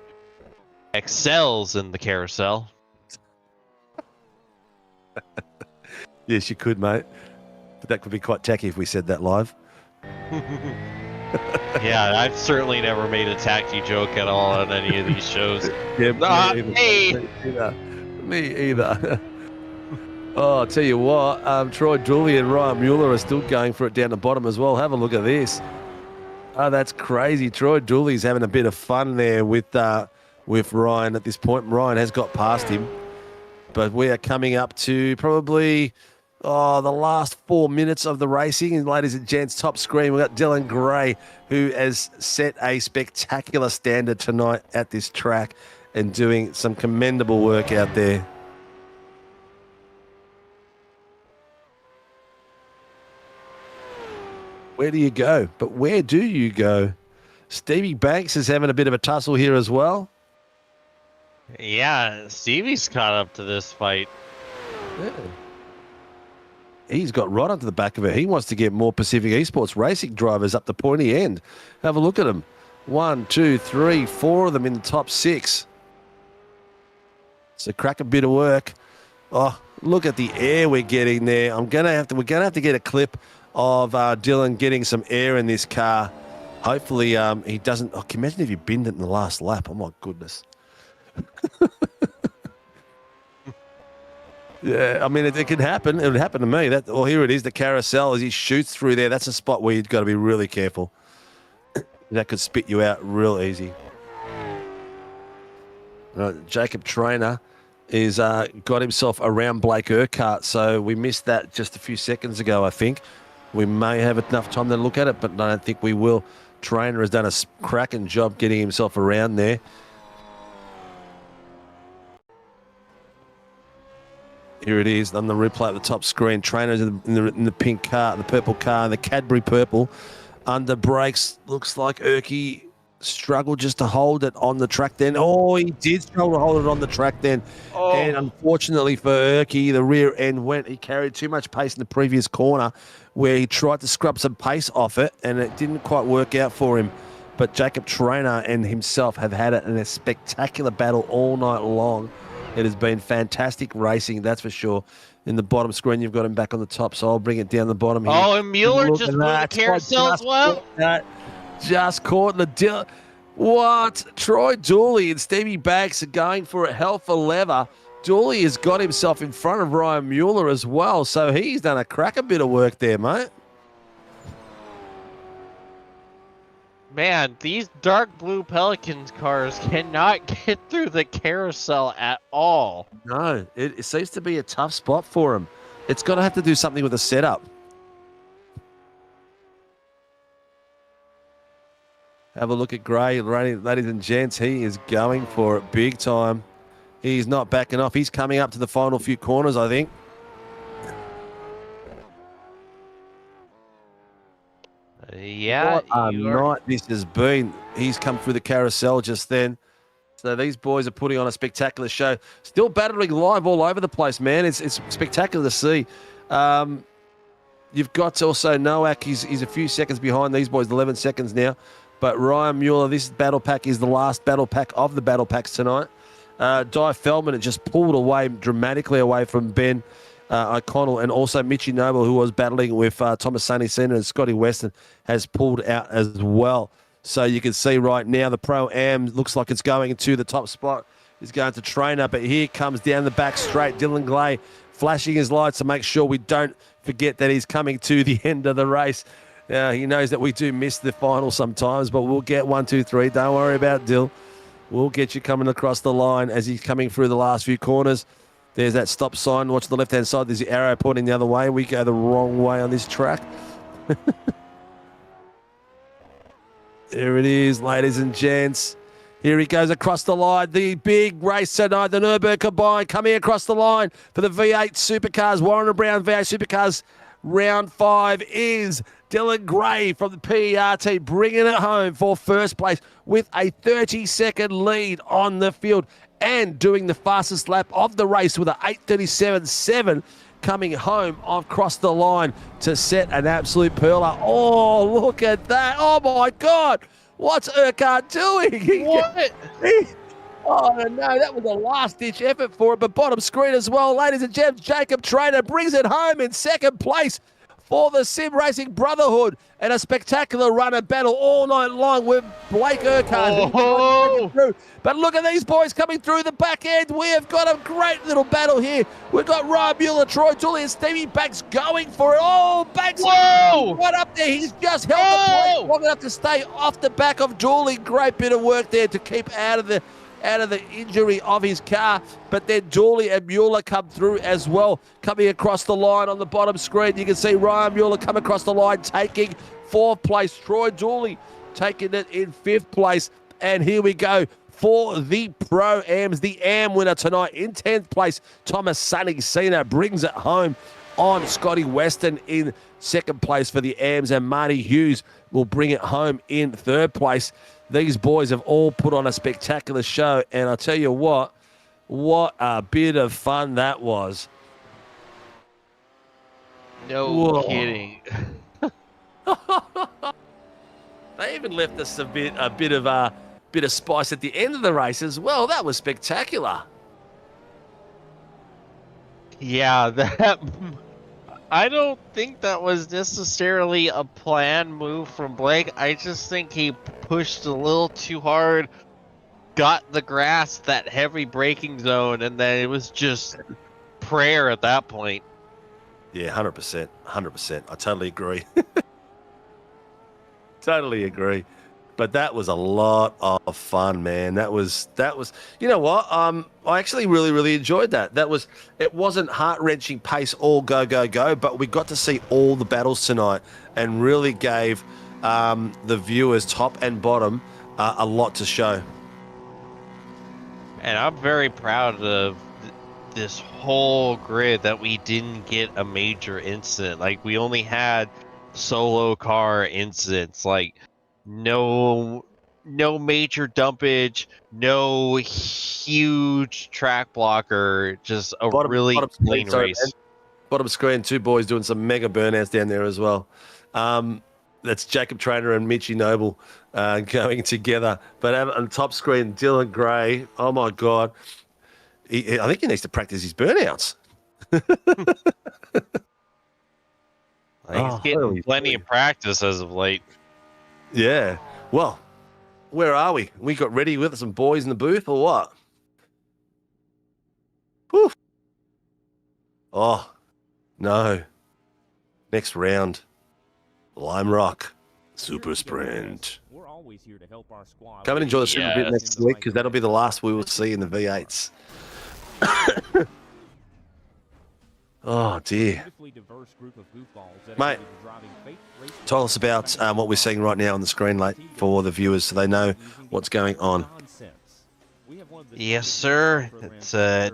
excels in the carousel. Yes, you could, mate. But that could be quite tacky if we said that live. Yeah, I've certainly never made a tacky joke at all on any of these shows. Yeah, Not me either. Me either. Oh, I'll tell you what, Troy Dooley and Ryan Mueller are still going for it down the bottom as well. Have a look at this. Oh, that's crazy. Troy Dooley's having a bit of fun there with Ryan at this point. Ryan has got past him. But we are coming up to probably the last 4 minutes of the racing. And ladies and gents, top screen, we've got Dylan Gray, who has set a spectacular standard tonight at this track and doing some commendable work out there. Where do you go? But where do you go? Stevie Banks is having a bit of a tussle here as well. Yeah, Stevie's caught up to this fight. Yeah. He's got right onto the back of it. He wants to get more Pacific Esports racing drivers up the pointy end. Have a look at them. 1, 2, 3, 4 of them in the top 6. It's a crack a bit of work. Oh, look at the air we're getting there. We're gonna have to get a clip of Dylan getting some air in this car. Hopefully he doesn't. Oh, can you imagine if you binned it in the last lap? Oh my goodness. Yeah, I mean, it can happen. It would happen to me. Here it is, the carousel as he shoots through there. That's a spot where you've got to be really careful. That could spit you out real easy. Jacob Trainer is got himself around Blake Urquhart, so we missed that just a few seconds ago, I think. We may have enough time to look at it, but I don't think we will. Trainer has done a cracking job getting himself around there. Here it is on the replay at the top screen. Trainer's in the pink car, the purple car, the Cadbury purple. Under brakes, looks like Urky struggled just to hold it on the track then. Oh, he did struggle to hold it on the track then. Oh. And unfortunately for Urky, the rear end went. He carried too much pace in the previous corner where he tried to scrub some pace off it, and it didn't quite work out for him. But Jacob Trainer and himself have had it in a spectacular battle all night long. It has been fantastic racing, that's for sure. In the bottom screen, you've got him back on the top, so I'll bring it down the bottom here. Oh, and Mueller just moved the carousel as well? Just caught the deal. What? Troy Dooley and Stevie Banks are going for a hell for leather. Dooley has got himself in front of Ryan Mueller as well, so he's done a cracker bit of work there, mate. Man, these dark blue Pelicans cars cannot get through the carousel at all. No, it seems to be a tough spot for him. It's got to have to do something with the setup. Have a look at Gray, ladies and gents. He is going for it big time. He's not backing off. He's coming up to the final few corners, I think. Yeah. What a night this has been. He's come through the carousel just then. So these boys are putting on a spectacular show. Still battling live all over the place, man. It's spectacular to see. You've got to also Nowak. He's a few seconds behind these boys, 11 seconds now. But Ryan Mueller, this battle pack is the last battle pack of the battle packs tonight. Di Feldman had just pulled away dramatically away from Ben O'Connell, and also Mitchie Noble, who was battling with Thomas Sonny Senior and Scotty Weston, has pulled out as well. So you can see right now the Pro-Am looks like it's going to the top spot. Is going to Trainer, but here comes down the back straight Dylan Glay flashing his lights to make sure we don't forget that he's coming to the end of the race. He knows that we do miss the final sometimes, but we'll get 1, 2, 3. Don't worry about Dill. We'll get you coming across the line as he's coming through the last few corners. There's that stop sign. Watch the left-hand side. There's the arrow pointing the other way. We go the wrong way on this track. There it is, ladies and gents. Here he goes across the line. The big race tonight, the Nürburgring combined, coming across the line for the V8 Supercars, Warren and Brown V8 Supercars. Round 5 is Dylan Gray from the PERT bringing it home for first place with a 30-second lead on the field and doing the fastest lap of the race with an 8:37.7 coming home across the line to set an absolute perler. Oh, look at that. Oh, my God. What's Urquhart doing? What? Oh, no, that was a last-ditch effort for it, but bottom screen as well. Ladies and gents, Jacob Trainer brings it home in second place for the Sim Racing Brotherhood, and a spectacular runner battle all night long with Blake Urquhart. Oh. But look at these boys coming through the back end. We have got a great little battle here. We've got Ryan Mueller, Troy Dooley, and Stevie Banks going for it. Oh, Banks Whoa! right up there. He's just held the place long enough to stay off the back of Dooley. Great bit of work there to keep out of the injury of his car, but then Dooley and Mueller come through as well, coming across the line on the bottom screen. You can see Ryan Mueller come across the line, taking 4th place. Troy Dooley taking it in 5th place. And here we go for the Pro-Ams. The AM winner tonight in 10th place, Thomas Sonny Cena brings it home on Scotty Weston in 2nd place for the AMs, and Marty Hughes will bring it home in 3rd place. These boys have all put on a spectacular show, and I'll tell you what a bit of fun that was. No kidding. They even left us a bit of spice at the end of the race as well. That was spectacular. Yeah, that. I don't think that was necessarily a planned move from Blake. I just think he pushed a little too hard, got the grass, that heavy braking zone, and then it was just prayer at that point. Yeah, 100%. 100%. I totally agree. Totally agree. But that was a lot of fun, man. That was. You know what? I actually really enjoyed that. It wasn't heart-wrenching pace, all go, but we got to see all the battles tonight and really gave the viewers, top and bottom, a lot to show. And I'm very proud of this whole grid that we didn't get a major incident. Like, we only had solo car incidents, like no major dumpage, no huge track blocker, just a really clean race. Bottom screen, 2 boys doing some mega burnouts down there as well. That's Jacob Trainer and Mitchie Noble going together. But on top screen, Dylan Gray, oh my God. I think he needs to practice his burnouts. He's getting plenty of practice as of late. Yeah. Well, where are we? We got ready with some boys in the booth or what? Whew. Oh, no. Next round. Lime Rock. Super Sprint. We're always here to help our squad. Come and enjoy the Super bit next week, because that'll be the last we will see in the V8s. Oh, dear. Mate, tell us about what we're seeing right now on the screen, like, for the viewers so they know what's going on. Yes, sir. It's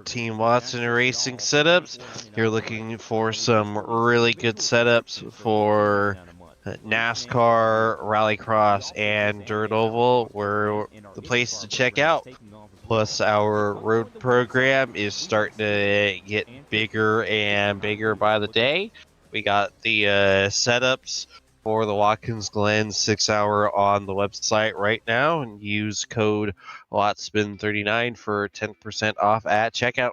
Team Watson Iracing setups. You're looking for some really good setups for NASCAR, Rallycross, and Dirt Oval. We're the place to check out. Plus, our road program is starting to get bigger and bigger by the day. We got the setups for the Watkins Glen 6-hour on the website right now, and use code WATSPIN39 for 10% off at checkout.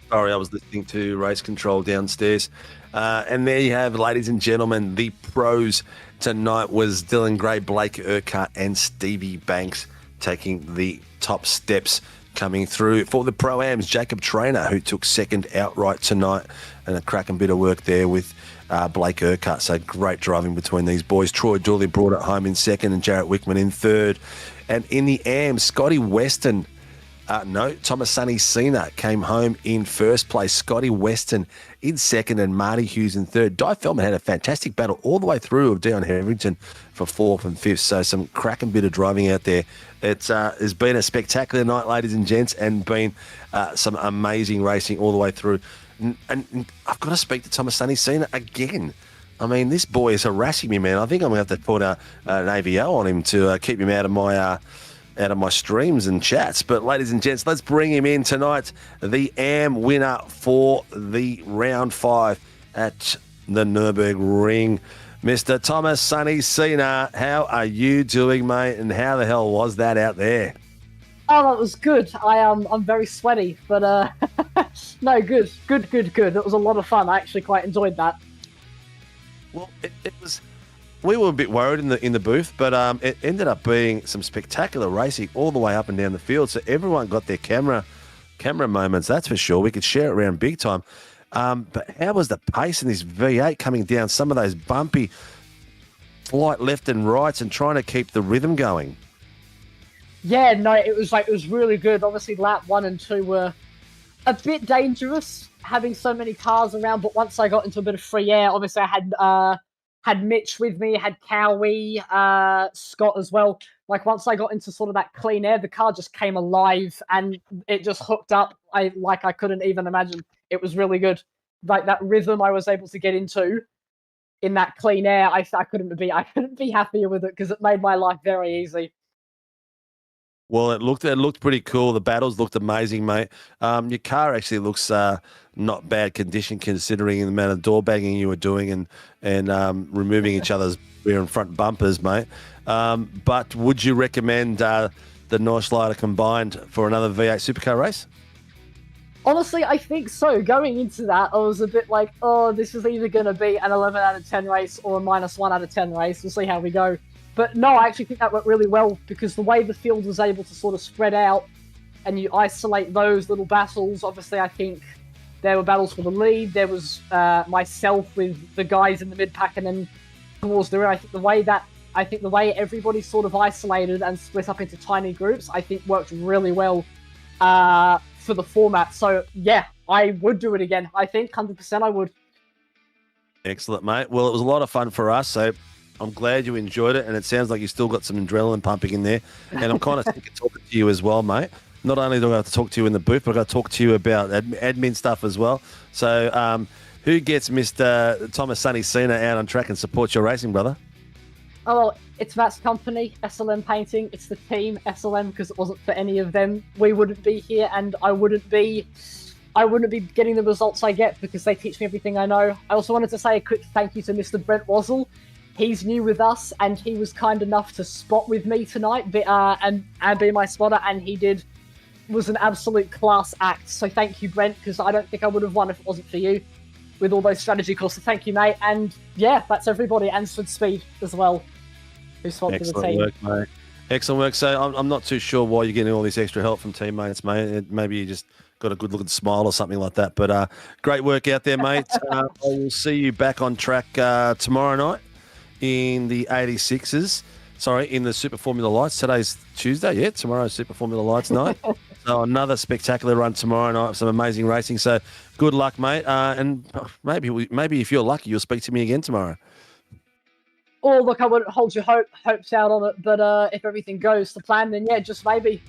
Sorry, I was listening to Race Control downstairs. And there you have, ladies and gentlemen, the pros tonight was Dylan Gray, Blake Urquhart and Stevie Banks taking the top steps coming through. For the Pro-Ams, Jacob Traynor, who took second outright tonight, and a cracking bit of work there with Blake Urquhart. So great driving between these boys. Troy Dooley brought it home in second and Jarrett Wickman in third. And in the AMs, Scotty Weston, Thomas Sonny Cena came home in first place. Scotty Weston in second and Marty Hughes in third. Di Feldman had a fantastic battle all the way through of Dion Hetherington for fourth and fifth. So some cracking bit of driving out there. It has been a spectacular night, ladies and gents, and been some amazing racing all the way through. And I've got to speak to Thomas Sonny Cena again. I mean, this boy is harassing me, man. I think I'm going to have to put an AVO on him to keep him out of my streams and chats. But ladies and gents, let's bring him in tonight. The AM winner for the round 5 at the Nürburgring. Mr. Thomas Sonny Cena, how are you doing, mate? And how the hell was that out there? Oh, that was good. I'm very sweaty, but no, good. It was a lot of fun. I actually quite enjoyed that. Well, it was. We were a bit worried in the booth, but it ended up being some spectacular racing all the way up and down the field. So everyone got their camera moments. That's for sure. We could share it around big time. But how was the pace in this V8 coming down some of those bumpy flight left and rights and trying to keep the rhythm going? Yeah, no, it was really good. Obviously, lap 1 and 2 were a bit dangerous, having so many cars around. But once I got into a bit of free air, obviously I had Mitch with me, had Cowie, Scott as well. Like once I got into sort of that clean air, the car just came alive and it just hooked up. I couldn't even imagine. It was really good. Like that rhythm I was able to get into in that clean air, I couldn't be happier with it because it made my life very easy. Well, it looked pretty cool. The battles looked amazing, mate. Your car actually looks not bad condition considering the amount of door banging you were doing and removing each other's rear and front bumpers, mate. But would you recommend the Nordschleifer combined for another V8 supercar race? Honestly, I think so. Going into that, I was a bit like, oh, this is either going to be an 11 out of 10 race or a -1 out of 10 race. We'll see how we go. But no, I actually think that went really well because the way the field was able to sort of spread out and you isolate those little battles, obviously I think there were battles for the lead. There was myself with the guys in the mid-pack and then towards the rear. I think the way everybody sort of isolated and split up into tiny groups, I think worked really well for the format. So yeah, I would do it again. I think 100% I would. Excellent, mate. Well, it was a lot of fun for us, so I'm glad you enjoyed it, and it sounds like you still got some adrenaline pumping in there. And I'm kind of sick of talking to you as well, mate. Not only do I have to talk to you in the booth, but I've got to talk to you about admin stuff as well. So who gets Mr. Thomas Sonny Cena out on track and supports your racing, brother? Oh, well, it's Matt's company, SLM Painting. It's the team, SLM, because it wasn't for any of them, we wouldn't be here, and I wouldn't be getting the results I get because they teach me everything I know. I also wanted to say a quick thank you to Mr. Brent Wazzle. He's new with us, and he was kind enough to spot with me tonight and be my spotter, and was an absolute class act. So thank you, Brent, because I don't think I would have won if it wasn't for you with all those strategy calls. So thank you, mate. And yeah, that's everybody. And Speed as well, who sponsored the team. Excellent work, mate. Excellent work. So I'm not too sure why you're getting all this extra help from teammates, mate. Maybe you just got a good looking smile or something like that. But great work out there, mate. I will see you back on track tomorrow night in the 86s. Sorry, in the Super Formula Lights. Today's Tuesday. Yeah, tomorrow's Super Formula Lights night. So another spectacular run tomorrow night. Some amazing racing. So good luck, mate. And maybe if you're lucky, you'll speak to me again tomorrow. Oh, look, I wouldn't hold your hopes out on it. But if everything goes to plan, then yeah, just maybe.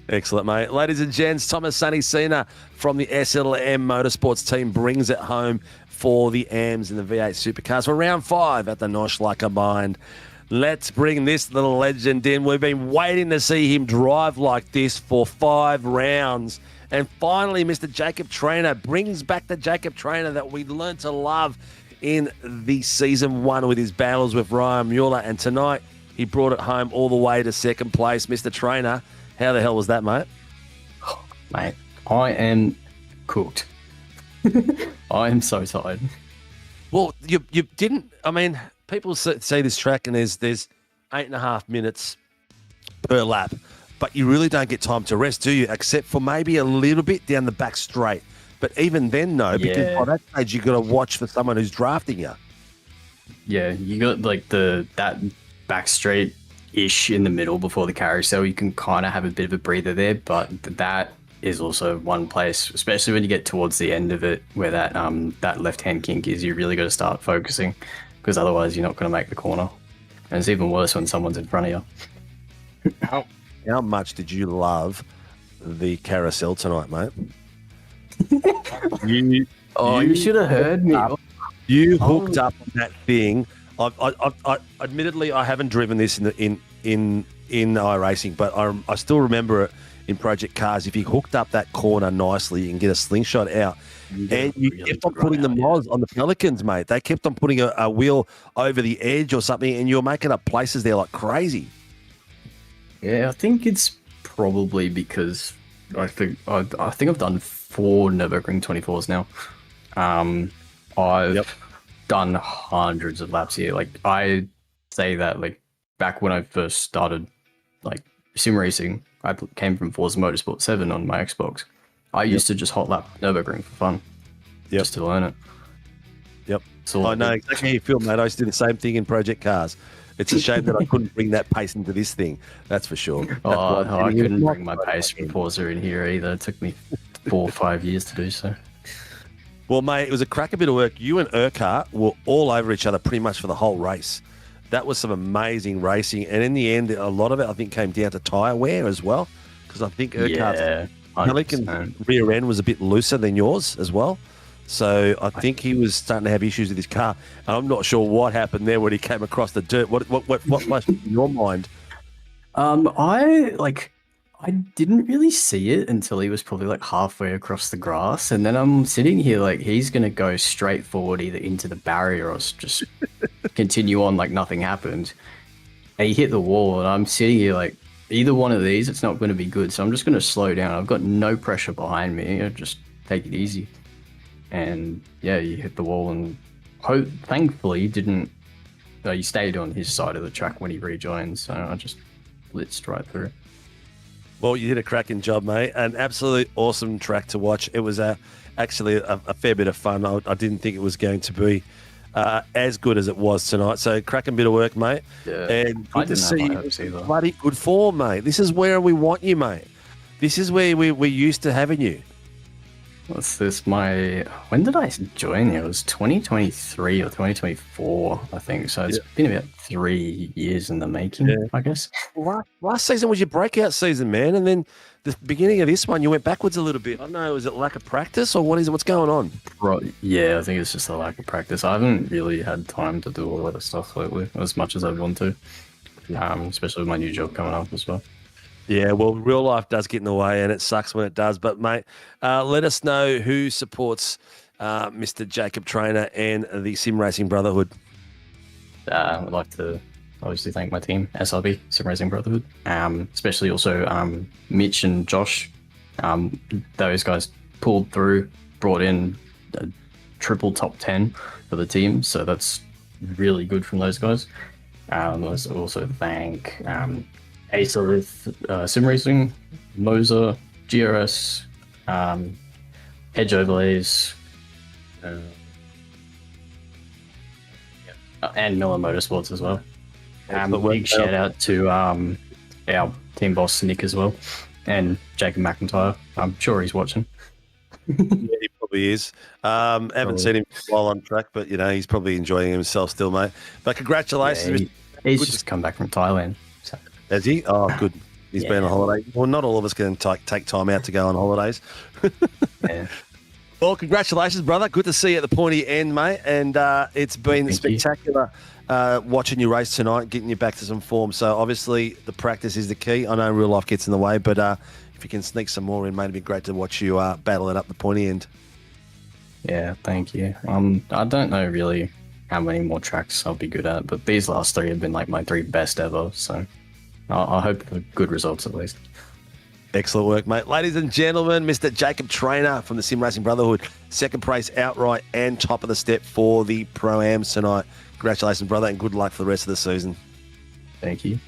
Excellent, mate. Ladies and gents, Thomas Sonny Cena from the SLM Motorsports team brings it home for the AMs in the V8 Supercars for round 5 at the Nürburgring combined. Let's bring this little legend in. We've been waiting to see him drive like this for 5 rounds. And finally, Mr. Jacob Traynor brings back the Jacob Traynor that we learned to love in the season 1 with his battles with Ryan Mueller. And tonight, he brought it home all the way to second place. Mr. Traynor, how the hell was that, mate? Mate, I am cooked. I am so tired. Well, you didn't. I mean, people say this track and there's 8.5 minutes per lap, but you really don't get time to rest, do you? Except for maybe a little bit down the back straight. But even then, no, because by that stage you've got to watch for someone who's drafting you. Yeah, you got like that back straight ish in the middle before the carousel. You can kind of have a bit of a breather there, but that is also one place, especially when you get towards the end of it, where that left hand kink is. You really got to start focusing, because otherwise you're not going to make the corner. And it's even worse when someone's in front of you. How much did you love the carousel tonight, mate? You should have heard me. You hooked up on that thing. I admittedly I haven't driven this in iRacing, but I still remember it in Project Cars. If you hooked up that corner nicely, you can get a slingshot out. And you really kept on putting the mods on the Pelicans, mate. They kept on putting a wheel over the edge or something, and you were making up places there like crazy. Yeah, I think it's probably because I think I've done 4 Nürburgring 24s now. I've done hundreds of laps here. Like, I say that, like, back when I first started, like, sim racing, I came from Forza Motorsport 7 on my Xbox. I used to just hot lap Nürburgring for fun, just to learn it. Yep. So I know exactly how you feel, mate. I used to do the same thing in Project Cars. It's a shame that I couldn't bring that pace into this thing. That's for sure. I couldn't bring my pace from Forza in here either. It took me 4 or 5 years to do so. Well, mate, it was a cracker bit of work. You and Urquhart were all over each other pretty much for the whole race. That was some amazing racing. And in the end, a lot of it, I think, came down to tyre wear as well. Because I think Urquhart's Pelican rear end was a bit looser than yours as well. So I think he was starting to have issues with his car. And I'm not sure what happened there when he came across the dirt. What flashed in your mind? I didn't really see it until he was probably like halfway across the grass. And then I'm sitting here like he's going to go straight forward either into the barrier or just continue on like nothing happened. And he hit the wall and I'm sitting here like either one of these, it's not going to be good. So I'm just going to slow down. I've got no pressure behind me. I just take it easy. And yeah, he hit the wall and thankfully he stayed on his side of the track when he rejoined. So I just blitzed right through it. Well, you did a cracking job, mate. An absolutely awesome track to watch. It was actually a fair bit of fun. I didn't think it was going to be as good as it was tonight. So cracking bit of work, mate. Yeah, and good to see you. Either. Bloody good form, mate. This is where we want you, mate. This is where we're used to having you. What's this? When did I join here? It was 2023 or 2024, I think. So it's been about 3 years in the making, I guess. Last season was your breakout season, man. And then the beginning of this one, you went backwards a little bit. I don't know, is it lack of practice or what's going on? Right. Yeah, I think it's just a lack of practice. I haven't really had time to do all that stuff lately as much as I want to, especially with my new job coming up as well. Yeah, well, real life does get in the way, and it sucks when it does. But, mate, let us know who supports Mr. Jacob Trainer and the Sim Racing Brotherhood. I'd like to obviously thank my team, SRB, Sim Racing Brotherhood, especially also Mitch and Josh. Those guys pulled through, brought in a triple top 10 for the team, so that's really good from those guys. Let's also thank Acer with Sim Racing, Moser, GRS, Edge Overlays, and Miller Motorsports as well. Big shout out to our team boss Nick as well, and Jacob McIntyre. I'm sure he's watching. Yeah, he probably is. Haven't seen him while on track, but he's probably enjoying himself still, mate. But congratulations! He's just come back from Thailand. So. Has he? Oh, good. He's been on holiday. Well, not all of us can take time out to go on holidays. Yeah. Well, congratulations, brother. Good to see you at the pointy end, mate. And it's been spectacular watching you race tonight, getting you back to some form. So obviously the practice is the key. I know real life gets in the way, but if you can sneak some more in, mate, it'd be great to watch you battle it up the pointy end. Yeah, thank you. I don't know really how many more tracks I'll be good at, but these last 3 have been like my 3 best ever. So I hope for good results at least. Excellent work, mate. Ladies and gentlemen, Mr. Jacob Trainer from the Sim Racing Brotherhood, second place outright and top of the step for the Pro-Am tonight. Congratulations, brother, and good luck for the rest of the season. Thank you.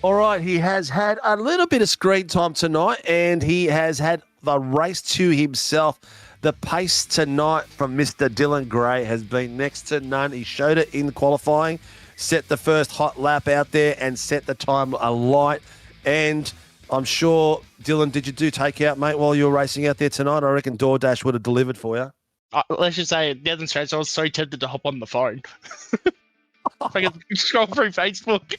All right, he has had a little bit of screen time tonight, and he has had the race to himself. The pace tonight from Mr. Dylan Gray has been next to none. He showed it in qualifying, set the first hot lap out there, and set the time alight. And I'm sure, Dylan, did you do takeout, mate, while you were racing out there tonight? I reckon DoorDash would have delivered for you. Let's just say, the other stage, I was so tempted to hop on the phone. I could scroll through Facebook.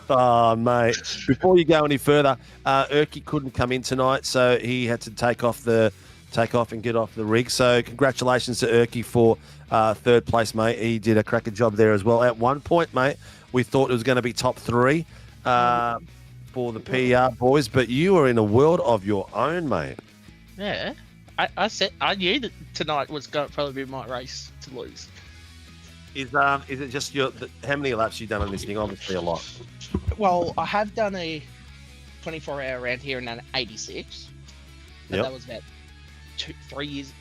Oh, mate. Before you go any further, Erky couldn't come in tonight, so he had to take off and get off the rig. So congratulations to Erky for third place, mate. He did a cracker job there as well. At one point, mate, we thought it was going to be top three for the PR boys, but you were in a world of your own, mate. Yeah. I knew that tonight was going to probably be my race to lose. Is it just how many laps you done on this thing? Obviously a lot. Well, I have done a 24-hour round here in an 86. But Yep. that was about 3 years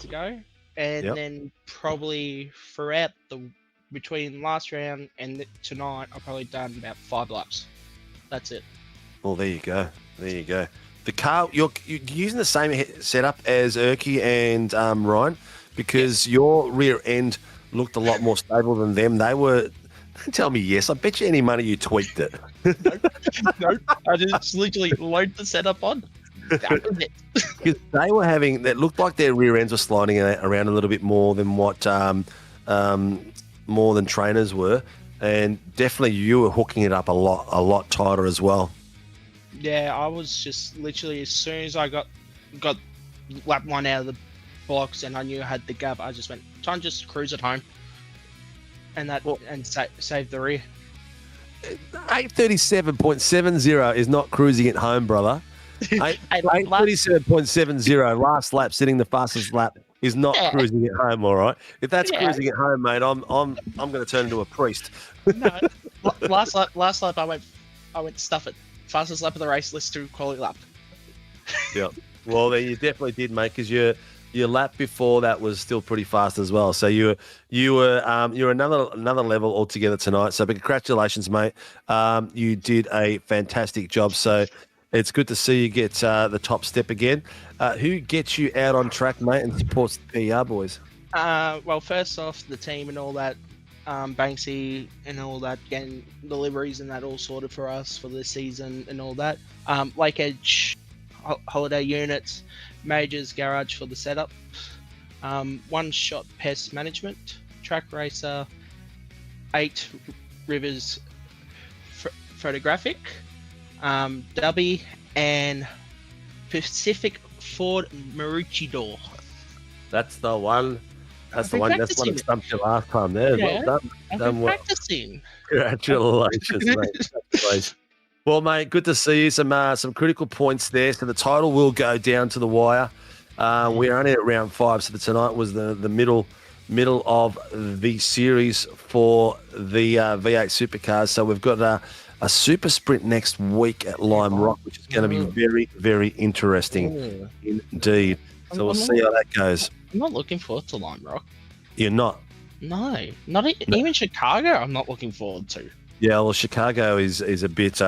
ago. And Yep. then probably throughout between last round and tonight, I've probably done about 5 laps. That's it. Well, there you go. The car, you're using the same setup as Erky and Ryan, because your rear end looked a lot more stable than them. They were. Tell me yes. I bet you any money you tweaked it. Nope. I just literally load the setup on. That was it. Because they were having. That looked like their rear ends were sliding around a little bit more than what more than trainers were, and definitely you were hooking it up a lot tighter as well. Yeah, I was just literally, as soon as I got lap one out of the box and I knew I had the gap, I just went, time just cruise it home, and save the rear. 837.70 is not cruising it home, brother. 837.70 last lap, sitting the fastest lap, is not cruising it home. All right, if that's cruising it home, mate, I'm going to turn into a priest. No, last lap I went stuff it. Fastest lap of the race, let's do quality lap. Yeah. Well, you definitely did, mate, because your lap before that was still pretty fast as well. So you're another level altogether tonight. So, but congratulations, mate. You did a fantastic job. So it's good to see you get the top step again. Who gets you out on track, mate, and supports the PR boys? Well, first off, the team and all that. Banksy and all that, getting deliveries and that all sorted for us for the season and all that. Lake Edge holiday units, Majors Garage for the setup, One Shot Pest Management, Track Racer, 8 Rivers Photographic, Dubby, and Pacific Ford Maroochydore. That's the one. That's the one that stumped you last time there. Yeah, well done. Well. Practicing. Congratulations, mate. Congratulations. Well, mate, good to see you. Some critical points there. So the title will go down to the wire. We're only at round 5, so tonight was the middle of the series for the V8 Supercars. So we've got a super sprint next week at Lime Rock, which is going to be very, very interesting indeed. So we'll see how that goes. I'm not looking forward to Lime Rock. You're not? No, even Chicago. I'm not looking forward to. Yeah, well, Chicago is a bit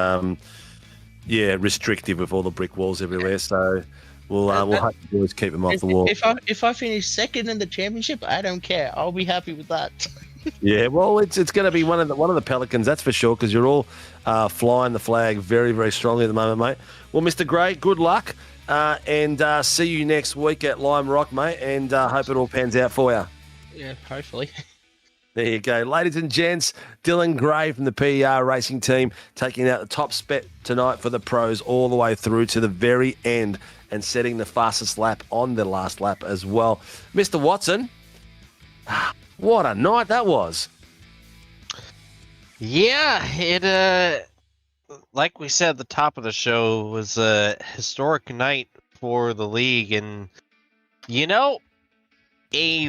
restrictive with all the brick walls everywhere. So we'll hope the boys keep them off the wall. If I finish second in the championship, I don't care. I'll be happy with that. Yeah, well, it's going to be one of the Pelicans, that's for sure, because you're all flying the flag very, very strongly at the moment, mate. Well, Mr. Gray, good luck. And see you next week at Lime Rock, mate, and hope it all pans out for you. Yeah, hopefully. There you go. Ladies and gents, Dylan Gray from the PR racing team taking out the top spec tonight for the pros all the way through to the very end and setting the fastest lap on the last lap as well. Mr. Watson, what a night that was. Yeah, it like we said at the top of the show, was a historic night for the league, and a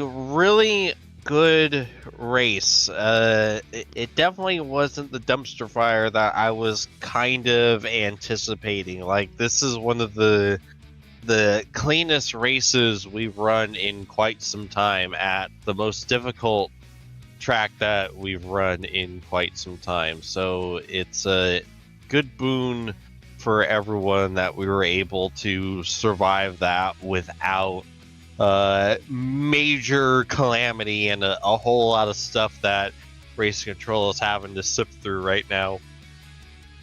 really good race. It definitely wasn't the dumpster fire that I was kind of anticipating. Like, this is one of the cleanest races we've run in quite some time at the most difficult track that we've run in quite some time. So it's a good boon for everyone that we were able to survive that without major calamity and a whole lot of stuff that race control is having to sift through right now.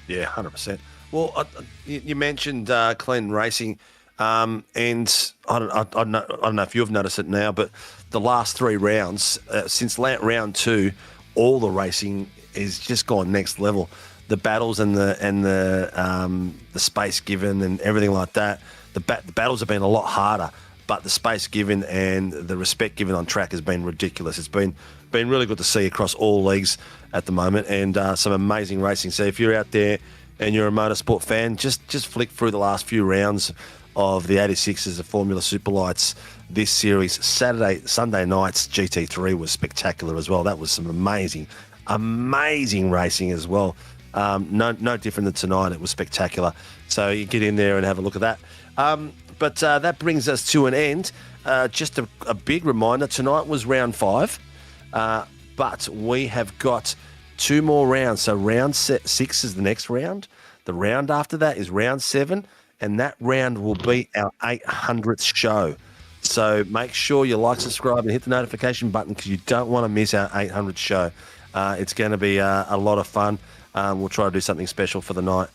Yeah, 100%. Well, you mentioned clean racing, and I don't know if you've noticed it now, but the last 3 rounds, since round 2, all the racing is just gone next level. The battles and the space given and everything like that. The battles have been a lot harder, but the space given and the respect given on track has been ridiculous. It's been really good to see across all leagues at the moment, and some amazing racing. So if you're out there and you're a motorsport fan, just flick through the last few rounds of the 86s, the Formula Superlights this series. Sunday night's GT3 was spectacular as well. That was some amazing racing as well. No different than tonight. It was spectacular. So you get in there and have a look at that. But that brings us to an end. Just a big reminder, tonight was round 5, but we have got 2 more rounds. So round 6 is the next round. The round after that is round 7, and that round will be our 800th show. So make sure you like, subscribe, and hit the notification button because you don't want to miss our 800th show. It's going to be a lot of fun. We'll try to do something special for the night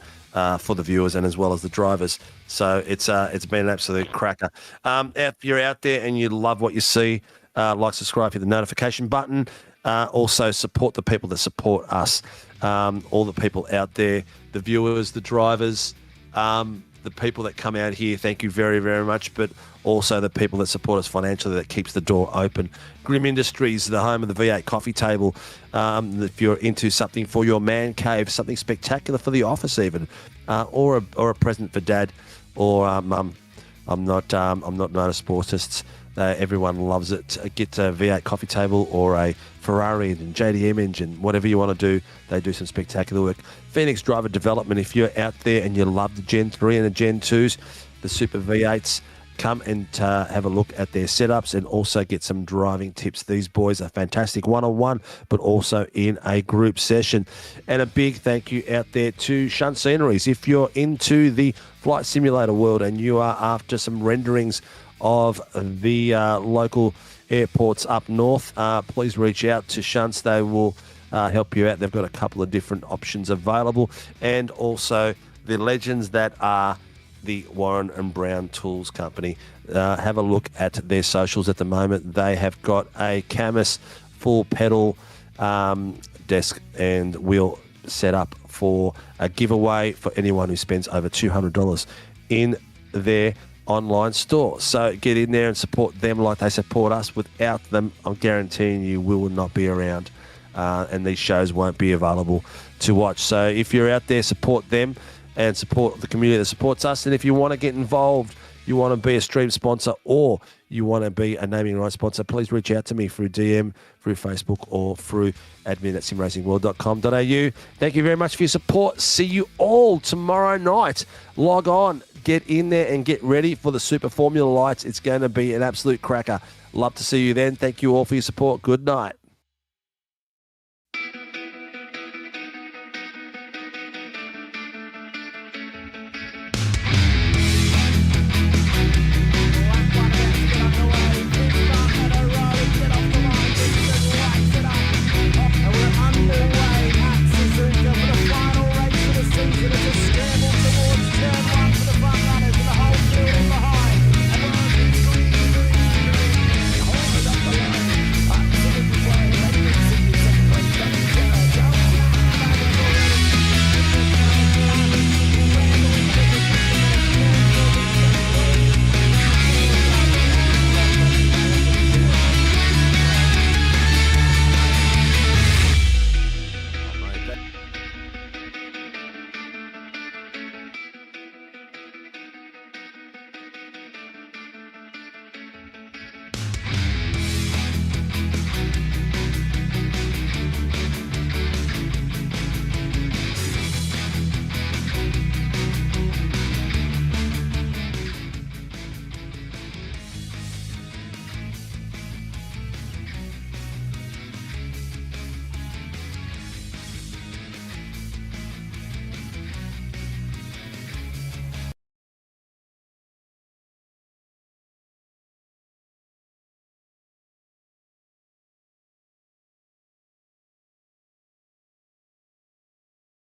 for the viewers and as well as the drivers. So it's been an absolute cracker. If you're out there and you love what you see, like, subscribe, hit the notification button. Also support the people that support us. All the people out there, the viewers, the drivers, the people that come out here, thank you very, very much. But also the people that support us financially, that keeps the door open. Grim Industries, the home of the V8 coffee table. If you're into something for your man cave, something spectacular for the office even, or a present for dad or mum. I'm not motorsportists. Everyone loves it. Get a V8 coffee table or a Ferrari and JDM engine, whatever you want to do. They do some spectacular work. Phoenix Driver Development, if you're out there and you love the Gen 3 and the Gen 2s, the Super V8s, come and have a look at their setups and also get some driving tips. These boys are fantastic one-on-one, but also in a group session. And a big thank you out there to Shunt Sceneries. If you're into the flight simulator world and you are after some renderings of the local airports up north, please reach out to Shunts. They will help you out. They've got a couple of different options available, and also the legends that are the Warren and Brown Tools Company. Have a look at their socials at the moment. They have got a Camus full pedal desk and wheel set up for a giveaway for anyone who spends over $200 in their online store. So get in there and support them like they support us. Without them, I'm guaranteeing you we will not be around, and these shows won't be available to watch. So if you're out there, support them and support the community that supports us. And if you want to get involved, you want to be a stream sponsor, or you want to be a naming rights sponsor, please reach out to me through DM, through Facebook, or through admin@simracingworld.com.au. Thank you very much for your support. See you all tomorrow night. Log on, get in there and get ready for the Super Formula Lights. It's going to be an absolute cracker. Love to see you then. Thank you all for your support. Good night.